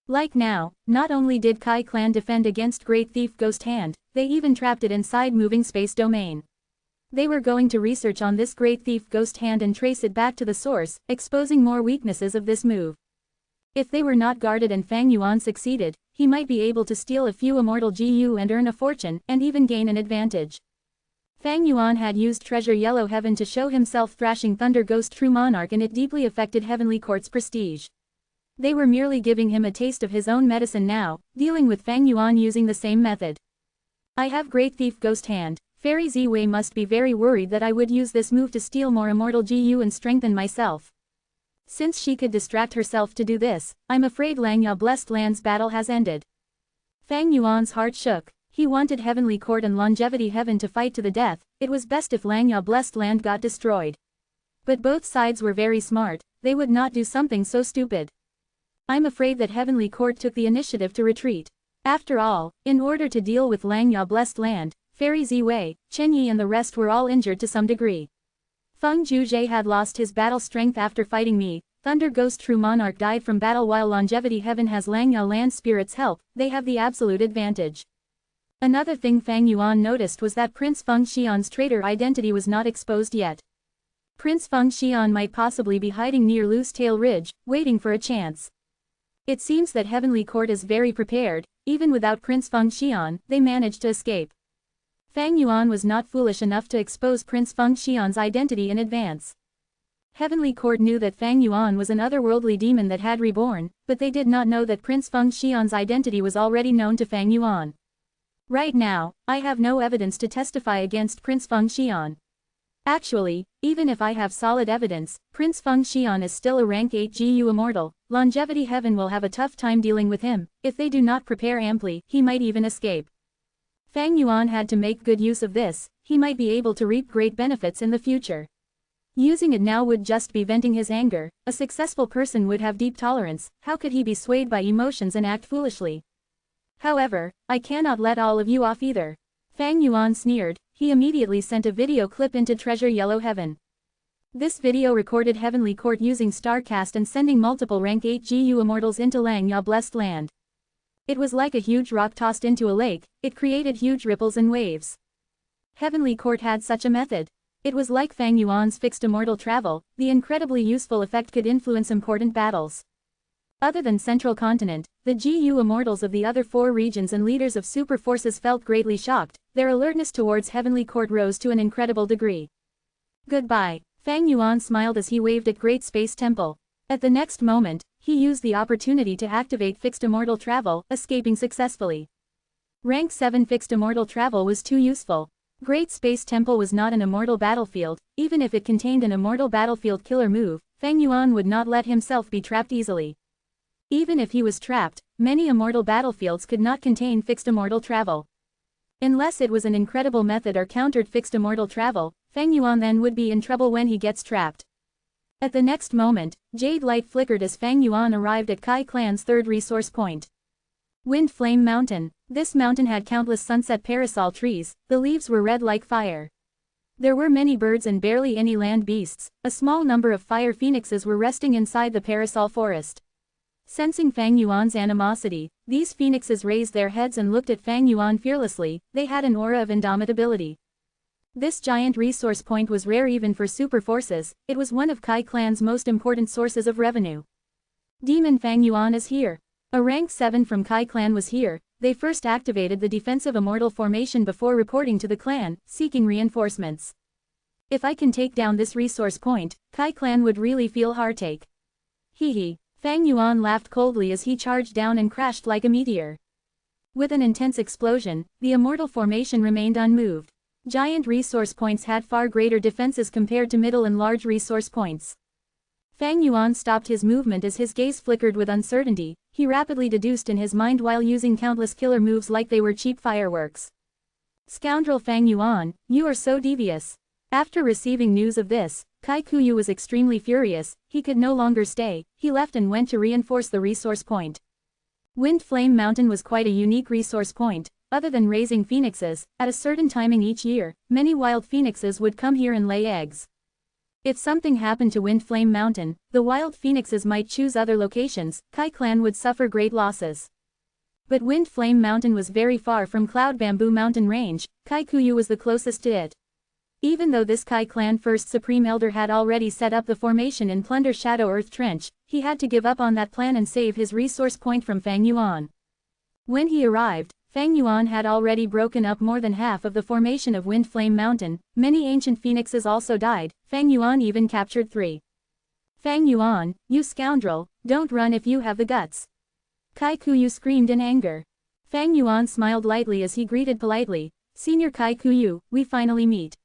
Like now, not only did Kai Clan defend against Great Thief Ghost Hand, they even trapped it inside moving space domain. They were going to research on this Great Thief Ghost Hand and trace it back to the source, exposing more weaknesses of this move. If they were not guarded and Fang Yuan succeeded, he might be able to steal a few immortal GU and earn a fortune, and even gain an advantage. Fang Yuan had used Treasure Yellow Heaven to show himself thrashing Thunder Ghost True Monarch, and it deeply affected Heavenly Court's prestige. They were merely giving him a taste of his own medicine now, dealing with Fang Yuan using the same method. I have Great Thief Ghost Hand. Fairy Ziwei must be very worried that I would use this move to steal more immortal GU and strengthen myself. Since she could distract herself to do this, I'm afraid Langya Blessed Land's battle has ended. Fang Yuan's heart shook. He wanted Heavenly Court and Longevity Heaven to fight to the death, it was best if Langya Blessed Land got destroyed. But both sides were very smart, they would not do something so stupid. I'm afraid that Heavenly Court took the initiative to retreat. After all, in order to deal with Langya Blessed Land, Fairy Ziwei, Chen Yi and the rest were all injured to some degree. Feng Juzhe had lost his battle strength after fighting me, Thunder Ghost True Monarch died from battle while Longevity Heaven has Langya Land Spirit's help, they have the absolute advantage. Another thing Fang Yuan noticed was that Prince Feng Xian's traitor identity was not exposed yet. Prince Feng Xian might possibly be hiding near Loose Tail Ridge, waiting for a chance. It seems that Heavenly Court is very prepared, even without Prince Feng Xian, they managed to escape. Fang Yuan was not foolish enough to expose Prince Feng Xian's identity in advance. Heavenly Court knew that Fang Yuan was an otherworldly demon that had reborn, but they did not know that Prince Feng Xian's identity was already known to Fang Yuan. Right now, I have no evidence to testify against Prince Feng Xian. Actually, even if I have solid evidence, Prince Feng Xian is still a rank 8 GU immortal, Longevity Heaven will have a tough time dealing with him, if they do not prepare amply, he might even escape. Fang Yuan had to make good use of this, he might be able to reap great benefits in the future. Using it now would just be venting his anger, a successful person would have deep tolerance, how could he be swayed by emotions and act foolishly? However, I cannot let all of you off either. Fang Yuan sneered, he immediately sent a video clip into Treasure Yellow Heaven. This video recorded Heavenly Court using Starcast and sending multiple rank 8 GU immortals into Langya Blessed Land. It was like a huge rock tossed into a lake, it created huge ripples and waves. Heavenly Court had such a method. It was like Fang Yuan's fixed immortal travel, the incredibly useful effect could influence important battles. Other than Central Continent, the GU immortals of the other 4 regions and leaders of super forces felt greatly shocked, their alertness towards Heavenly Court rose to an incredible degree. Goodbye. Fang Yuan smiled as he waved at Great Space Temple. At the next moment, he used the opportunity to activate fixed immortal travel, escaping successfully. Rank 7 fixed immortal travel was too useful. Great Space Temple was not an immortal battlefield, even if it contained an immortal battlefield killer move, Fang Yuan would not let himself be trapped easily. Even if he was trapped, many immortal battlefields could not contain fixed immortal travel. Unless it was an incredible method or countered fixed immortal travel, Fang Yuan then would be in trouble when he gets trapped. At the next moment, jade light flickered as Fang Yuan arrived at Kai Clan's 3rd resource point. Wind Flame Mountain. This mountain had countless sunset parasol trees, the leaves were red like fire. There were many birds and barely any land beasts, a small number of fire phoenixes were resting inside the parasol forest. Sensing Fang Yuan's animosity, these phoenixes raised their heads and looked at Fang Yuan fearlessly, they had an aura of indomitability. This giant resource point was rare even for super forces, it was one of Kai Clan's most important sources of revenue. Demon Fang Yuan is here. A rank 7 from Kai Clan was here, they first activated the defensive immortal formation before reporting to the clan, seeking reinforcements. If I can take down this resource point, Kai Clan would really feel heartache. Hee hee. Fang Yuan laughed coldly as he charged down and crashed like a meteor. With an intense explosion, the Immortal formation remained unmoved. Giant resource points had far greater defenses compared to middle and large resource points. Fang Yuan stopped his movement as his gaze flickered with uncertainty. He rapidly deduced in his mind while using countless killer moves like they were cheap fireworks. Scoundrel Fang Yuan, you are so devious. After receiving news of this, Kai Kuyu was extremely furious. He could no longer stay. He left and went to reinforce the resource point. Wind Flame Mountain was quite a unique resource point. Other than raising phoenixes, at a certain timing each year, many wild phoenixes would come here and lay eggs. If something happened to Wind Flame Mountain, the wild phoenixes might choose other locations. Kai Clan would suffer great losses. But Wind Flame Mountain was very far from Cloud Bamboo Mountain range. Kai Kuyu was the closest to it. Even though this Kai Clan First Supreme Elder had already set up the formation in Plunder Shadow Earth Trench, he had to give up on that plan and save his resource point from Fang Yuan. When he arrived, Fang Yuan had already broken up more than half of the formation of Wind Flame Mountain. Many ancient phoenixes also died. Fang Yuan even captured 3. Fang Yuan, you scoundrel, don't run if you have the guts. Kai Kuyu screamed in anger. Fang Yuan smiled lightly as he greeted politely, Senior Kai Kuyu, we finally meet.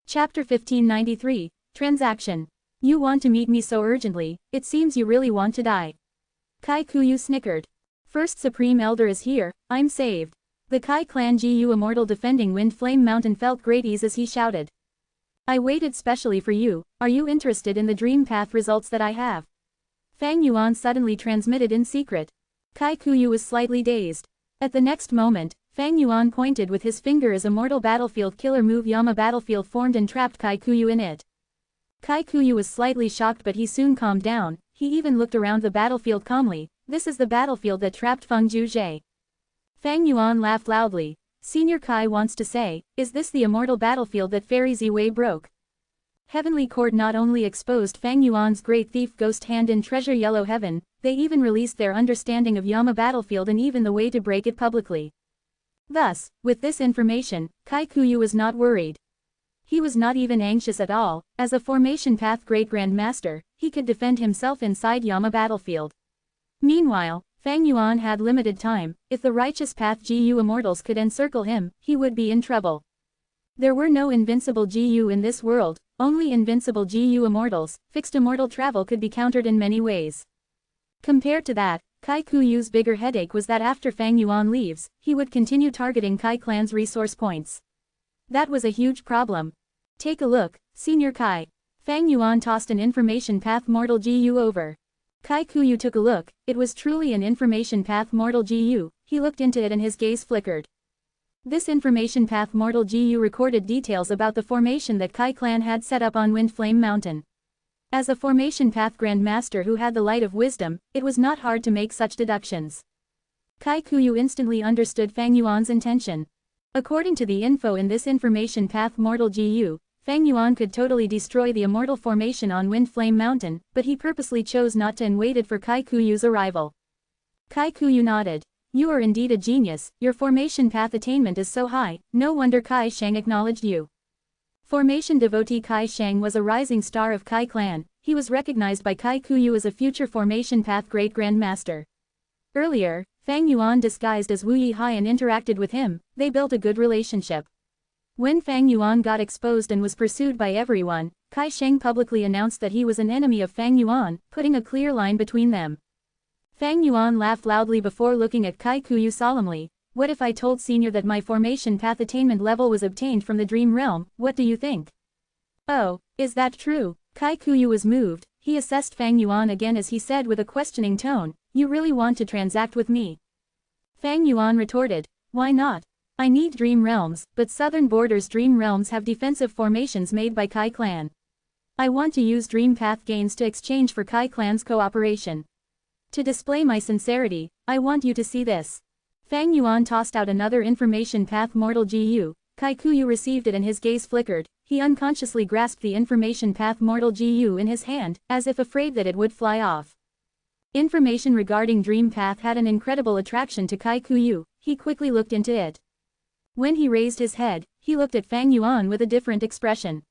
Chapter 1593, Transaction. You want to meet me so urgently, it seems you really want to die. Kai Kuyu snickered. First Supreme Elder is here, I'm saved. The Kai Clan Gu Immortal defending Wind Flame Mountain felt great ease as he shouted. I waited specially for you, are you interested in the Dream Path results that I have? Fang Yuan suddenly transmitted in secret. Kai Kuyu was slightly dazed. At the next moment, Fang Yuan pointed with his finger as Immortal Battlefield Killer move Yama Battlefield formed and trapped Kai Kuyu in it. Kai Kuyu was slightly shocked but he soon calmed down. He even looked around the battlefield calmly. This is the battlefield that trapped Feng Juzhe. Fang Yuan laughed loudly. Senior Kai wants to say, is this the immortal battlefield that Fairy Ziwei broke? Heavenly Court not only exposed Fang Yuan's great thief ghost hand in Treasure Yellow Heaven, they even released their understanding of Yama Battlefield and even the way to break it publicly. Thus, with this information, Kai Kuyu was not worried. He was not even anxious at all. As a Formation Path Great Grand Master, he could defend himself inside Yama Battlefield. Meanwhile, Fang Yuan had limited time. If the Righteous Path Gu Immortals could encircle him, he would be in trouble. There were no invincible Gu in this world, only invincible Gu Immortals. Fixed immortal travel could be countered in many ways. Compared to that, Kai Kuyu's bigger headache was that after Fang Yuan leaves, he would continue targeting Kai Clan's resource points. That was a huge problem. Take a look, Senior Kai. Fang Yuan tossed an Information Path Mortal Gu over. Kai Kuyu took a look. It was truly an Information Path Mortal Gu. He looked into it and his gaze flickered. This Information Path Mortal Gu recorded details about the formation that Kai Clan had set up on Wind Flame Mountain. As a Formation Path Grand Master who had the light of wisdom, it was not hard to make such deductions. Kai Kuyu instantly understood Fang Yuan's intention. According to the info in this Information Path Mortal Gu, Fang Yuan could totally destroy the immortal formation on Wind Flame Mountain, but he purposely chose not to and waited for Kai Kuyu's arrival. Kai Kuyu nodded. You are indeed a genius, your formation path attainment is so high, no wonder Kai Shang acknowledged you. Formation devotee Kai Shang was a rising star of Kai Clan. He was recognized by Kai Kuyu as a future Formation Path Great Grand Master. Earlier, Fang Yuan disguised as Wu Yihai and interacted with him. They built a good relationship. When Fang Yuan got exposed and was pursued by everyone, Kai Shang publicly announced that he was an enemy of Fang Yuan, putting a clear line between them. Fang Yuan laughed loudly before looking at Kai Kuyu solemnly. What if I told Senior that my Formation Path attainment level was obtained from the Dream Realm, what do you think? Oh, is that true? Kai Kuyu was moved. He assessed Fang Yuan again as he said with a questioning tone, you really want to transact with me? Fang Yuan retorted, why not? I need Dream Realms, but Southern Borders Dream Realms have defensive formations made by Kai Clan. I want to use Dream Path gains to exchange for Kai Clan's cooperation. To display my sincerity, I want you to see this. Fang Yuan tossed out another Information Path Mortal Gu. Kai Kuyu received it and his gaze flickered. He unconsciously grasped the Information Path Mortal Gu in his hand, as if afraid that it would fly off. Information regarding Dream Path had an incredible attraction to Kai Kuyu. He quickly looked into it. When he raised his head, he looked at Fang Yuan with a different expression.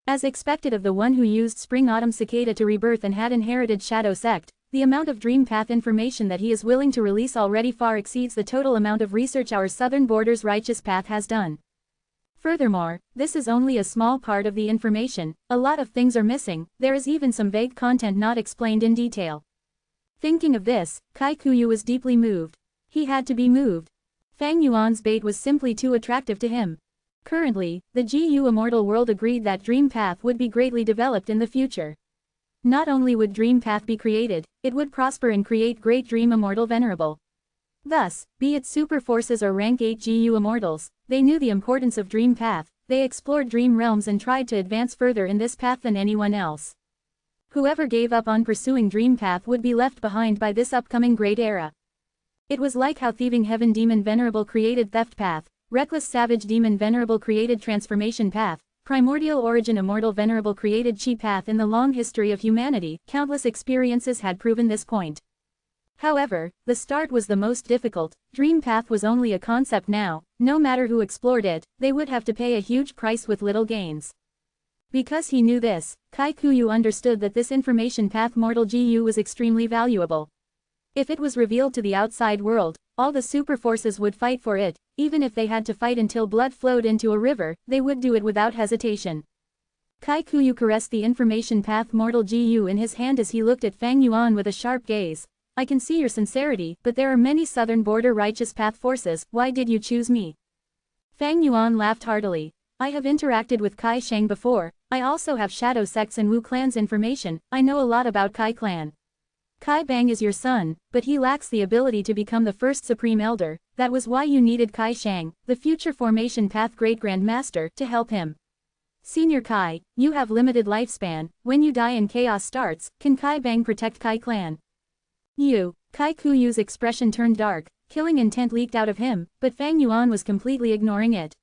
As expected of the one who used Spring-Autumn Cicada to rebirth and had inherited Shadow Sect, the amount of dream path information that he is willing to release already far exceeds the total amount of research our Southern Border's Righteous Path has done. Furthermore, this is only a small part of the information, a lot of things are missing, there is even some vague content not explained in detail. Thinking of this, Kai Kuyu was deeply moved. He had to be moved. Fang Yuan's bait was simply too attractive to him. Currently, the GU Immortal world agreed that Dream Path would be greatly developed in the future. Not only would Dream Path be created, it would prosper and create great Dream Immortal Venerable. Thus, be it super forces or rank 8 GU Immortals, they knew the importance of Dream Path, they explored Dream Realms and tried to advance further in this path than anyone else. Whoever gave up on pursuing Dream Path would be left behind by this upcoming great era. It was like how Thieving Heaven Demon Venerable created Theft Path, Reckless Savage Demon Venerable created Transformation Path, Primordial Origin Immortal Venerable created Chi Path. In the long history of humanity, countless experiences had proven this point. However, the start was the most difficult, Dream Path was only a concept now, no matter who explored it, they would have to pay a huge price with little gains. Because he knew this, Kai Kuyu understood that this information path Mortal GU was extremely valuable. If it was revealed to the outside world, all the super forces would fight for it, even if they had to fight until blood flowed into a river, they would do it without hesitation. Kai Kuyu caressed the information path Mortal GU in his hand as he looked at Fang Yuan with a sharp gaze. I can see your sincerity, but there are many Southern Border Righteous Path forces, why did you choose me? Fang Yuan laughed heartily. I have interacted with Kai Shang before, I also have Shadow Sects and Wu Clan's information, I know a lot about Kai Clan. Kai Bang is your son, but he lacks the ability to become the first Supreme Elder, that was why you needed Kai Shang, the future Formation Path Great Grand Master, to help him. Senior Kai, you have limited lifespan, when you die and chaos starts, can Kai Bang protect Kai Clan? Kai Kuyu's expression turned dark, killing intent leaked out of him, but Fang Yuan was completely ignoring it.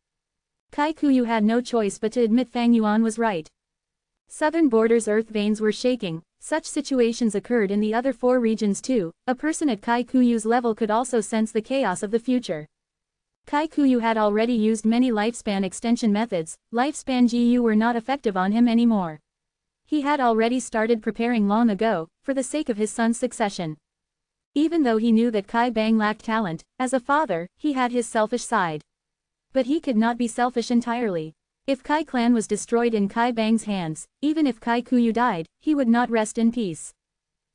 Kai Kuyu had no choice but to admit Fang Yuan was right. Southern Border's earth veins were shaking, such situations occurred in the other 4 regions too, a person at Kai Kuyu's level could also sense the chaos of the future. Kai Kuyu had already used many lifespan extension methods, lifespan GU were not effective on him anymore. He had already started preparing long ago, for the sake of his son's succession. Even though he knew that Kai Bang lacked talent, as a father, he had his selfish side. But he could not be selfish entirely. If Kai Clan was destroyed in Kai Bang's hands, even if Kai Kuyu died, he would not rest in peace.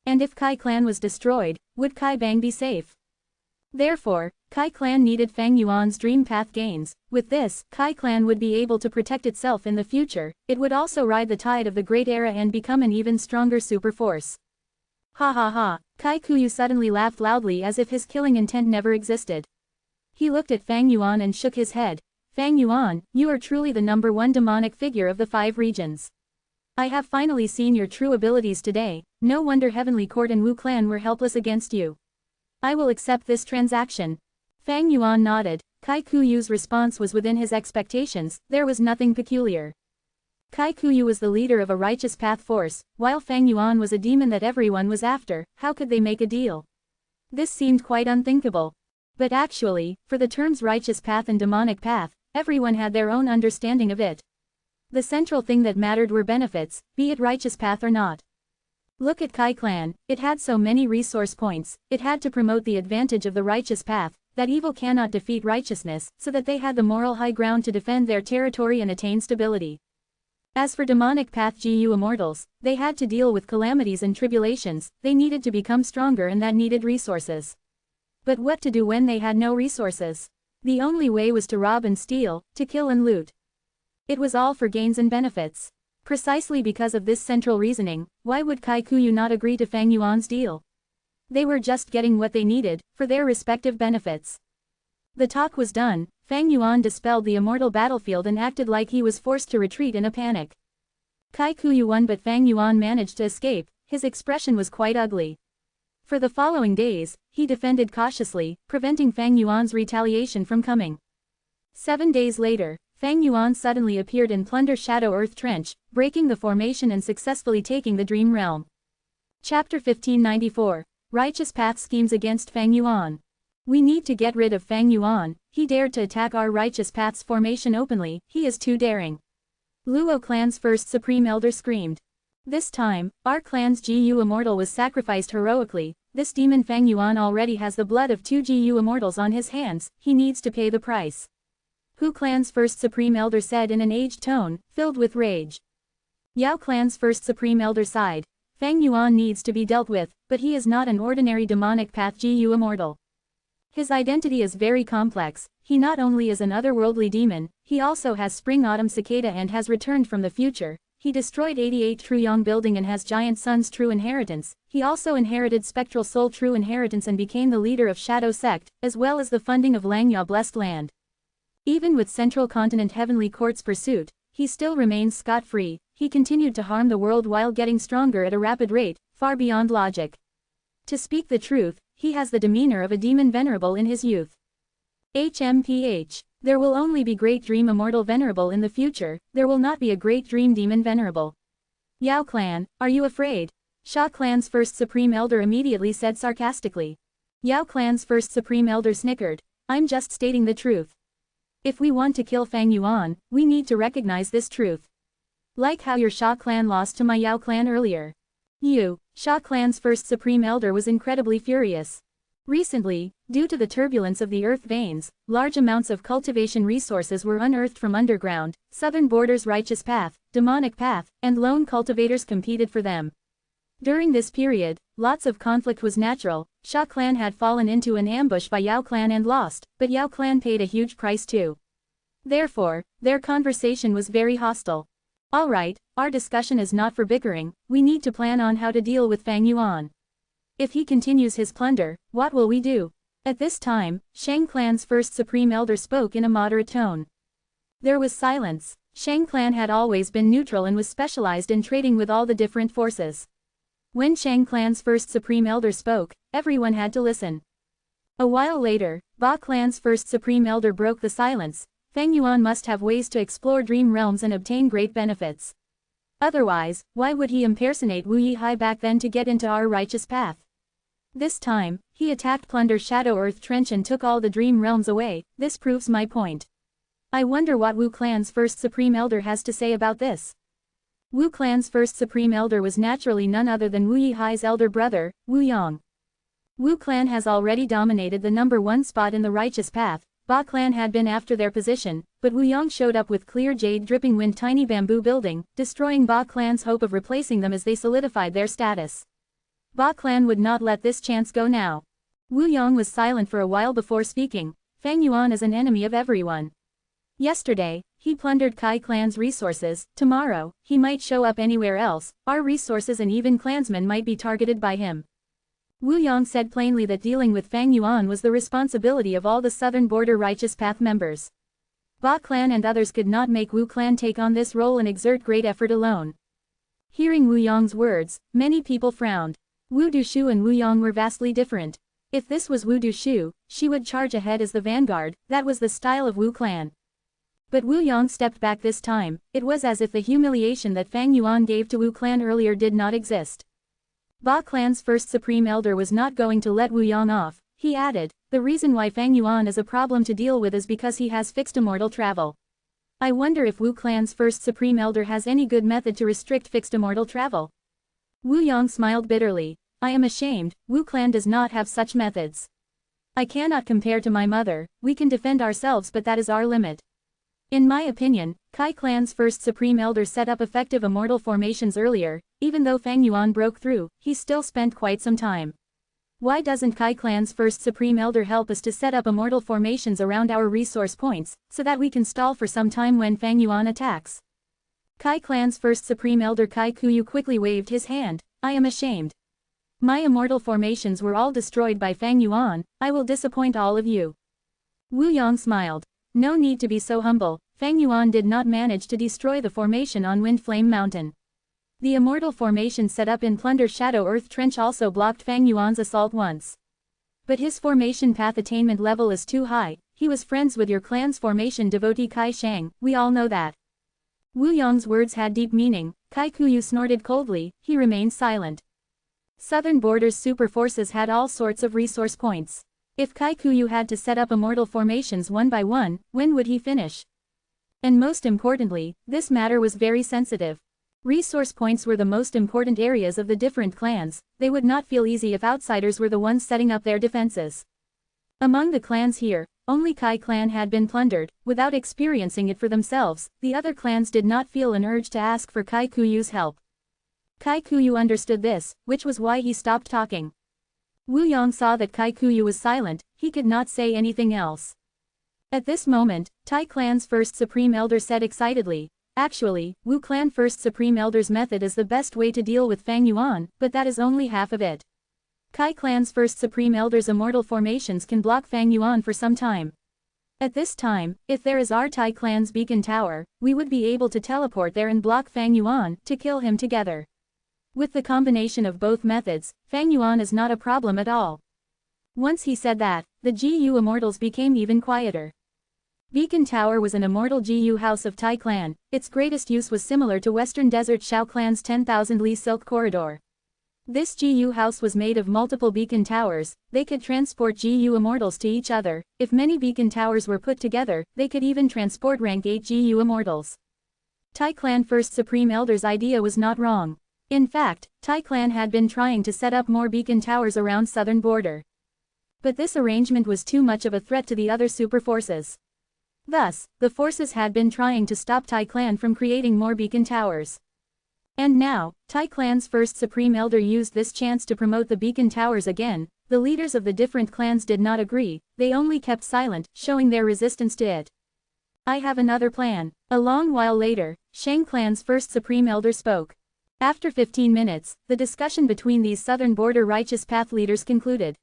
And if Kai Clan was destroyed, would Kai Bang be safe? Therefore, Kai Clan needed Fang Yuan's Dream Path gains. With this, Kai Clan would be able to protect itself in the future, it would also ride the tide of the Great Era and become an even stronger super force. Ha ha ha, Kai Kuyu suddenly laughed loudly as if his killing intent never existed. He looked at Fang Yuan and shook his head. Fang Yuan, you are truly the #1 demonic figure of the 5 regions. I have finally seen your true abilities today, no wonder Heavenly Court and Wu Clan were helpless against you. I will accept this transaction. Fang Yuan nodded. Kai Kuyu's response was within his expectations, there was nothing peculiar. Kai Kuyu was the leader of a Righteous Path force, while Fang Yuan was a demon that everyone was after, how could they make a deal? This seemed quite unthinkable. But actually, for the terms Righteous Path and Demonic Path, everyone had their own understanding of it. The central thing that mattered were benefits, be it Righteous Path or not. Look at Kai Clan, it had so many resource points, it had to promote the advantage of the Righteous Path, that evil cannot defeat righteousness, so that they had the moral high ground to defend their territory and attain stability. As for Demonic Path GU Immortals, they had to deal with calamities and tribulations, they needed to become stronger and that needed resources. But what to do when they had no resources? The only way was to rob and steal, to kill and loot. It was all for gains and benefits. Precisely because of this central reasoning, why would Kai Kuyu not agree to Fang Yuan's deal? They were just getting what they needed, for their respective benefits. The talk was done, Fang Yuan dispelled the immortal battlefield and acted like he was forced to retreat in a panic. Kai Kuyu won but Fang Yuan managed to escape, his expression was quite ugly. For the following days, he defended cautiously, preventing Fang Yuan's retaliation from coming. 7 days later, Fang Yuan suddenly appeared in Plunder Shadow Earth Trench, breaking the formation and successfully taking the Dream Realm. Chapter 1594. Righteous Path Schemes Against Fang Yuan. We need to get rid of Fang Yuan, he dared to attack our Righteous Path's formation openly, he is too daring. Luo clan's first supreme elder screamed. This time, our clan's GU Immortal was sacrificed heroically. This demon Fang Yuan already has the blood of 2 GU Immortals on his hands, he needs to pay the price. Hu clan's first supreme elder said in an aged tone, filled with rage. Yao clan's first supreme elder sighed. Fang Yuan needs to be dealt with, but he is not an ordinary demonic path GU Immortal. His identity is very complex. He not only is an otherworldly demon, he also has Spring Autumn Cicada and has returned from the future. He destroyed 88 True Yang building and has Giant Sun's true inheritance. He also inherited Spectral Soul true inheritance and became the leader of Shadow Sect, as well as the funding of Langya Blessed Land. Even with Central Continent Heavenly Court's pursuit, he still remains scot-free. He continued to harm the world while getting stronger at a rapid rate, far beyond logic. To speak the truth, he has the demeanor of a demon Venerable in his youth. HMPH. There will only be Great Dream Immortal Venerable in the future, there will not be a Great Dream Demon Venerable. Yao Clan, are you afraid? Sha Clan's first Supreme Elder immediately said sarcastically. Yao Clan's first Supreme Elder snickered. I'm just stating the truth. If we want to kill Fang Yuan, we need to recognize this truth. Like how your Sha Clan lost to my Yao Clan earlier. Sha Clan's first Supreme Elder was incredibly furious. Recently, due to the turbulence of the earth veins, large amounts of cultivation resources were unearthed from underground. Southern Border's Righteous Path, Demonic Path, and lone cultivators competed for them. During this period, lots of conflict was natural. Sha Clan had fallen into an ambush by Yao Clan and lost, but Yao Clan paid a huge price too. Therefore, their conversation was very hostile. Alright, our discussion is not for bickering, we need to plan on how to deal with Fang Yuan. If he continues his plunder, what will we do? At this time, Shang Clan's first Supreme Elder spoke in a moderate tone. There was silence. Shang Clan had always been neutral and was specialized in trading with all the different forces. When Shang Clan's first Supreme Elder spoke, everyone had to listen. A while later, Ba Clan's first Supreme Elder broke the silence. Fang Yuan must have ways to explore dream realms and obtain great benefits. Otherwise, why would he impersonate Wu Yihai back then to get into our righteous path? This time, he attacked Plunder Shadow Earth Trench and took all the dream realms away. This proves my point. I wonder what Wu Clan's first Supreme Elder has to say about this. Wu Clan's first Supreme Elder was naturally none other than Wu Yihai's elder brother, Wu Yang. Wu Clan has already dominated the #1 spot in the righteous path. Ba Clan had been after their position, but Wu Yang showed up with clear jade dripping wind tiny bamboo building, destroying Ba Clan's hope of replacing them as they solidified their status. Ba Clan would not let this chance go now. Wu Yang was silent for a while before speaking. Fang Yuan is an enemy of everyone. Yesterday, he plundered Kai Clan's resources. Tomorrow, he might show up anywhere else. Our resources and even clansmen might be targeted by him. Wu Yang said plainly that dealing with Fang Yuan was the responsibility of all the Southern Border Righteous Path members. Ba Clan and others could not make Wu Clan take on this role and exert great effort alone. Hearing Wu Yang's words, many people frowned. Wu Dushu and Wu Yang were vastly different. If this was Wu Dushu, she would charge ahead as the vanguard, that was the style of Wu Clan. But Wu Yang stepped back this time. It was as if the humiliation that Fang Yuan gave to Wu Clan earlier did not exist. Ba Clan's first Supreme Elder was not going to let Wu Yang off. He added, the reason why Fang Yuan is a problem to deal with is because he has fixed immortal travel. I wonder if Wu Clan's first Supreme Elder has any good method to restrict fixed immortal travel. Wu Yang smiled bitterly. I am ashamed, Wu Clan does not have such methods. I cannot compare to my mother, we can defend ourselves but that is our limit. In my opinion, Kai Clan's first Supreme Elder set up effective immortal formations earlier. Even though Fang Yuan broke through, he still spent quite some time. Why doesn't Kai Clan's first Supreme Elder help us to set up immortal formations around our resource points, so that we can stall for some time when Fang Yuan attacks? Kai Clan's first Supreme Elder Kai Kuyu quickly waved his hand. I am ashamed. My immortal formations were all destroyed by Fang Yuan, I will disappoint all of you. Wu Yang smiled. No need to be so humble, Fang Yuan did not manage to destroy the formation on Wind Flame Mountain. The immortal formation set up in Plunder Shadow Earth Trench also blocked Fang Yuan's assault once. But his formation path attainment level is too high. He was friends with your clan's formation devotee Kai Shang, we all know that. Wu Yang's words had deep meaning. Kai Kuyu snorted coldly, he remained silent. Southern Border's super forces had all sorts of resource points. If Kai Kuyu had to set up immortal formations one by one, when would he finish? And most importantly, this matter was very sensitive. Resource points were the most important areas of the different clans. They would not feel easy if outsiders were the ones setting up their defenses. Among the clans here, only Kai clan had been plundered. Without experiencing it for themselves, the other clans did not feel an urge to ask for Kai Kuyu's help. Kai Kuyu understood this, which was why he stopped talking. Wu Yong saw that Kai Kuyu was silent, he could not say anything else. At this moment, Tai clan's first Supreme Elder said excitedly, "Actually, Wu clan first Supreme Elder's method is the best way to deal with Fang Yuan, but that is only half of it. Kai clan's first Supreme Elder's immortal formations can block Fang Yuan for some time. At this time, if there is our Tai clan's beacon tower, we would be able to teleport there and block Fang Yuan, to kill him together. With the combination of both methods, Fang Yuan is not a problem at all." Once he said that, the GU Immortals became even quieter. Beacon Tower was an immortal GU house of Tai clan. Its greatest use was similar to Western Desert Shao clan's 10,000 Li Silk Corridor. This GU house was made of multiple beacon towers. They could transport GU Immortals to each other. If many beacon towers were put together, they could even transport rank 8 GU Immortals. Tai clan first Supreme Elder's idea was not wrong. In fact, Tai clan had been trying to set up more beacon towers around southern border. But this arrangement was too much of a threat to the other super forces. Thus, the forces had been trying to stop Tai clan from creating more beacon towers. And now, Tai clan's first Supreme Elder used this chance to promote the beacon towers again. The leaders of the different clans did not agree, they only kept silent, showing their resistance to it. "I have another plan." A long while later, Shang clan's first Supreme Elder spoke. After 15 minutes, the discussion between these southern border righteous path leaders concluded.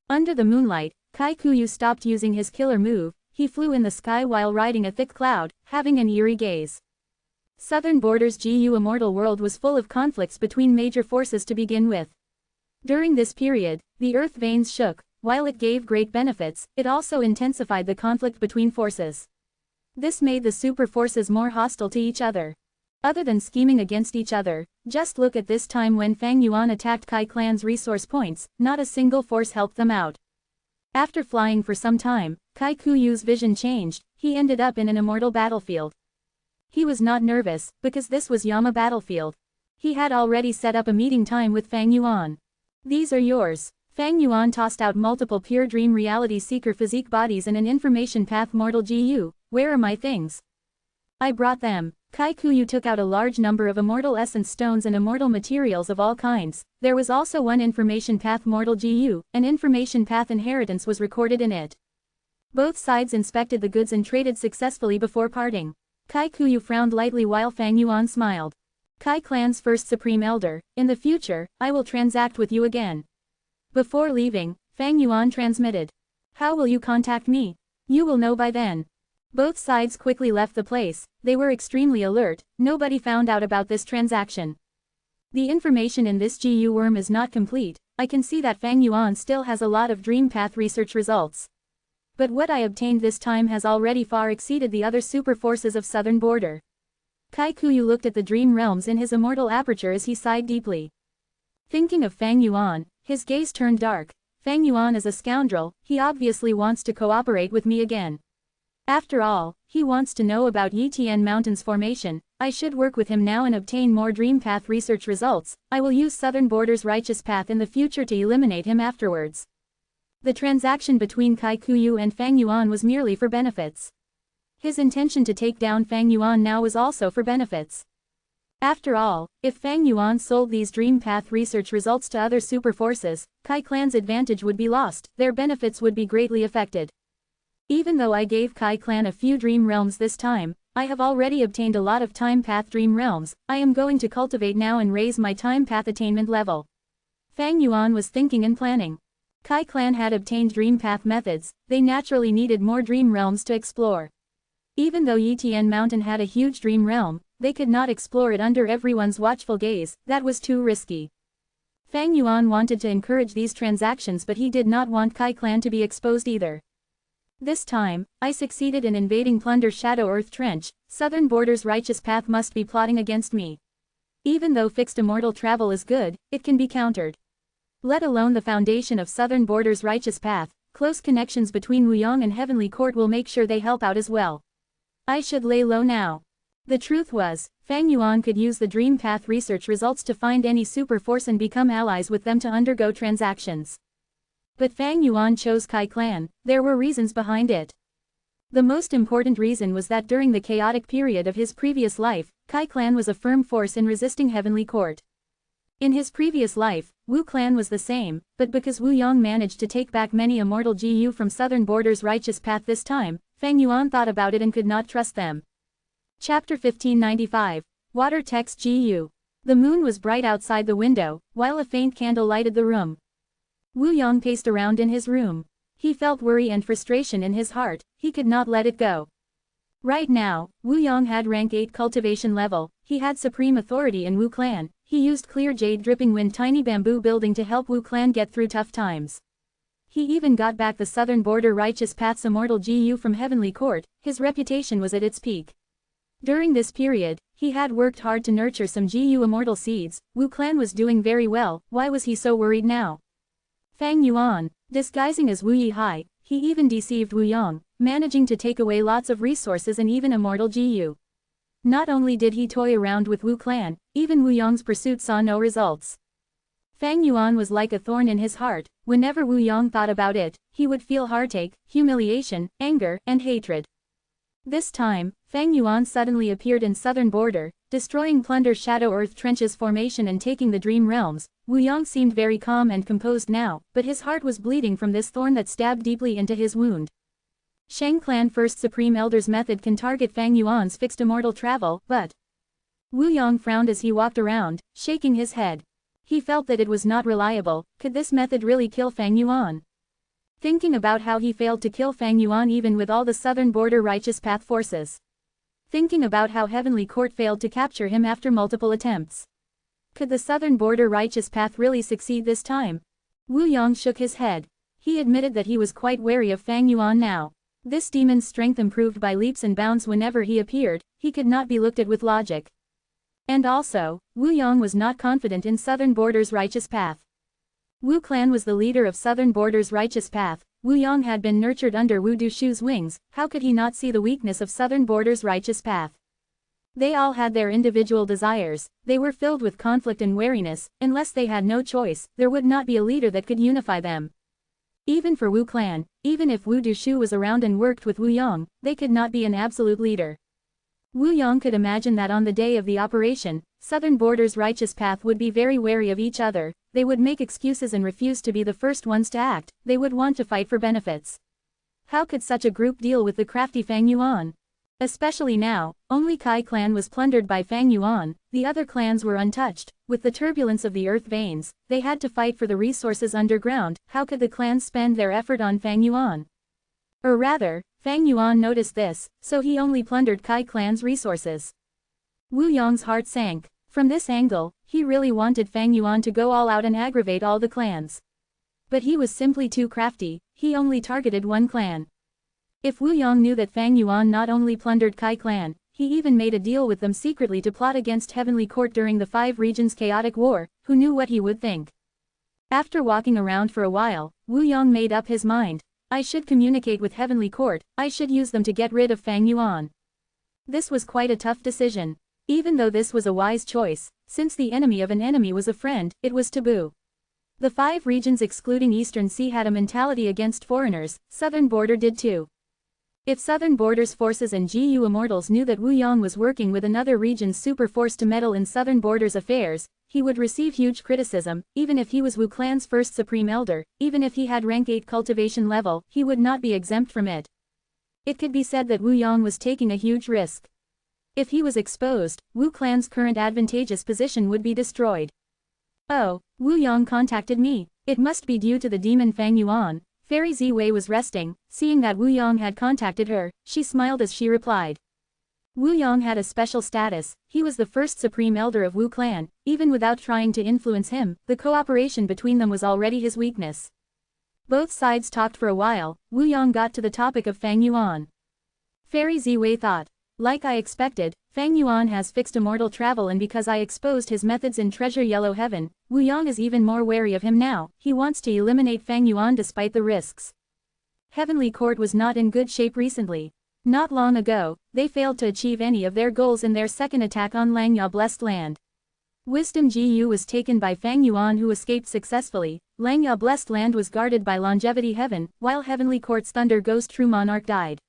Under the moonlight, Kai Kuyu stopped using his killer move. He flew in the sky while riding a thick cloud, having an eerie gaze. Southern Border's GU Immortal world was full of conflicts between major forces to begin with. During this period, the earth veins shook. While it gave great benefits, it also intensified the conflict between forces. This made the super forces more hostile to each other. Other than scheming against each other, just look at this time when Fang Yuan attacked Kai clan's resource points, not a single force helped them out. After flying for some time, Kai Kuyu's vision changed. He ended up in an immortal battlefield. He was not nervous, because this was Yama battlefield. He had already set up a meeting time with Fang Yuan. "These are yours." Fang Yuan tossed out multiple pure dream reality seeker physique bodies and an information path mortal GU. "Where are my things?" "I brought them." Kai Kuyu took out a large number of immortal essence stones and immortal materials of all kinds. There was also one information path mortal GU, an information path inheritance was recorded in it. Both sides inspected the goods and traded successfully before parting. Kai Kuyu frowned lightly while Fang Yuan smiled. "Kai clan's first Supreme Elder, in the future, I will transact with you again." Before leaving, Fang Yuan transmitted. "How will you contact me? You will know by then." Both sides quickly left the place. They were extremely alert. Nobody found out about this transaction. "The information in this GU worm is not complete. I can see that Fang Yuan still has a lot of dream path research results. But what I obtained this time has already far exceeded the other super forces of southern border." Kai Kuyu looked at the dream realms in his immortal aperture as he sighed deeply. Thinking of Fang Yuan, his gaze turned dark. Fang Yuan is a scoundrel. He obviously wants to cooperate with me again. After all, he wants to know about Yitian Mountain's formation. I should work with him now and obtain more dream path research results. I will use southern border's righteous path in the future to eliminate him afterwards. The transaction between Kai Kuyu and Fang Yuan was merely for benefits. His intention to take down Fang Yuan now was also for benefits. After all, if Fang Yuan sold these dream path research results to other super forces, Kai clan's advantage would be lost, their benefits would be greatly affected. Even though I gave Kai clan a few dream realms this time, I have already obtained a lot of time path dream realms. I am going to cultivate now and raise my time path attainment level. Fang Yuan was thinking and planning. Kai clan had obtained dream path methods, they naturally needed more dream realms to explore. Even though Yitian Mountain had a huge dream realm, they could not explore it under everyone's watchful gaze, that was too risky. Fang Yuan wanted to encourage these transactions, but he did not want Kai clan to be exposed either. This time, I succeeded in invading Plunder's Shadow Earth Trench. Southern Border's righteous path must be plotting against me. Even though fixed immortal travel is good, it can be countered. Let alone the foundation of Southern Border's righteous path, close connections between Wuyong and Heavenly Court will make sure they help out as well. I should lay low now. The truth was, Fang Yuan could use the Dream Path research results to find any super force and become allies with them to undergo transactions. But Fang Yuan chose Kai clan. There were reasons behind it. The most important reason was that during the chaotic period of his previous life, Kai clan was a firm force in resisting Heavenly Court. In his previous life, Wu clan was the same, but because Wu Yong managed to take back many immortal GU from Southern Border's righteous path this time, Fang Yuan thought about it and could not trust them. Chapter 1595. Water Text GU. The moon was bright outside the window, while a faint candle lighted the room. Wu Yong paced around in his room. He felt worry and frustration in his heart, he could not let it go. Right now, Wu Yong had rank 8 cultivation level, he had supreme authority in Wu clan, he used clear jade dripping wind tiny bamboo building to help Wu clan get through tough times. He even got back the Southern Border righteous path's immortal GU from Heavenly Court, his reputation was at its peak. During this period, he had worked hard to nurture some GU immortal seeds, Wu clan was doing very well, why was he so worried now? Fang Yuan, disguising as Wu Yihai, he even deceived Wu Yong, managing to take away lots of resources and even immortal GU. Not only did he toy around with Wu clan, even Wu Yong's pursuit saw no results. Fang Yuan was like a thorn in his heart, whenever Wu Yong thought about it, he would feel heartache, humiliation, anger, and hatred. This time, Fang Yuan suddenly appeared in Southern Border, destroying Plunder Shadow Earth Trenches formation and taking the Dream Realms. Wu Yong seemed very calm and composed now, but his heart was bleeding from this thorn that stabbed deeply into his wound. Shang Clan First Supreme Elder's method can target Fang Yuan's fixed immortal travel, but... Wu Yong frowned as he walked around, shaking his head. He felt that it was not reliable, could this method really kill Fang Yuan? Thinking about how he failed to kill Fang Yuan even with all the Southern Border righteous path forces. Thinking about how Heavenly Court failed to capture him after multiple attempts. Could the Southern Border righteous path really succeed this time? Wu Yong shook his head. He admitted that he was quite wary of Fang Yuan now. This demon's strength improved by leaps and bounds whenever he appeared, he could not be looked at with logic. And also, Wu Yong was not confident in Southern Border's righteous path. Wu clan was the leader of Southern Border's righteous path, Wu Yong had been nurtured under Wu Dushu's wings, how could he not see the weakness of Southern Border's righteous path? They all had their individual desires, they were filled with conflict and wariness, unless they had no choice, there would not be a leader that could unify them. Even for Wu clan, even if Wu Dushu was around and worked with Wu Yong, they could not be an absolute leader. Wu Yong could imagine that on the day of the operation, Southern Border's righteous path would be very wary of each other, they would make excuses and refuse to be the first ones to act, they would want to fight for benefits. How could such a group deal with the crafty Fang Yuan? Especially now, only Kai clan was plundered by Fang Yuan, the other clans were untouched, with the turbulence of the earth veins, they had to fight for the resources underground, how could the clans spend their effort on Fang Yuan? Or rather, Fang Yuan noticed this, so he only plundered Kai clan's resources. Wu Yong's heart sank. From this angle, he really wanted Fang Yuan to go all out and aggravate all the clans. But he was simply too crafty, he only targeted one clan. If Wu Yong knew that Fang Yuan not only plundered Kai clan, he even made a deal with them secretly to plot against Heavenly Court during the 5 regions chaotic war, who knew what he would think. After walking around for a while, Wu Yong made up his mind. I should communicate with Heavenly Court, I should use them to get rid of Fang Yuan. This was quite a tough decision. Even though this was a wise choice, since the enemy of an enemy was a friend, it was taboo. The 5 regions excluding Eastern Sea had a mentality against foreigners, Southern Border did too. If Southern Border's forces and GU Immortals knew that Wu Yong was working with another region's super force to meddle in Southern Border's affairs, he would receive huge criticism, even if he was Wu clan's first Supreme Elder, even if he had rank 8 cultivation level, he would not be exempt from it. It could be said that Wu Yong was taking a huge risk. If he was exposed, Wu clan's current advantageous position would be destroyed. Oh, Wu Yong contacted me, it must be due to the demon Fang Yuan. Fairy Ziwei was resting, seeing that Wu Yong had contacted her, she smiled as she replied. Wu Yong had a special status, he was the first Supreme Elder of Wu clan, even without trying to influence him, the cooperation between them was already his weakness. Both sides talked for a while, Wu Yong got to the topic of Fang Yuan. Fairy Ziwei thought. Like I expected, Fang Yuan has fixed immortal travel and because I exposed his methods in Treasure Yellow Heaven, Wu Yong is even more wary of him now, he wants to eliminate Fang Yuan despite the risks. Heavenly Court was not in good shape recently. Not long ago, they failed to achieve any of their goals in their second attack on Langya Blessed Land. Wisdom Gu was taken by Fang Yuan, who escaped successfully. Langya Blessed Land was guarded by Longevity Heaven, while Heavenly Court's Thunder Ghost True Monarch died.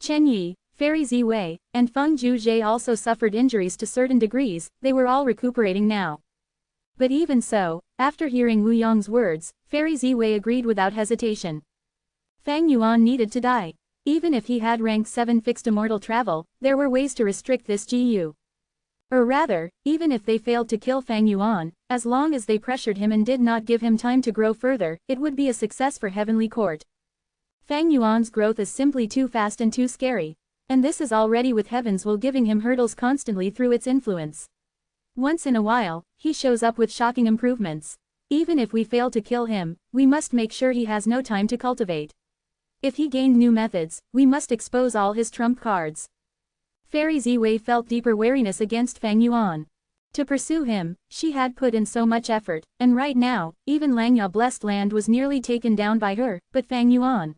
Chen Yi, Fairy Ziwei, and Feng Zhuzhe also suffered injuries to certain degrees. They were all recuperating now. But even so, after hearing Wu Yong's words, Fairy Ziwei agreed without hesitation. Fang Yuan needed to die. Even if he had rank 7 fixed immortal travel, there were ways to restrict this Gu. Or rather, even if they failed to kill Fang Yuan, as long as they pressured him and did not give him time to grow further, it would be a success for Heavenly Court. Fang Yuan's growth is simply too fast and too scary. And this is already with Heaven's will giving him hurdles constantly through its influence. Once in a while, he shows up with shocking improvements. Even if we fail to kill him, we must make sure he has no time to cultivate. If he gained new methods, we must expose all his trump cards. Fairy Ziwei felt deeper wariness against Fang Yuan. To pursue him, she had put in so much effort, and right now, even Langya Blessed Land was nearly taken down by her, but Fang Yuan.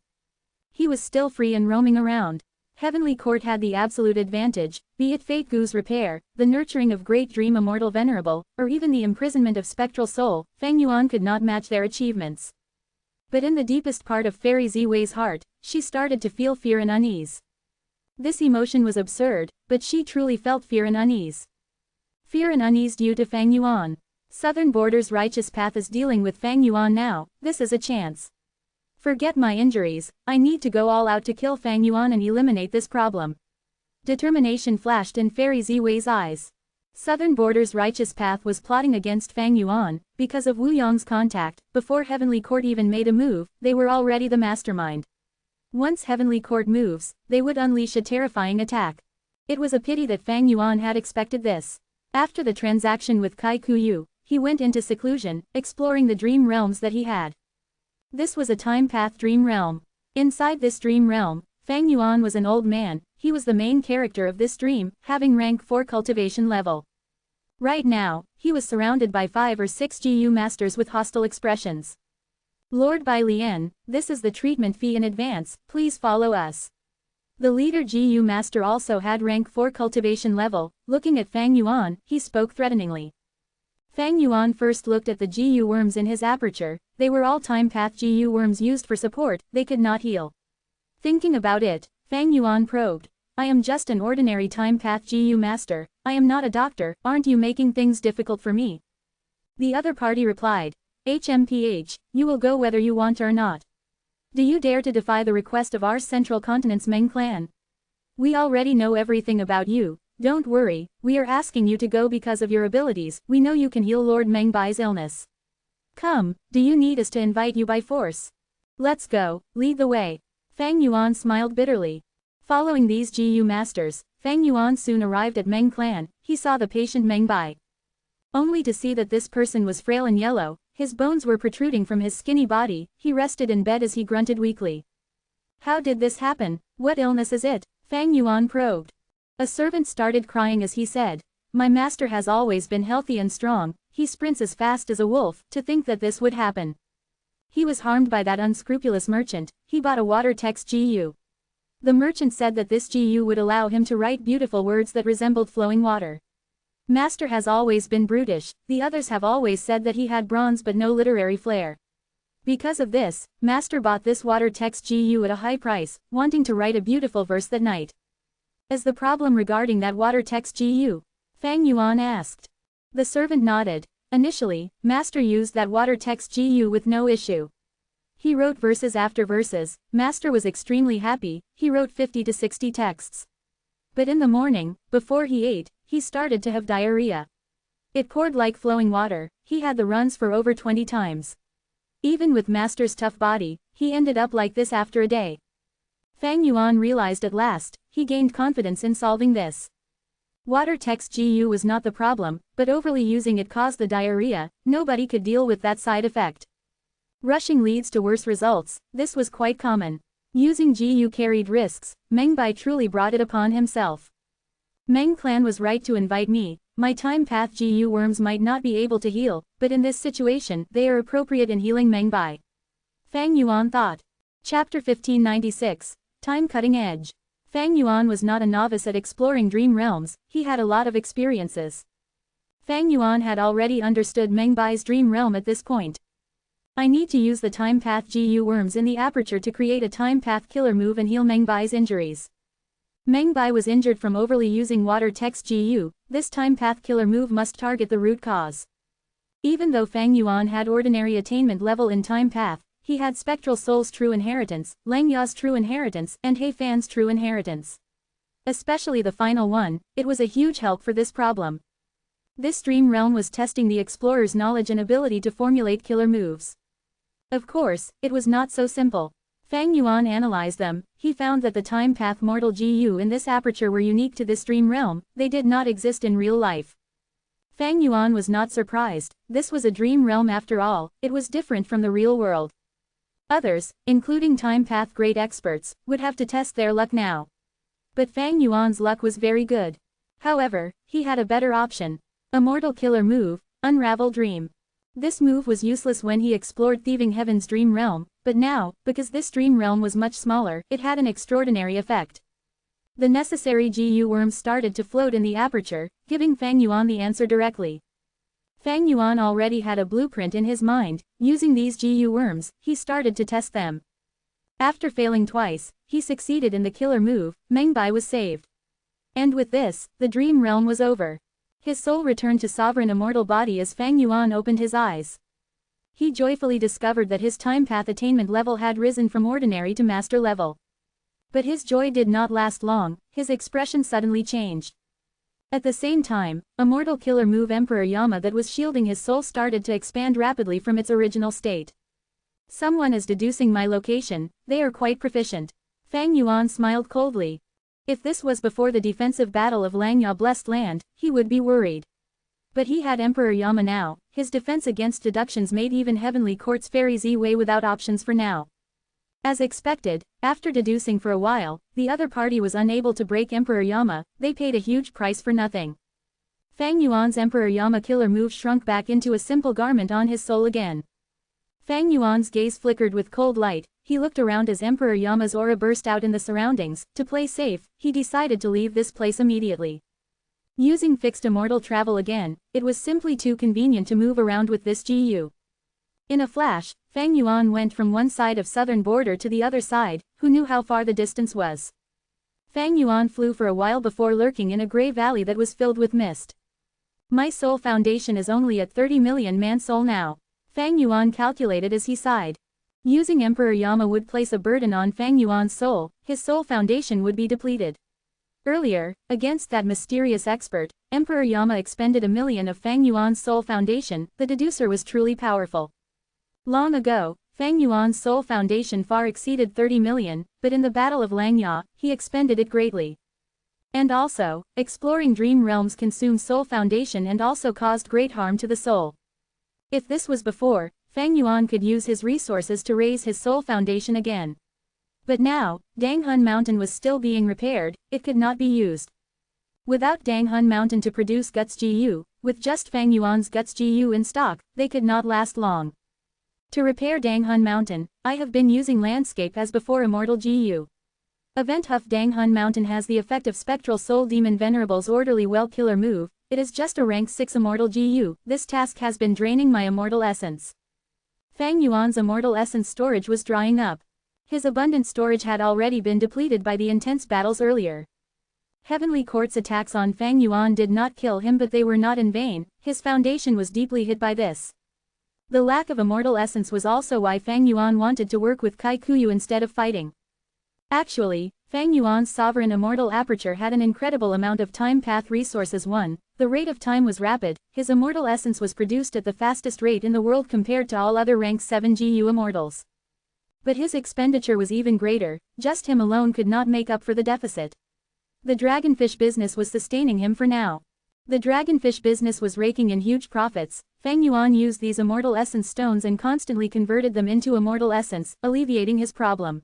He was still free and roaming around. Heavenly Court had the absolute advantage, be it Fate Gu's repair, the nurturing of Great Dream Immortal Venerable, or even the imprisonment of Spectral Soul. Fang Yuan could not match their achievements. But in the deepest part of Fairy Ziwei's heart, she started to feel fear and unease. This emotion was absurd, but she truly felt fear and unease. Fear and unease due to Fang Yuan. Southern Border's righteous path is dealing with Fang Yuan now. This is a chance. Forget my injuries, I need to go all out to kill Fang Yuan and eliminate this problem. Determination flashed in Fairy Ziwei's eyes. Southern Border's righteous path was plotting against Fang Yuan, because of Wu Yong's contact. Before Heavenly Court even made a move, they were already the mastermind. Once Heavenly Court moves, they would unleash a terrifying attack. It was a pity that Fang Yuan had expected this. After the transaction with Kai Kuyu, he went into seclusion, exploring the dream realms that he had. This was a time path dream realm. Inside this dream realm, Fang Yuan was an old man. He was the main character of this dream, having rank 4 cultivation level. Right now, he was surrounded by 5 or 6 GU masters with hostile expressions. Lord Bai Lian, this is the treatment fee in advance, please follow us. The leader GU master also had rank 4 cultivation level. Looking at Fang Yuan, he spoke threateningly. Fang Yuan first looked at the GU worms in his aperture. They were all time path GU worms used for support, they could not heal. Thinking about it, Fang Yuan probed. I am just an ordinary time path GU master, I am not a doctor, aren't you making things difficult for me? The other party replied. HMPH, you will go whether you want or not. Do you dare to defy the request of our Central Continent's Meng clan? We already know everything about you, don't worry, we are asking you to go because of your abilities, we know you can heal Lord Meng Bai's illness. Come, do you need us to invite you by force? Let's go, lead the way. Fang Yuan smiled bitterly. Following these GU masters, Fang Yuan soon arrived at Meng clan. He saw the patient Meng Bai. Only to see that this person was frail and yellow, his bones were protruding from his skinny body. He rested in bed as he grunted weakly. How did this happen? What illness is it? Fang Yuan probed. A servant started crying as he said, my master has always been healthy and strong, he sprints as fast as a wolf. To think that this would happen. He was harmed by that unscrupulous merchant. He bought a water text GU. The merchant said that this GU would allow him to write beautiful words that resembled flowing water. Master has always been brutish. The others have always said that he had bronze but no literary flair. Because of this, Master bought this water text GU at a high price, wanting to write a beautiful verse that night. Is the problem regarding that water text GU? Fang Yuan asked. The servant nodded. Initially, Master used that water text GU with no issue. He wrote verses after verses. Master was extremely happy. He wrote 50 to 60 texts. But in the morning, before he ate, he started to have diarrhea. It poured like flowing water. He had the runs for over 20 times. Even with Master's tough body, he ended up like this after a day. Fang Yuan realized at last, he gained confidence in solving this. Water text GU was not the problem, but overly using it caused the diarrhea. Nobody could deal with that side effect. Rushing leads to worse results. This was quite common. Using GU carried risks. Meng Bai truly brought it upon himself. Meng clan was right to invite me. My time path GU worms might not be able to heal, but in this situation, they are appropriate in healing Meng Bai. Fang Yuan thought. Chapter 1596. Time Cutting Edge. Fang Yuan was not a novice at exploring dream realms, he had a lot of experiences. Fang Yuan had already understood Meng Bai's dream realm at this point. I need to use the time path GU worms in the aperture to create a time path killer move and heal Meng Bai's injuries. Meng Bai was injured from overly using water text GU, this time path killer move must target the root cause. Even though Fang Yuan had ordinary attainment level in time path, he had Spectral Soul's true inheritance, Lang Ya's true inheritance, and He Fan's true inheritance. Especially the final one, it was a huge help for this problem. This dream realm was testing the explorer's knowledge and ability to formulate killer moves. Of course, it was not so simple. Fang Yuan analyzed them, he found that the time path mortal GU in this aperture were unique to this dream realm, they did not exist in real life. Fang Yuan was not surprised, this was a dream realm after all, it was different from the real world. Others, including time path great experts, would have to test their luck now. But Fang Yuan's luck was very good. However, he had a better option. Immortal killer move, Unravel Dream. This move was useless when he explored Thieving Heaven's dream realm, but now, because this dream realm was much smaller, it had an extraordinary effect. The necessary GU worms started to float in the aperture, giving Fang Yuan the answer directly. Fang Yuan already had a blueprint in his mind, using these GU worms, he started to test them. After failing twice, he succeeded in the killer move, Meng Bai was saved. And with this, the dream realm was over. His soul returned to sovereign immortal body as Fang Yuan opened his eyes. He joyfully discovered that his time path attainment level had risen from ordinary to master level. But his joy did not last long, his expression suddenly changed. At the same time, immortal killer move Emperor Yama that was shielding his soul started to expand rapidly from its original state. Someone is deducing my location, they are quite proficient. Fang Yuan smiled coldly. If this was before the defensive battle of Langya Blessed Land, he would be worried. But he had Emperor Yama now, his defense against deductions made even Heavenly Court's fairies way without options for now. As expected, after deducing for a while, the other party was unable to break Emperor Yama, they paid a huge price for nothing. Fang Yuan's Emperor Yama killer move shrunk back into a simple garment on his soul again. Fang Yuan's gaze flickered with cold light, he looked around as Emperor Yama's aura burst out in the surroundings, to play safe, he decided to leave this place immediately. Using fixed immortal travel again, it was simply too convenient to move around with this GU. In a flash, Fang Yuan went from one side of southern border to the other side, who knew how far the distance was. Fang Yuan flew for a while before lurking in a gray valley that was filled with mist. My soul foundation is only at 30 million man soul now. Fang Yuan calculated as he sighed. Using Emperor Yama would place a burden on Fang Yuan's soul, his soul foundation would be depleted. Earlier, against that mysterious expert, Emperor Yama expended 1 million of Fang Yuan's soul foundation, the deducer was truly powerful. Long ago, Fang Yuan's soul foundation far exceeded 30 million, but in the Battle of Langya, he expended it greatly. And also, exploring dream realms consumed soul foundation and also caused great harm to the soul. If this was before, Fang Yuan could use his resources to raise his soul foundation again. But now, Danghun Mountain was still being repaired, it could not be used. Without Danghun Mountain to produce Guts GU, with just Fang Yuan's Guts GU in stock, they could not last long. To repair Danghun Mountain, I have been using Landscape as before Immortal GU. Event Huff Danghun Mountain has the effect of Spectral Soul Demon Venerable's Orderly Well Killer move, it is just a rank 6 Immortal GU, this task has been draining my Immortal Essence. Fang Yuan's Immortal Essence storage was drying up. His abundant storage had already been depleted by the intense battles earlier. Heavenly Court's attacks on Fang Yuan did not kill him, but they were not in vain, his foundation was deeply hit by this. The lack of Immortal Essence was also why Fang Yuan wanted to work with Kai Kuyu instead of fighting. Actually, Fang Yuan's sovereign immortal aperture had an incredible amount of time path resources. The rate of time was rapid, his immortal essence was produced at the fastest rate in the world compared to all other rank 7 GU immortals. But his expenditure was even greater, just him alone could not make up for the deficit. The dragonfish business was sustaining him for now. The dragonfish business was raking in huge profits. Fang Yuan used these immortal essence stones and constantly converted them into immortal essence, alleviating his problem.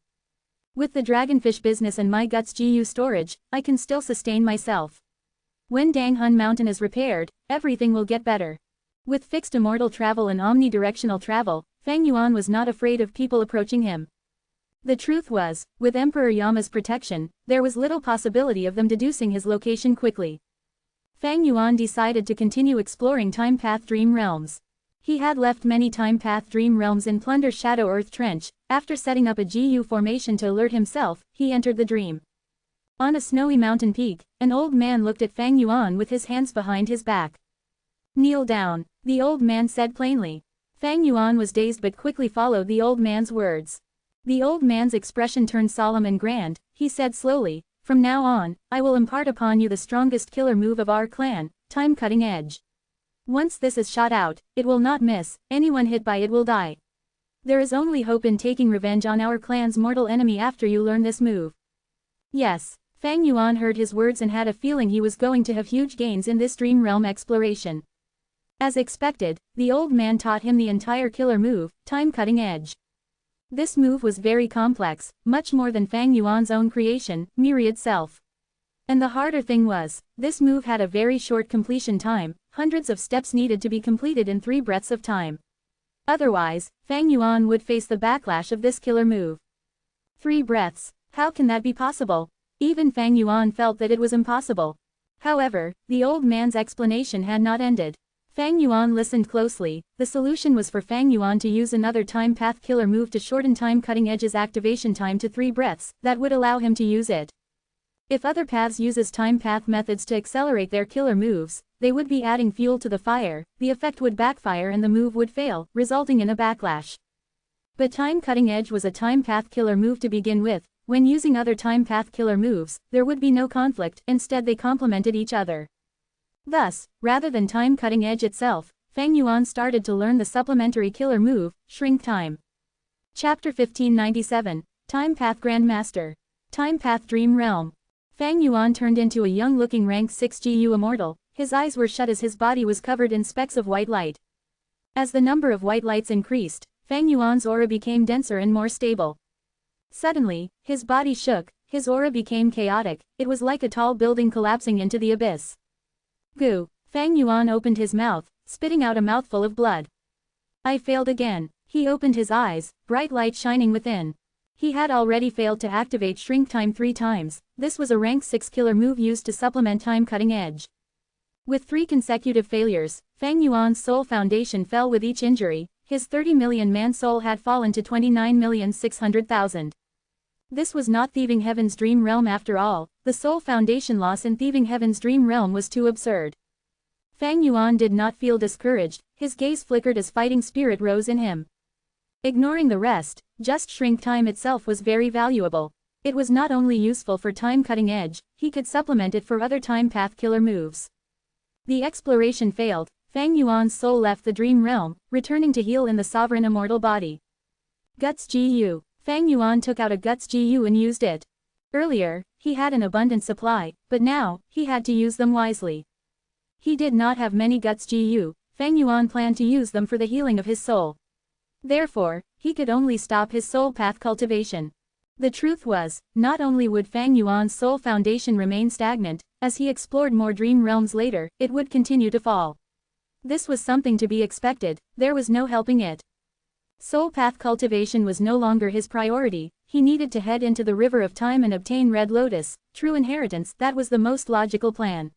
With the dragonfish business and my Guts GU storage, I can still sustain myself. When Danghun Mountain is repaired, everything will get better. With fixed immortal travel and omnidirectional travel, Fang Yuan was not afraid of people approaching him. The truth was, with Emperor Yama's protection, there was little possibility of them deducing his location quickly. Fang Yuan decided to continue exploring Time Path Dream Realms. He had left many Time Path Dream Realms in Plunder's Shadow Earth Trench. After setting up a GU formation to alert himself, he entered the dream. On a snowy mountain peak, an old man looked at Fang Yuan with his hands behind his back. "Kneel down," the old man said plainly. Fang Yuan was dazed but quickly followed the old man's words. The old man's expression turned solemn and grand. He said slowly, "From now on, I will impart upon you the strongest killer move of our clan, Time Cutting Edge. Once this is shot out, it will not miss, anyone hit by it will die. There is only hope in taking revenge on our clan's mortal enemy after you learn this move." Yes, Fang Yuan heard his words and had a feeling he was going to have huge gains in this dream realm exploration. As expected, the old man taught him the entire killer move, Time Cutting Edge. This move was very complex, much more than Fang Yuan's own creation, Myriad Self. And the harder thing was, this move had a very short completion time, hundreds of steps needed to be completed in 3 breaths of time. Otherwise, Fang Yuan would face the backlash of this killer move. 3 breaths, how can that be possible? Even Fang Yuan felt that it was impossible. However, the old man's explanation had not ended. Fang Yuan listened closely. The solution was for Fang Yuan to use another Time Path killer move to shorten Time Cutting Edge's activation time to 3 breaths, that would allow him to use it. If other paths uses Time Path methods to accelerate their killer moves, they would be adding fuel to the fire, the effect would backfire and the move would fail, resulting in a backlash. But Time Cutting Edge was a Time Path killer move to begin with. When using other Time Path killer moves, there would be no conflict, instead they complemented each other. Thus, rather than Time Cutting Edge itself, Fang Yuan started to learn the supplementary killer move, Shrink Time. Chapter 1597, Time Path Grandmaster. Time Path Dream Realm. Fang Yuan turned into a young-looking rank 6 GU Immortal. His eyes were shut as his body was covered in specks of white light. As the number of white lights increased, Fang Yuan's aura became denser and more stable. Suddenly, his body shook, his aura became chaotic, it was like a tall building collapsing into the abyss. Goo! Fang Yuan opened his mouth, spitting out a mouthful of blood. I failed again. He opened his eyes, bright light shining within. He had already failed to activate Shrink Time 3 times, this was a rank 6 killer move used to supplement Time Cutting Edge. With 3 consecutive failures, Fang Yuan's soul foundation fell with each injury, his 30 million man soul had fallen to 29,600,000. This was not Thieving Heaven's dream realm after all, the soul foundation loss in Thieving Heaven's dream realm was too absurd. Fang Yuan did not feel discouraged, his gaze flickered as fighting spirit rose in him. Ignoring the rest, just Shrink Time itself was very valuable. It was not only useful for Time Cutting Edge, he could supplement it for other Time Path killer moves. The exploration failed, Fang Yuan's soul left the dream realm, returning to heal in the sovereign immortal body. Guts GU. Fang Yuan took out a Guts GU and used it. Earlier, he had an abundant supply, but now, he had to use them wisely. He did not have many Guts GU, Fang Yuan planned to use them for the healing of his soul. Therefore, he could only stop his soul path cultivation. The truth was, not only would Fang Yuan's soul foundation remain stagnant, as he explored more dream realms later, it would continue to fall. This was something to be expected, there was no helping it. Soul path cultivation was no longer his priority, he needed to head into the river of time and obtain Red Lotus, true inheritance, that was the most logical plan.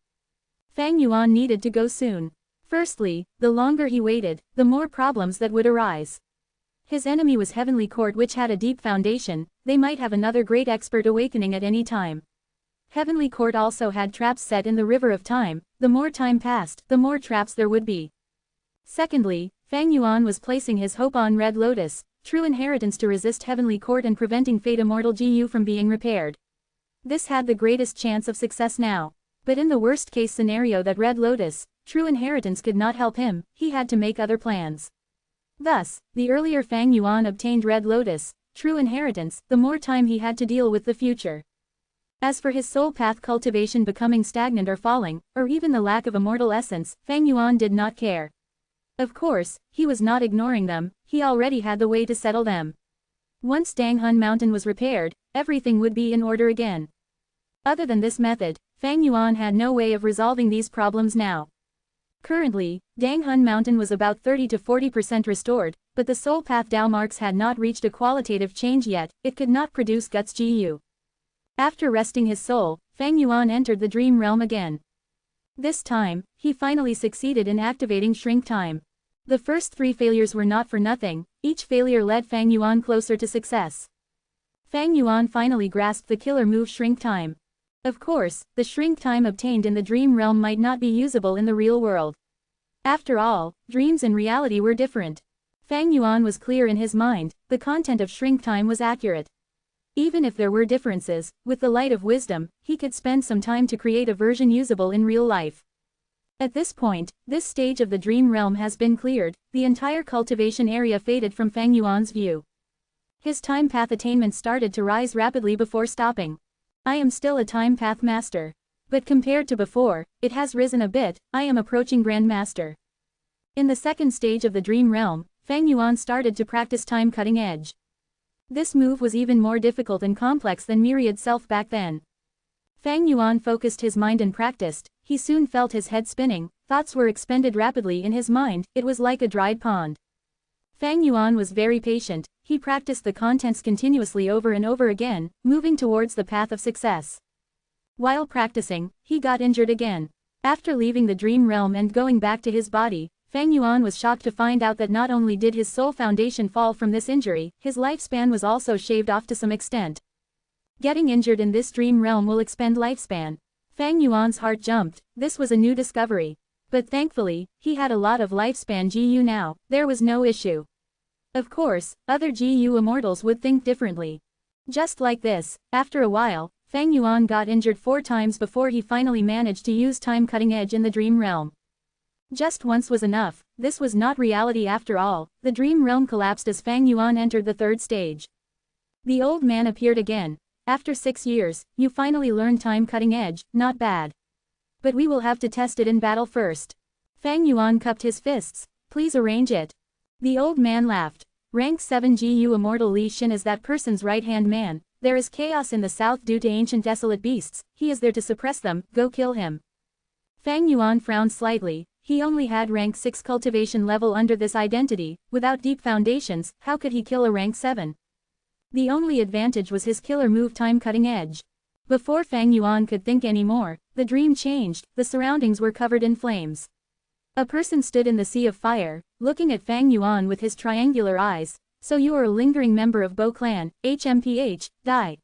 Fang Yuan needed to go soon. Firstly, the longer he waited, the more problems that would arise. His enemy was Heavenly Court, which had a deep foundation, they might have another great expert awakening at any time. Heavenly Court also had traps set in the river of time, the more time passed, the more traps there would be. Secondly, Fang Yuan was placing his hope on Red Lotus, true inheritance to resist Heavenly Court and preventing Fate Immortal GU from being repaired. This had the greatest chance of success now. But in the worst case scenario that Red Lotus, true inheritance could not help him, he had to make other plans. Thus, the earlier Fang Yuan obtained Red Lotus, true inheritance, the more time he had to deal with the future. As for his soul path cultivation becoming stagnant or falling, or even the lack of immortal essence, Fang Yuan did not care. Of course, he was not ignoring them, he already had the way to settle them. Once Danghun Mountain was repaired, everything would be in order again. Other than this method, Fang Yuan had no way of resolving these problems now. Currently, Danghun Mountain was about 30 to 40% restored, But the soul path Dao marks had not reached a qualitative change yet, it could not produce guts Gu. After resting his soul, Fang Yuan entered the dream realm again. This time, he finally succeeded in activating shrink time. The first 3 failures were not for nothing, each failure led Fang Yuan closer to success. Fang Yuan finally grasped the killer move shrink time. Of course, the shrink time obtained in the dream realm might not be usable in the real world. After all, dreams and reality were different. Fang Yuan was clear in his mind, the content of shrink time was accurate. Even if there were differences, with the light of wisdom, he could spend some time to create a version usable in real life. At this point, this stage of the dream realm has been cleared, the entire cultivation area faded from Fang Yuan's view. His time path attainment started to rise rapidly before stopping. I am still a time path master. But compared to before, it has risen a bit, I am approaching Grand Master. In the second stage of the dream realm, Fang Yuan started to practice time cutting edge. This move was even more difficult and complex than Myriad Self back then. Fang Yuan focused his mind and practiced, he soon felt his head spinning, thoughts were expended rapidly in his mind, it was like a dried pond. Fang Yuan was very patient, he practiced the contents continuously over and over again, moving towards the path of success. While practicing, he got injured again. After leaving the dream realm and going back to his body, Fang Yuan was shocked to find out that not only did his soul foundation fall from this injury, his lifespan was also shaved off to some extent. Getting injured in this dream realm will expend lifespan. Fang Yuan's heart jumped, this was a new discovery. But thankfully, he had a lot of lifespan Gu now, there was no issue. Of course, other Gu immortals would think differently. Just like this, after a while, Fang Yuan got injured 4 times before he finally managed to use time cutting edge in the dream realm. Just once was enough, this was not reality after all, the dream realm collapsed as Fang Yuan entered the 3rd stage. The old man appeared again. After 6 years, you finally learned time cutting edge, not bad. But we will have to test it in battle first. Fang Yuan cupped his fists, please arrange it. The old man laughed. Rank 7 Gu Immortal Li Xin is that person's right-hand man, there is chaos in the south due to ancient desolate beasts, he is there to suppress them, go kill him. Fang Yuan frowned slightly. He only had rank 6 cultivation level under this identity, without deep foundations, how could he kill a rank 7? The only advantage was his killer move time cutting edge. Before Fang Yuan could think anymore, the dream changed, the surroundings were covered in flames. A person stood in the sea of fire, looking at Fang Yuan with his triangular eyes, so you are a lingering member of Bo clan, HMPH, die.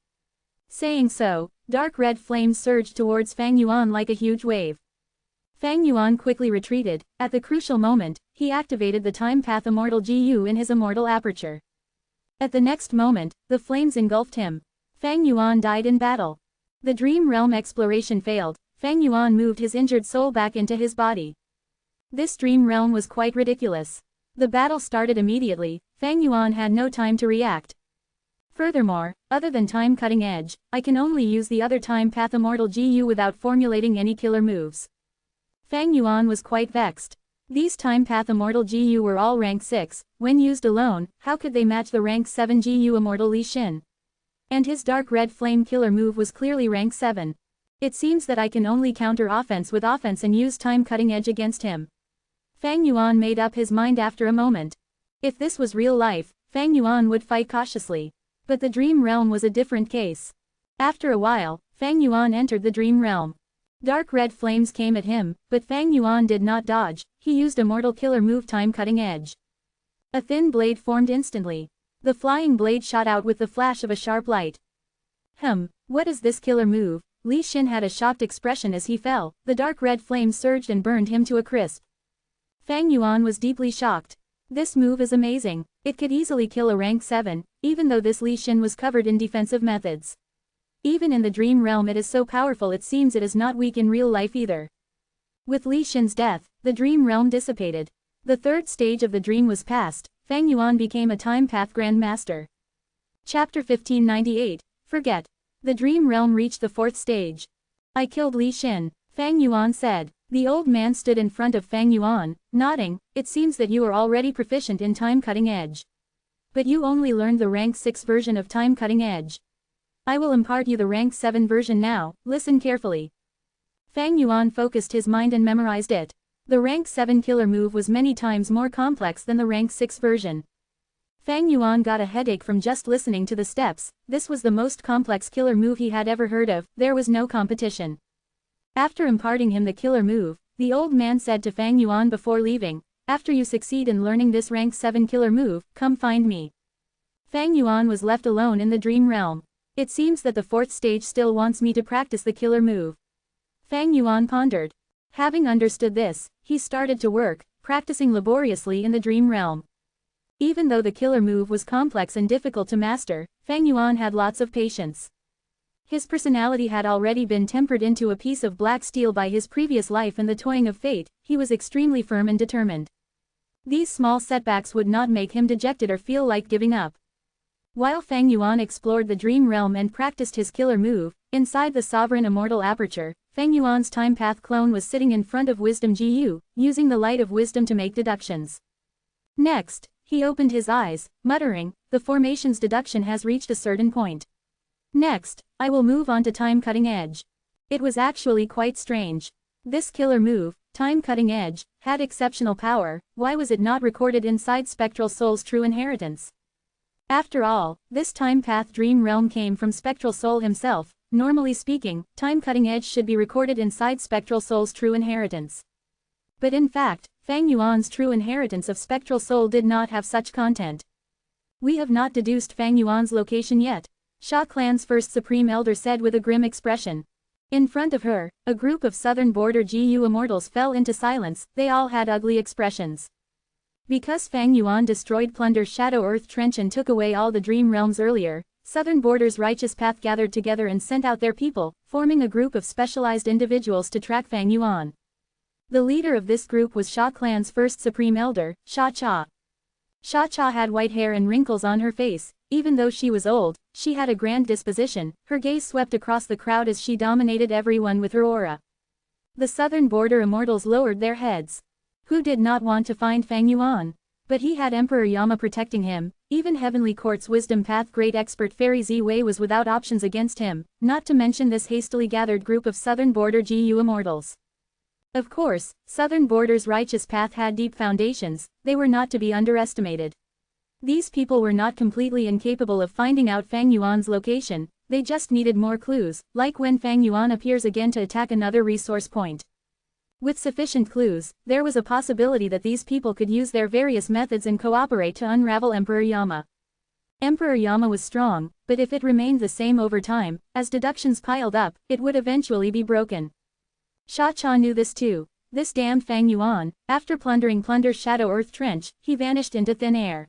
Saying so, dark red flames surged towards Fang Yuan like a huge wave. Fang Yuan quickly retreated, at the crucial moment, he activated the time path Immortal Gu in his immortal aperture. At the next moment, the flames engulfed him. Fang Yuan died in battle. The dream realm exploration failed, Fang Yuan moved his injured soul back into his body. This dream realm was quite ridiculous. The battle started immediately, Fang Yuan had no time to react. Furthermore, other than time cutting edge, I can only use the other time path Immortal Gu without formulating any killer moves. Fang Yuan was quite vexed. These time path Immortal Gu were all rank 6, when used alone, how could they match the rank 7 Gu Immortal Li Xin? And his dark red flame killer move was clearly rank 7. It seems that I can only counter offense with offense and use time cutting edge against him. Fang Yuan made up his mind after a moment. If this was real life, Fang Yuan would fight cautiously. But the dream realm was a different case. After a while, Fang Yuan entered the dream realm. Dark red flames came at him, but Fang Yuan did not dodge, he used Immortal Killer move time cutting edge. A thin blade formed instantly. The flying blade shot out with the flash of a sharp light. What is this killer move? Li Xin had a shocked expression as he fell, the dark red flames surged and burned him to a crisp. Fang Yuan was deeply shocked. This move is amazing, it could easily kill a rank 7, even though this Li Xin was covered in defensive methods. Even in the dream realm it is so powerful it seems it is not weak in real life either. With Li Xin's death, the dream realm dissipated. The 3rd stage of the dream was passed, Fang Yuan became a time path Grand Master. Chapter 1598, Forget. The dream realm reached the 4th stage. I killed Li Xin, Fang Yuan said. The old man stood in front of Fang Yuan, nodding, it seems that you are already proficient in time cutting edge. But you only learned the rank 6 version of time cutting edge. I will impart you the rank 7 version now, listen carefully. Fang Yuan focused his mind and memorized it. The rank 7 killer move was many times more complex than the rank 6 version. Fang Yuan got a headache from just listening to the steps. This was the most complex killer move he had ever heard of, there was no competition. After imparting him the killer move, the old man said to Fang Yuan before leaving, "After you succeed in learning this rank 7 killer move, come find me." Fang Yuan was left alone in the dream realm. It seems that the 4th stage still wants me to practice the killer move. Fang Yuan pondered. Having understood this, he started to work, practicing laboriously in the dream realm. Even though the killer move was complex and difficult to master, Fang Yuan had lots of patience. His personality had already been tempered into a piece of black steel by his previous life and the toying of fate. He was extremely firm and determined. These small setbacks would not make him dejected or feel like giving up. While Fang Yuan explored the dream realm and practiced his killer move, inside the sovereign immortal aperture, Fang Yuan's time path clone was sitting in front of Wisdom Gu, using the light of wisdom to make deductions. Next, he opened his eyes, muttering, "The formation's deduction has reached a certain point. Next, I will move on to time cutting edge." It was actually quite strange. This killer move, time cutting edge, had exceptional power. Why was it not recorded inside Spectral Soul's true inheritance? After all, this time path dream realm came from Spectral Soul himself. Normally speaking, time cutting edge should be recorded inside Spectral Soul's true inheritance. But in fact, Fang Yuan's true inheritance of Spectral Soul did not have such content. "We have not deduced Fang Yuan's location yet," Sha Clan's first Supreme Elder said with a grim expression. In front of her, a group of southern border GU immortals fell into silence. They all had ugly expressions. Because Fang Yuan destroyed Plunder's Shadow Earth Trench and took away all the dream realms earlier, Southern Border's Righteous Path gathered together and sent out their people, forming a group of specialized individuals to track Fang Yuan. The leader of this group was Sha Clan's first Supreme Elder, Sha Cha. Sha Cha had white hair and wrinkles on her face. Even though she was old, she had a grand disposition. Her gaze swept across the crowd as she dominated everyone with her aura. The Southern Border immortals lowered their heads. Who did not want to find Fang Yuan? But he had Emperor Yama protecting him. Even Heavenly Court's Wisdom Path great expert Fairy Ziwei was without options against him, not to mention this hastily gathered group of Southern Border GU immortals. Of course, Southern Border's Righteous Path had deep foundations. They were not to be underestimated. These people were not completely incapable of finding out Fang Yuan's location. They just needed more clues, like when Fang Yuan appears again to attack another resource point. With sufficient clues, there was a possibility that these people could use their various methods and cooperate to unravel Emperor Yama. Emperor Yama was strong, but if it remained the same over time, as deductions piled up, it would eventually be broken. Sha Cha knew this too. This damned Fang Yuan, after plundering Plunder's Shadow Earth Trench, he vanished into thin air.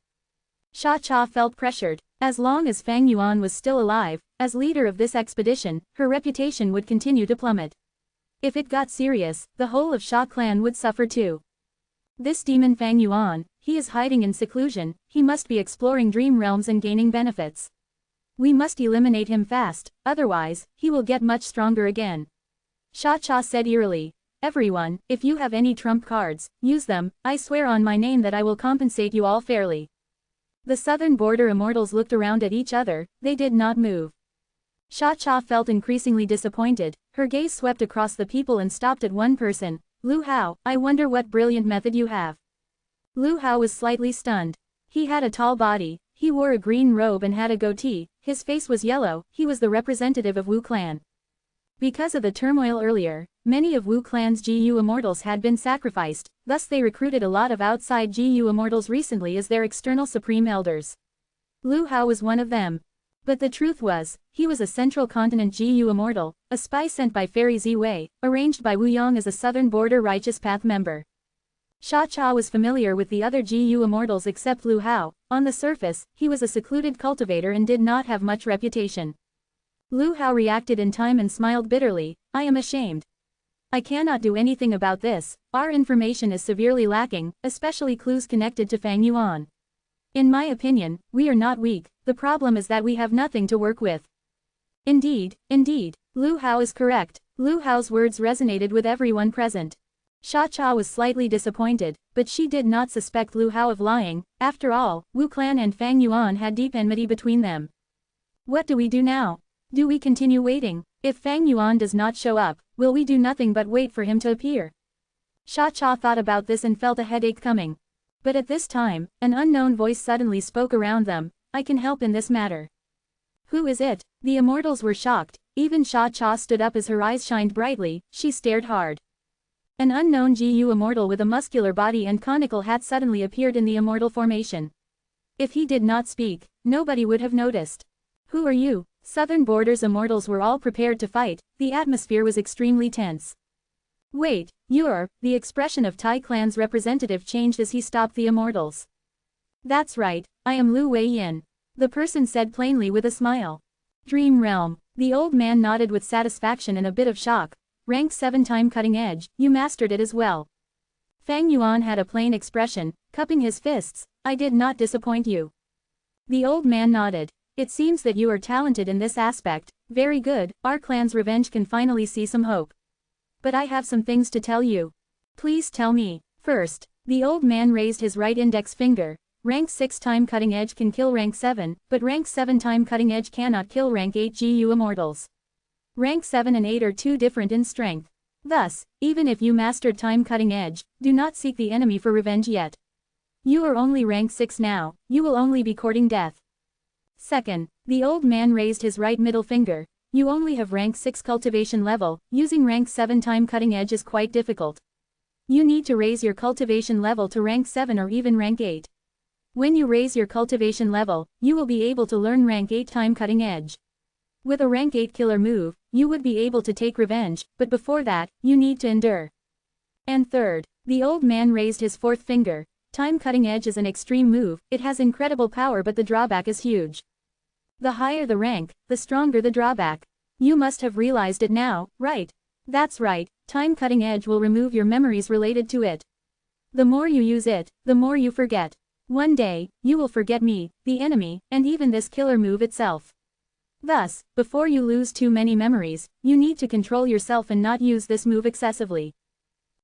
Sha Cha felt pressured. As long as Fang Yuan was still alive, as leader of this expedition, her reputation would continue to plummet. If it got serious, the whole of Sha Clan would suffer too. This demon Fang Yuan, he is hiding in seclusion. He must be exploring dream realms and gaining benefits. We must eliminate him fast, otherwise, he will get much stronger again. Sha Cha said eerily. "Everyone, if you have any trump cards, use them. I swear on my name that I will compensate you all fairly." The Southern Border immortals looked around at each other. They did not move. Sha Cha felt increasingly disappointed. Her gaze swept across the people and stopped at one person. "Lu Hao, I wonder what brilliant method you have." Lu Hao was slightly stunned. He had a tall body, he wore a green robe and had a goatee, his face was yellow. He was the representative of Wu Clan. Because of the turmoil earlier, many of Wu Clan's GU immortals had been sacrificed, thus they recruited a lot of outside GU immortals recently as their external Supreme Elders. Lu Hao was one of them. But the truth was, he was a Central Continent GU immortal, a spy sent by Fairy Ziwei, arranged by Wu Yong as a Southern Border Righteous Path member. Sha Cha was familiar with the other GU immortals except Lu Hao. On the surface, he was a secluded cultivator and did not have much reputation. Lu Hao reacted in time and smiled bitterly. "I am ashamed. I cannot do anything about this. Our information is severely lacking, especially clues connected to Fang Yuan. In my opinion, we are not weak, the problem is that we have nothing to work with." Indeed, Lu Hao is correct. Lu Hao's words resonated with everyone present. Sha Cha was slightly disappointed, but she did not suspect Lu Hao of lying. After all, Wu Clan and Fang Yuan had deep enmity between them. What do we do now? Do we continue waiting? If Fang Yuan does not show up, will we do nothing but wait for him to appear? Sha Cha thought about this and felt a headache coming. But at this time, an unknown voice suddenly spoke around them, "I can help in this matter." "Who is it?" The immortals were shocked. Even Sha Cha stood up as her eyes shined brightly. She stared hard. An unknown GU immortal with a muscular body and conical hat suddenly appeared in the immortal formation. If he did not speak, nobody would have noticed. "Who are you?" Southern Borders immortals were all prepared to fight. The atmosphere was extremely tense. "Wait, you're..." The expression of Tai Clan's representative changed as he stopped the immortals. "That's right, I am Lu Wei Yin," the person said plainly with a smile. "Dream Realm." The old man nodded with satisfaction and a bit of shock. "Rank 7 time cutting edge, you mastered it as well." Fang Yuan had a plain expression, cupping his fists. "I did not disappoint you." The old man nodded. "It seems that you are talented in this aspect. Very good, our clan's revenge can finally see some hope. But I have some things to tell you." "Please tell me." "First." The old man raised his right index finger. "Rank 6 time cutting edge can kill rank 7, but rank 7 time cutting edge cannot kill rank 8 GU immortals. Rank 7 and 8 are too different in strength. Thus, even if you mastered time cutting edge, do not seek the enemy for revenge yet. You are only rank 6 now, you will only be courting death." Second. The old man raised his right middle finger. "You only have rank 6 cultivation level, using rank 7 time cutting edge is quite difficult. You need to raise your cultivation level to rank 7 or even rank 8. When you raise your cultivation level, you will be able to learn rank 8 time cutting edge. With a rank 8 killer move, you would be able to take revenge, but before that, you need to endure." And third. The old man raised his fourth finger. "Time cutting edge is an extreme move, it has incredible power but the drawback is huge. The higher the rank, the stronger the drawback. You must have realized it now, right?" "That's right, time cutting edge will remove your memories related to it. The more you use it, the more you forget. One day, you will forget me, the enemy, and even this killer move itself. Thus, before you lose too many memories, you need to control yourself and not use this move excessively."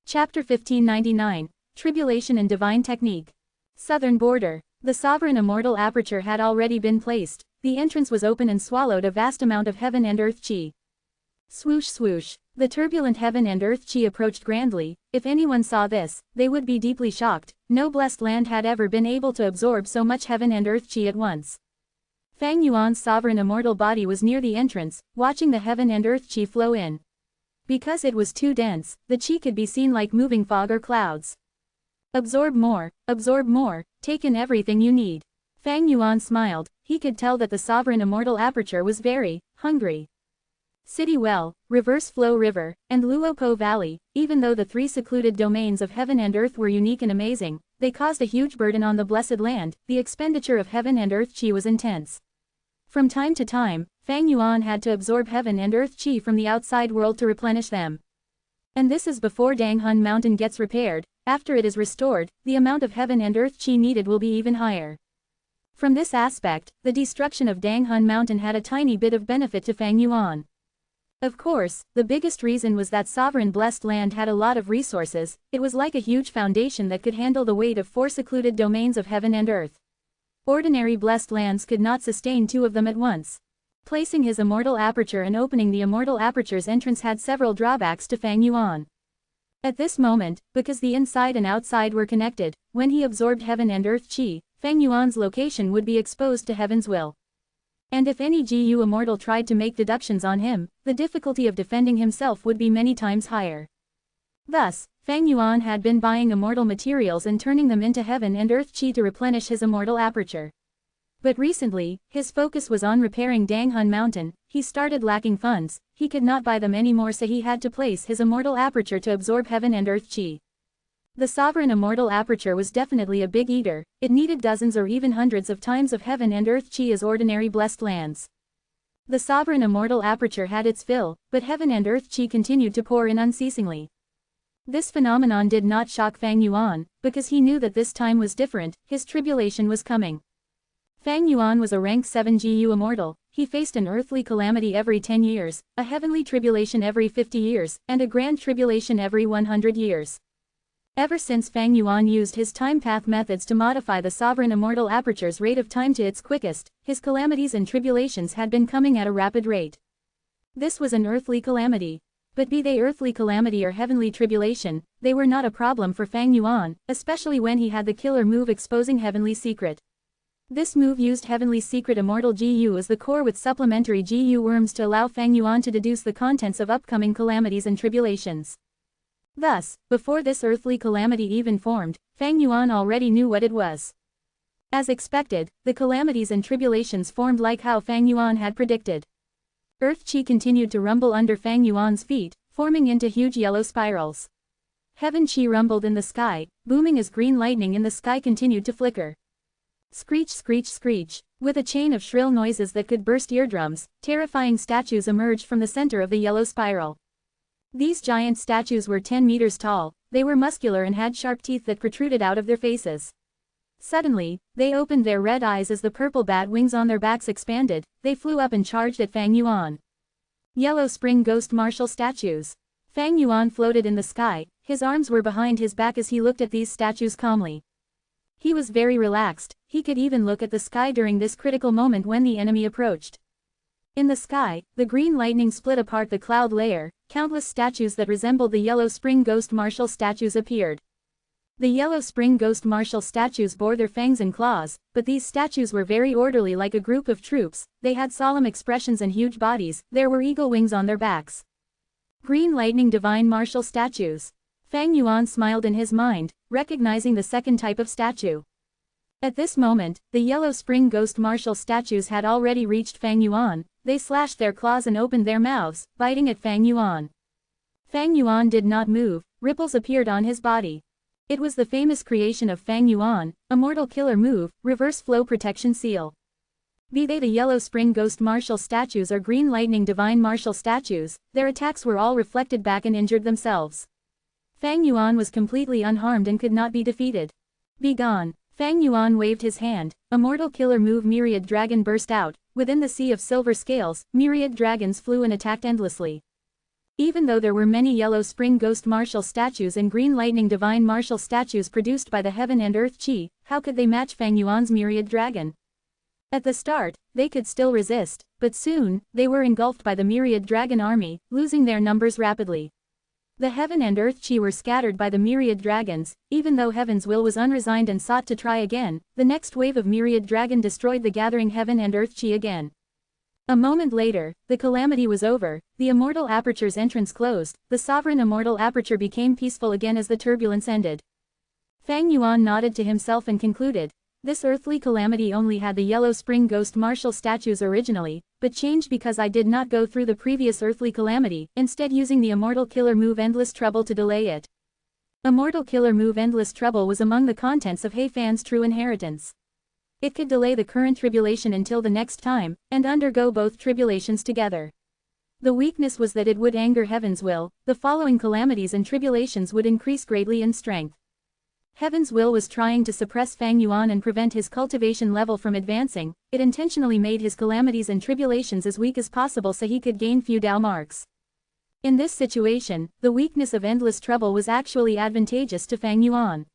Chapter 1599, Tribulation and Divine Technique. Southern Border. The sovereign immortal aperture had already been placed. The entrance was open and swallowed a vast amount of heaven and earth chi. Swoosh swoosh. The turbulent heaven and earth chi approached grandly. If anyone saw this, they would be deeply shocked. No blessed land had ever been able to absorb so much heaven and earth chi at once. Fang Yuan's sovereign immortal body was near the entrance, watching the heaven and earth chi flow in. Because it was too dense, the chi could be seen like moving fog or clouds. Absorb more, take in everything you need." Fang Yuan smiled. He could tell that the sovereign immortal aperture was very hungry. City Well, Reverse Flow River, and Luopo Valley, even though the 3 secluded domains of heaven and earth were unique and amazing, they caused a huge burden on the blessed land. The expenditure of heaven and earth chi was intense. From time to time, Fang Yuan had to absorb heaven and earth chi from the outside world to replenish them. And this is before Danghun Mountain gets repaired. After it is restored, the amount of heaven and earth chi needed will be even higher. From this aspect, the destruction of Danghun Mountain had a tiny bit of benefit to Fang Yuan. Of course, the biggest reason was that sovereign blessed land had a lot of resources. It was like a huge foundation that could handle the weight of 4 secluded domains of heaven and earth. Ordinary blessed lands could not sustain 2 of them at once. Placing his immortal aperture and opening the immortal aperture's entrance had several drawbacks to Fang Yuan. At this moment, because the inside and outside were connected, when he absorbed heaven and earth chi, Fang Yuan's location would be exposed to heaven's will. And if any GU immortal tried to make deductions on him, the difficulty of defending himself would be many times higher. Thus, Fang Yuan had been buying immortal materials and turning them into heaven and earth chi to replenish his immortal aperture. But recently, his focus was on repairing Danghun Mountain. He started lacking funds, he could not buy them anymore, so he had to place his immortal aperture to absorb heaven and earth chi. The sovereign immortal aperture was definitely a big eater. It needed dozens or even hundreds of times of heaven and earth chi as ordinary blessed lands. The sovereign immortal aperture had its fill, but heaven and earth chi continued to pour in unceasingly. This phenomenon did not shock Fang Yuan, because he knew that this time was different. His tribulation was coming. Fang Yuan was a rank 7 GU immortal. He faced an earthly calamity every 10 years, a heavenly tribulation every 50 years, and a grand tribulation every 100 years. Ever since Fang Yuan used his time path methods to modify the sovereign immortal aperture's rate of time to its quickest, his calamities and tribulations had been coming at a rapid rate. This was an earthly calamity. But be they earthly calamity or heavenly tribulation, they were not a problem for Fang Yuan, especially when he had the killer move exposing heavenly secret. This move used heavenly secret Immortal GU as the core with supplementary GU worms to allow Fang Yuan to deduce the contents of upcoming calamities and tribulations. Thus, before this earthly calamity even formed, Fang Yuan already knew what it was. As expected, the calamities and tribulations formed like how Fang Yuan had predicted. Earth Qi continued to rumble under Fang Yuan's feet, forming into huge yellow spirals. Heaven Qi rumbled in the sky, booming as green lightning in the sky continued to flicker. Screech, screech, screech. With a chain of shrill noises that could burst eardrums, terrifying statues emerged from the center of the yellow spiral. These giant statues were 10 meters tall, they were muscular and had sharp teeth that protruded out of their faces. Suddenly, they opened their red eyes as the purple bat wings on their backs expanded, they flew up and charged at Fang Yuan. Yellow Spring Ghost Martial Statues. Fang Yuan floated in the sky, his arms were behind his back as he looked at these statues calmly. He was very relaxed, he could even look at the sky during this critical moment when the enemy approached. In the sky, the green lightning split apart the cloud layer, countless statues that resembled the Yellow Spring Ghost Martial statues appeared. The Yellow Spring Ghost Martial statues bore their fangs and claws, but these statues were very orderly like a group of troops, they had solemn expressions and huge bodies, there were eagle wings on their backs. Green Lightning Divine Martial Statues. Fang Yuan smiled in his mind, recognizing the second type of statue. At this moment, the Yellow Spring Ghost Martial statues had already reached Fang Yuan, they slashed their claws and opened their mouths, biting at Fang Yuan. Fang Yuan did not move, ripples appeared on his body. It was the famous creation of Fang Yuan, Immortal Killer Move, Reverse Flow Protection Seal. Be they the Yellow Spring Ghost Martial statues or Green Lightning Divine Martial statues, their attacks were all reflected back and injured themselves. Fang Yuan was completely unharmed and could not be defeated. Be gone. Fang Yuan waved his hand, Immortal Killer Move Myriad Dragon burst out, within the sea of silver scales, myriad dragons flew and attacked endlessly. Even though there were many Yellow Spring Ghost Martial statues and Green Lightning Divine Martial statues produced by the Heaven and Earth Qi, how could they match Fang Yuan's myriad dragon? At the start, they could still resist, but soon, they were engulfed by the myriad dragon army, losing their numbers rapidly. The Heaven and Earth Qi were scattered by the myriad dragons, even though Heaven's will was unresigned and sought to try again, the next wave of myriad dragon destroyed the gathering Heaven and Earth Qi again. A moment later, the calamity was over, the Immortal Aperture's entrance closed, the sovereign Immortal Aperture became peaceful again as the turbulence ended. Fang Yuan nodded to himself and concluded, this earthly calamity only had the Yellow Spring Ghost Martial statues originally, but changed because I did not go through the previous earthly calamity, instead using the Immortal Killer Move Endless Trouble to delay it. Immortal Killer Move Endless Trouble was among the contents of He Fan's true inheritance. It could delay the current tribulation until the next time, and undergo both tribulations together. The weakness was that it would anger Heaven's will, the following calamities and tribulations would increase greatly in strength. Heaven's will was trying to suppress Fang Yuan and prevent his cultivation level from advancing, it intentionally made his calamities and tribulations as weak as possible so he could gain few Dao marks. In this situation, the weakness of endless trouble was actually advantageous to Fang Yuan.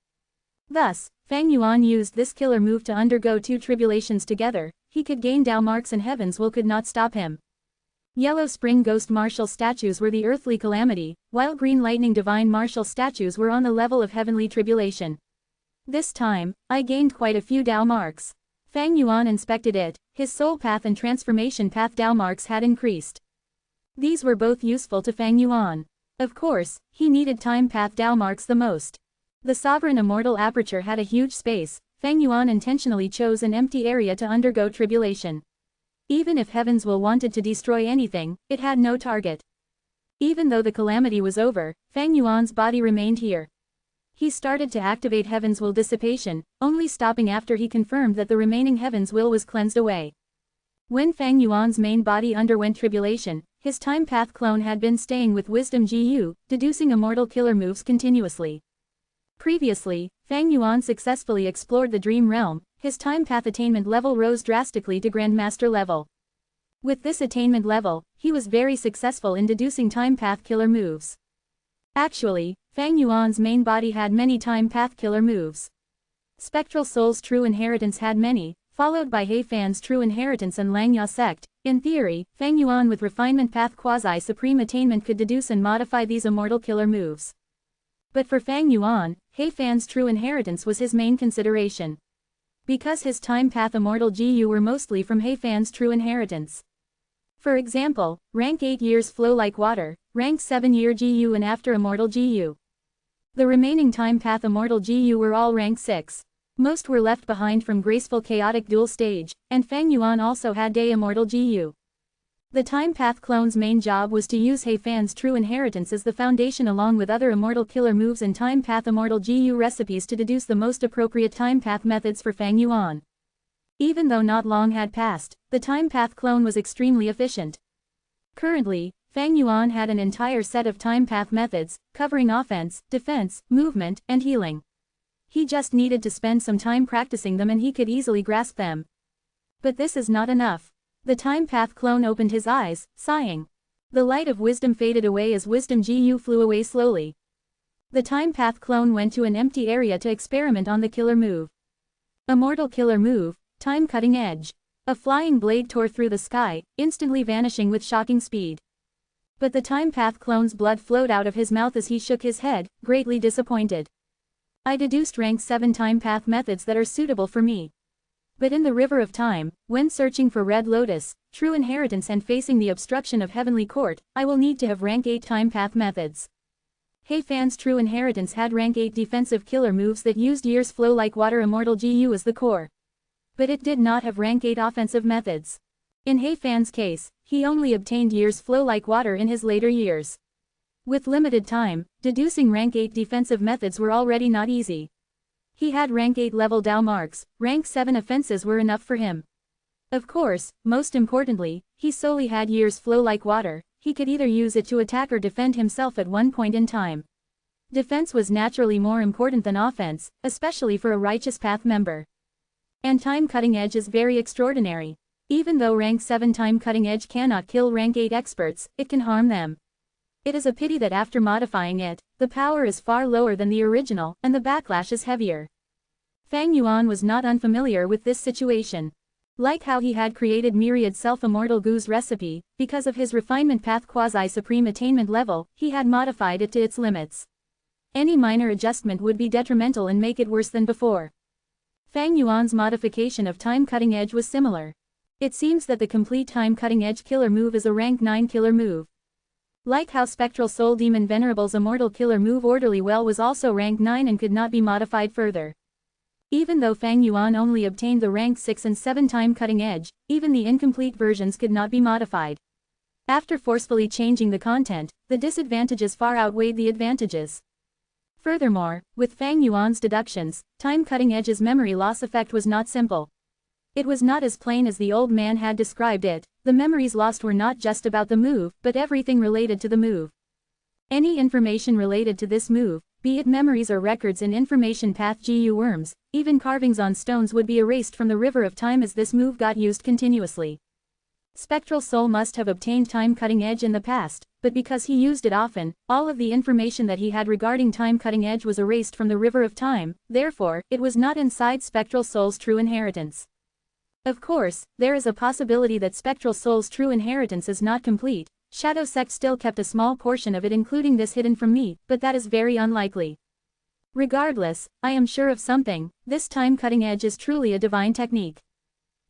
Thus, Fang Yuan used this killer move to undergo two tribulations together, he could gain Dao marks and Heaven's will could not stop him. Yellow Spring Ghost Martial statues were the earthly calamity, while Green Lightning Divine Martial statues were on the level of heavenly tribulation. This time, I gained quite a few Dao marks. Fang Yuan inspected it, his soul path and transformation path Dao marks had increased. These were both useful to Fang Yuan. Of course, he needed time path Dao marks the most. The sovereign Immortal Aperture had a huge space, Fang Yuan intentionally chose an empty area to undergo tribulation. Even if Heaven's will wanted to destroy anything, it had no target. Even though the calamity was over, Fang Yuan's body remained here. He started to activate Heaven's will dissipation, only stopping after he confirmed that the remaining Heaven's will was cleansed away. When Fang Yuan's main body underwent tribulation, his time path clone had been staying with Wisdom GU, deducing immortal killer moves continuously. Previously, Fang Yuan successfully explored the Dream Realm, his time path attainment level rose drastically to Grandmaster level. With this attainment level, he was very successful in deducing time path killer moves. Actually, Fang Yuan's main body had many time path killer moves. Spectral Soul's true inheritance had many, followed by He Fan's true inheritance and Langya sect. In theory, Fang Yuan with refinement path quasi-supreme attainment could deduce and modify these immortal killer moves. But for Fang Yuan, He Fan's true inheritance was his main consideration. Because his time path immortal GU were mostly from He Fan's true inheritance. For example, rank 8 years flow like water, rank 7 year GU and after immortal GU. The remaining time path immortal GU were all rank 6. Most were left behind from graceful chaotic dual stage, and Fang Yuan also had day immortal GU. The time path clone's main job was to use He Fan's true inheritance as the foundation along with other immortal killer moves and time path immortal GU recipes to deduce the most appropriate time path methods for Fang Yuan. Even though not long had passed, the time path clone was extremely efficient. Currently, Fang Yuan had an entire set of time path methods, covering offense, defense, movement, and healing. He just needed to spend some time practicing them and he could easily grasp them. But this is not enough. The time path clone opened his eyes, sighing. The light of wisdom faded away as wisdom GU flew away slowly. The time path clone went to an empty area to experiment on the killer move. Immortal killer move, time cutting edge. A flying blade tore through the sky, instantly vanishing with shocking speed. But the time path clone's blood flowed out of his mouth as he shook his head, greatly disappointed. I deduced rank 7 time path methods that are suitable for me. But in the river of time, when searching for Red Lotus, true inheritance and facing the obstruction of Heavenly Court, I will need to have rank 8 time path methods. He Fan's true inheritance had rank 8 defensive killer moves that used years flow like water immortal GU as the core. But it did not have rank 8 offensive methods. In He Fan's case, he only obtained years flow like water in his later years. With limited time, deducing rank 8 defensive methods were already not easy. He had rank 8 level Dao marks, rank 7 offenses were enough for him. Of course, most importantly, he solely had years flow like water, he could either use it to attack or defend himself at one point in time. Defense was naturally more important than offense, especially for a righteous path member. And time cutting edge is very extraordinary. Even though rank 7 time cutting edge cannot kill rank 8 experts, it can harm them. It is a pity that after modifying it, the power is far lower than the original, and the backlash is heavier. Fang Yuan was not unfamiliar with this situation. Like how he had created myriad self-immortal Gu's recipe, because of his refinement path quasi-supreme attainment level, he had modified it to its limits. Any minor adjustment would be detrimental and make it worse than before. Fang Yuan's modification of time cutting edge was similar. It seems that the complete time cutting edge killer move is a rank 9 killer move. Like how Spectral Soul Demon Venerable's immortal killer move Orderly Well was also rank 9 and could not be modified further. Even though Fang Yuan only obtained the rank 6 and 7 time cutting edge, even the incomplete versions could not be modified. After forcefully changing the content, the disadvantages far outweighed the advantages. Furthermore, with Fang Yuan's deductions, time cutting edge's memory loss effect was not simple. It was not as plain as the old man had described it. The memories lost were not just about the move, but everything related to the move. Any information related to this move, be it memories or records in information path GU worms, even carvings on stones would be erased from the river of time as this move got used continuously. Spectral Soul must have obtained time cutting edge in the past, but because he used it often, all of the information that he had regarding time cutting edge was erased from the river of time, therefore, it was not inside Spectral Soul's true inheritance. Of course, there is a possibility that Spectral Soul's true inheritance is not complete. Shadow Sect still kept a small portion of it including this hidden from me, but that is very unlikely. Regardless, I am sure of something, this time cutting edge is truly a divine technique.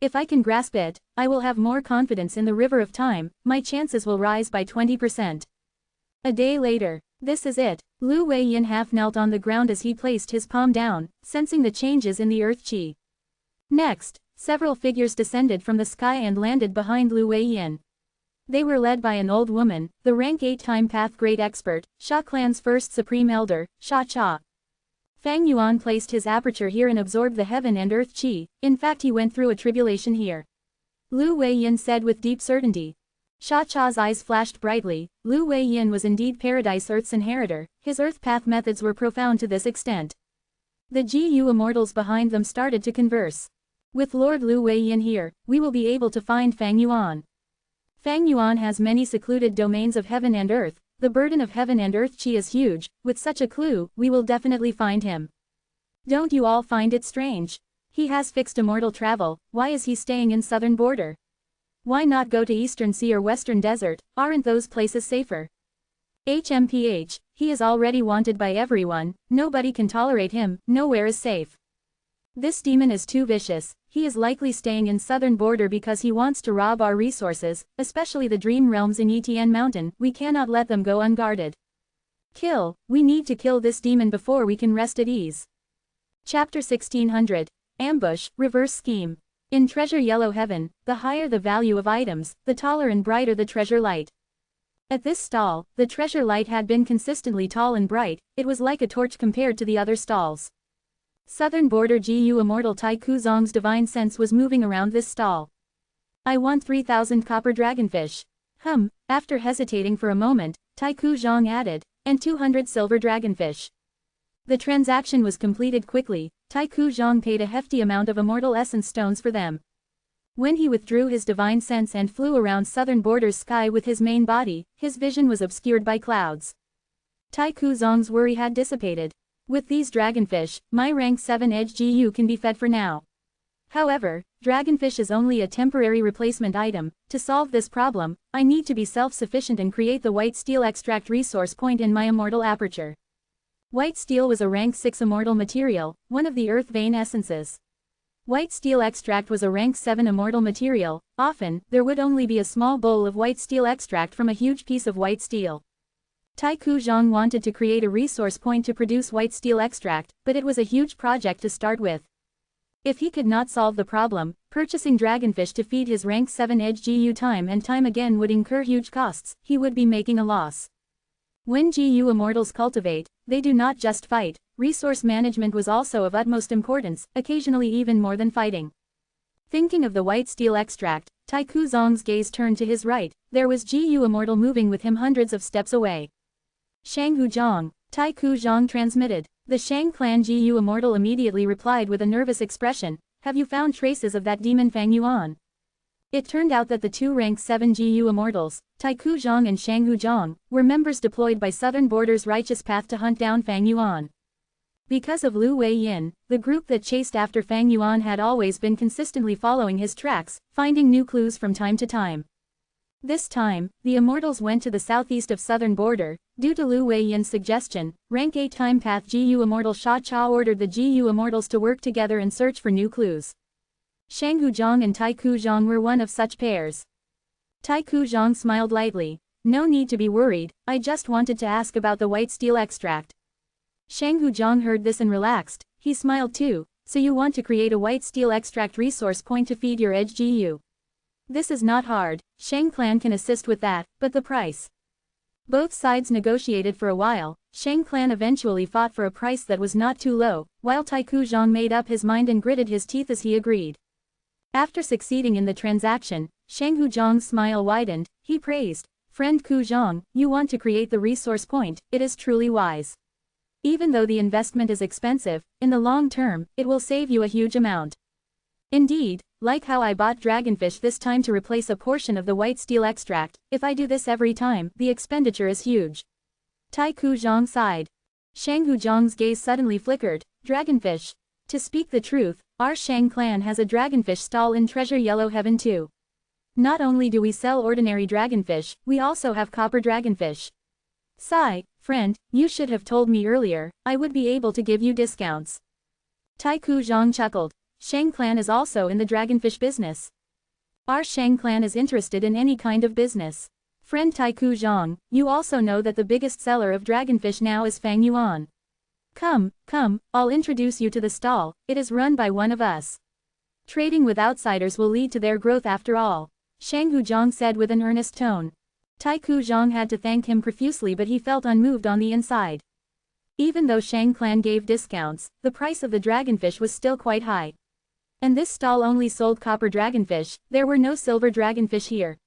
If I can grasp it, I will have more confidence in the river of time, my chances will rise by 20%. A day later. This is it. Lu Weiyin half knelt on the ground as he placed his palm down, sensing the changes in the earth chi. Next, several figures descended from the sky and landed behind Lu Weiyin. They were led by an old woman, the rank 8 time path great expert, Sha clan's first supreme elder, Sha Cha. Fang Yuan placed his aperture here and absorbed the heaven and earth chi, in fact he went through a tribulation here. Lu Weiyin said with deep certainty. Sha Cha's eyes flashed brightly. Lu Weiyin was indeed Paradise Earth's inheritor, his earth path methods were profound to this extent. The GU immortals behind them started to converse. With Lord Lu Weiyin here, we will be able to find Fang Yuan. Fang Yuan has many secluded domains of heaven and earth, the burden of heaven and earth chi is huge, with such a clue, we will definitely find him. Don't you all find it strange? He has fixed immortal travel, why is he staying in southern border? Why not go to Eastern Sea or Western Desert, aren't those places safer? HMPH, he is already wanted by everyone, nobody can tolerate him, nowhere is safe. This demon is too vicious, he is likely staying in southern border because he wants to rob our resources, especially the dream realms in Etienne Mountain, we cannot let them go unguarded. Kill, we need to kill this demon before we can rest at ease. Chapter 1600. Ambush, Reverse Scheme. In Treasure Yellow Heaven, the higher the value of items, the taller and brighter the treasure light. At this stall, the treasure light had been consistently tall and bright, it was like a torch compared to the other stalls. Southern Border GU Immortal Tai Kuzong's divine sense was moving around this stall. I want 3,000 copper dragonfish. After hesitating for a moment, Tai Kuzong added, and 200 silver dragonfish. The transaction was completed quickly, Tai Kuzong paid a hefty amount of immortal essence stones for them. When he withdrew his divine sense and flew around Southern Border's sky with his main body, his vision was obscured by clouds. Tai Kuzong's worry had dissipated. With these dragonfish, my rank 7 edge GU can be fed for now. However, dragonfish is only a temporary replacement item. To solve this problem, I need to be self-sufficient and create the white steel extract resource point in my immortal aperture. White steel was a rank 6 immortal material, one of the earth vein essences. White steel extract was a rank 7 immortal material. Often, there would only be a small bowl of white steel extract from a huge piece of white steel. Tai Kuzong wanted to create a resource point to produce white steel extract, but it was a huge project to start with. If he could not solve the problem, purchasing dragonfish to feed his rank 7 edge GU time and time again would incur huge costs, he would be making a loss. When GU immortals cultivate, they do not just fight, resource management was also of utmost importance, occasionally even more than fighting. Thinking of the white steel extract, Tai Kuzong's gaze turned to his right, there was GU immortal moving with him hundreds of steps away. Shanghu Zhang, Tai Kuzong transmitted. The Shang clan GU immortal immediately replied with a nervous expression, have you found traces of that demon Fang Yuan? It turned out that the two rank 7 GU immortals, Tai Kuzong and Shanghu Zhang, were members deployed by Southern Border's Righteous Path to hunt down Fang Yuan. Because of Lu Wei Yin, the group that chased after Fang Yuan had always been consistently following his tracks, finding new clues from time to time. This time, the Immortals went to the southeast of Southern Border. Due to Lu Wei Yin's suggestion, rank 8 Time Path GU Immortal Sha Cha ordered the GU Immortals to work together and search for new clues. Shanghu Zhang and Tai Kuzong were one of such pairs. Tai Kuzong smiled lightly. No need to be worried, I just wanted to ask about the white steel extract. Shanghu Zhang heard this and relaxed, he smiled too, so you want to create a white steel extract resource point to feed your edge GU. This is not hard, Shang clan can assist with that, but the price. Both sides negotiated for a while, Shang clan eventually fought for a price that was not too low, while Tai Kuzong made up his mind and gritted his teeth as he agreed. After succeeding in the transaction, Shanghu Zhang's smile widened, he praised, friend Kuzong, you want to create the resource point, it is truly wise. Even though the investment is expensive, in the long term, it will save you a huge amount. Indeed, like how I bought dragonfish this time to replace a portion of the white steel extract, if I do this every time, the expenditure is huge. Tai Kuzong sighed. Shanghu Zhang's gaze suddenly flickered, dragonfish. To speak the truth, our Shang clan has a dragonfish stall in Treasure Yellow Heaven too. Not only do we sell ordinary dragonfish, we also have copper dragonfish. Sigh, friend, you should have told me earlier, I would be able to give you discounts. Tai Kuzong chuckled. Shang clan is also in the dragonfish business. Our Shang clan is interested in any kind of business. Friend Tai Kuzong, you also know that the biggest seller of dragonfish now is Fang Yuan. Come, I'll introduce you to the stall, it is run by one of us. Trading with outsiders will lead to their growth after all, Shanghu Zhang said with an earnest tone. Tai Kuzong had to thank him profusely, but he felt unmoved on the inside. Even though Shang clan gave discounts, the price of the dragonfish was still quite high. And this stall only sold copper dragonfish, there were no silver dragonfish here.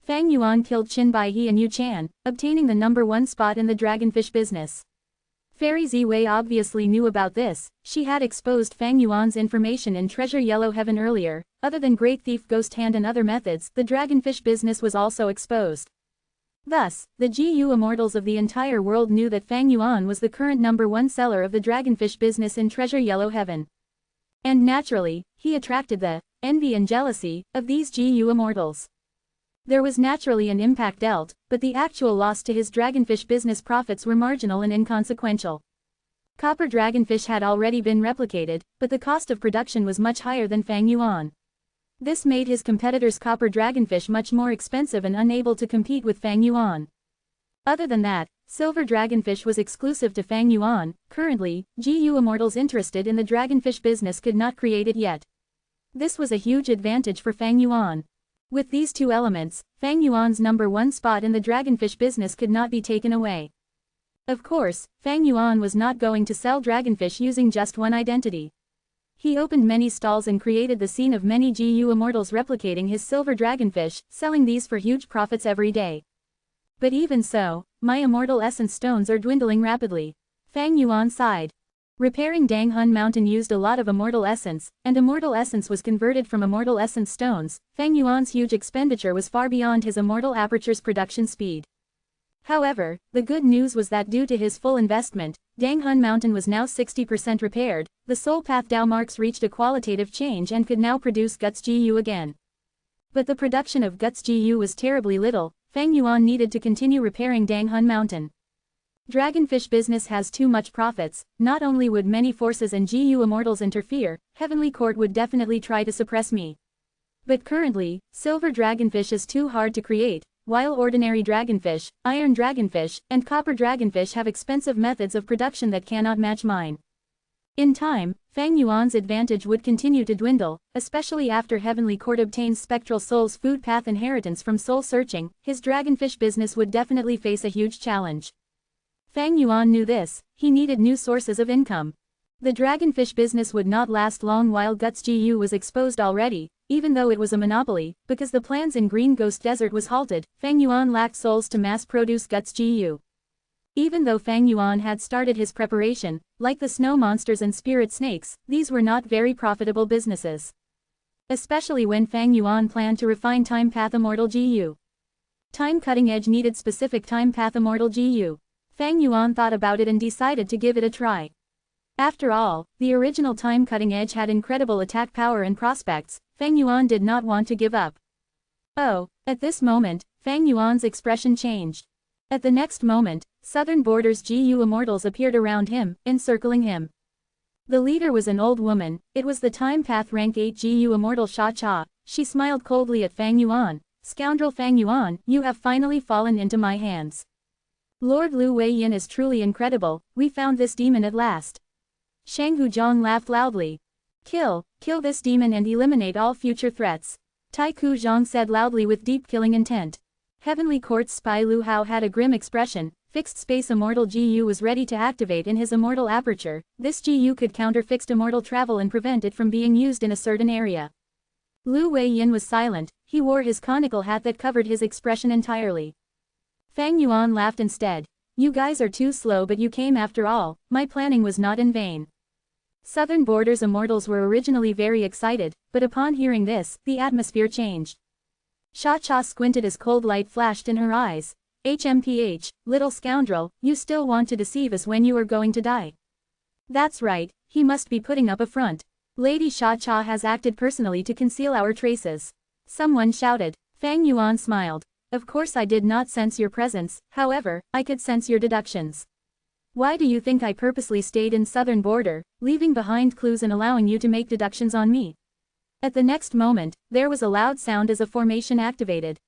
Fang Yuan killed Qin Baihe and Yu Chan, obtaining the #1 spot in the dragonfish business. Fairy Ziwei obviously knew about this, she had exposed Fang Yuan's information in Treasure Yellow Heaven earlier. Other than Great Thief Ghost Hand and other methods, the dragonfish business was also exposed. Thus, the GU immortals of the entire world knew that Fang Yuan was the current #1 seller of the dragonfish business in Treasure Yellow Heaven. And naturally, he attracted the envy and jealousy of these GU immortals. There was naturally an impact dealt, but the actual loss to his dragonfish business profits were marginal and inconsequential. Copper dragonfish had already been replicated, but the cost of production was much higher than Fang Yuan. This made his competitor's copper dragonfish much more expensive and unable to compete with Fang Yuan. Other than that, silver dragonfish was exclusive to Fang Yuan. Currently, GU immortals interested in the dragonfish business could not create it yet. This was a huge advantage for Fang Yuan. With these two elements, Fang Yuan's #1 spot in the dragonfish business could not be taken away. Of course, Fang Yuan was not going to sell dragonfish using just one identity. He opened many stalls and created the scene of many GU immortals replicating his silver dragonfish, selling these for huge profits every day. But even so, my immortal essence stones are dwindling rapidly. Fang Yuan sighed. Repairing Danghun Mountain used a lot of immortal essence, and immortal essence was converted from immortal essence stones. Fang Yuan's huge expenditure was far beyond his immortal aperture's production speed. However, the good news was that due to his full investment, Danghun Mountain was now 60% repaired, the Soul Path Dao marks reached a qualitative change and could now produce Guts GU again. But the production of Guts GU was terribly little. Fang Yuan needed to continue repairing Danghun Mountain. Dragonfish business has too much profits. Not only would many forces and GU immortals interfere, Heavenly Court would definitely try to suppress me. But currently, silver dragonfish is too hard to create, while ordinary dragonfish, iron dragonfish, and copper dragonfish have expensive methods of production that cannot match mine. In time, Fang Yuan's advantage would continue to dwindle, especially after Heavenly Court obtains Spectral Soul's food path inheritance from soul searching. His dragonfish business would definitely face a huge challenge. Fang Yuan knew this. He needed new sources of income. The dragonfish business would not last long while Guts GU was exposed already, even though it was a monopoly, because the plans in Green Ghost Desert was halted. Fang Yuan lacked souls to mass-produce Guts GU. Even though Fang Yuan had started his preparation, like the snow monsters and spirit snakes, these were not very profitable businesses. Especially when Fang Yuan planned to refine Time Path Immortal GU. Time Cutting Edge needed specific Time Path Immortal GU. Fang Yuan thought about it and decided to give it a try. After all, the original Time Cutting Edge had incredible attack power and prospects. Fang Yuan did not want to give up. Oh, at this moment, Fang Yuan's expression changed. At the next moment, Southern Border's GU immortals appeared around him, encircling him. The leader was an old woman. It was the Time Path Rank 8 GU immortal Sha Cha. She smiled coldly at Fang Yuan. Scoundrel Fang Yuan, you have finally fallen into my hands. Lord Lu Weiyin is truly incredible. We found this demon at last. Shanghu Zhang laughed loudly. Kill this demon and eliminate all future threats. Tai Ku Zhang said loudly with deep killing intent. Heavenly Court's spy Lu Hao had a grim expression. Fixed Space Immortal GU was ready to activate in his immortal aperture. This GU could counter fixed immortal travel and prevent it from being used in a certain area. Lu Weiyin was silent. He wore his conical hat that covered his expression entirely. Fang Yuan laughed instead. You guys are too slow, but you came after all. My planning was not in vain. Southern Border's immortals were originally very excited, but upon hearing this, the atmosphere changed. Sha Cha squinted as cold light flashed in her eyes. HMPH, little scoundrel, you still want to deceive us when you are going to die. That's right, he must be putting up a front. Lady Sha Cha has acted personally to conceal our traces. Someone shouted. Fang Yuan smiled. Of course I did not sense your presence, however, I could sense your deductions. Why do you think I purposely stayed in Southern Border, leaving behind clues and allowing you to make deductions on me? At the next moment, there was a loud sound as a formation activated.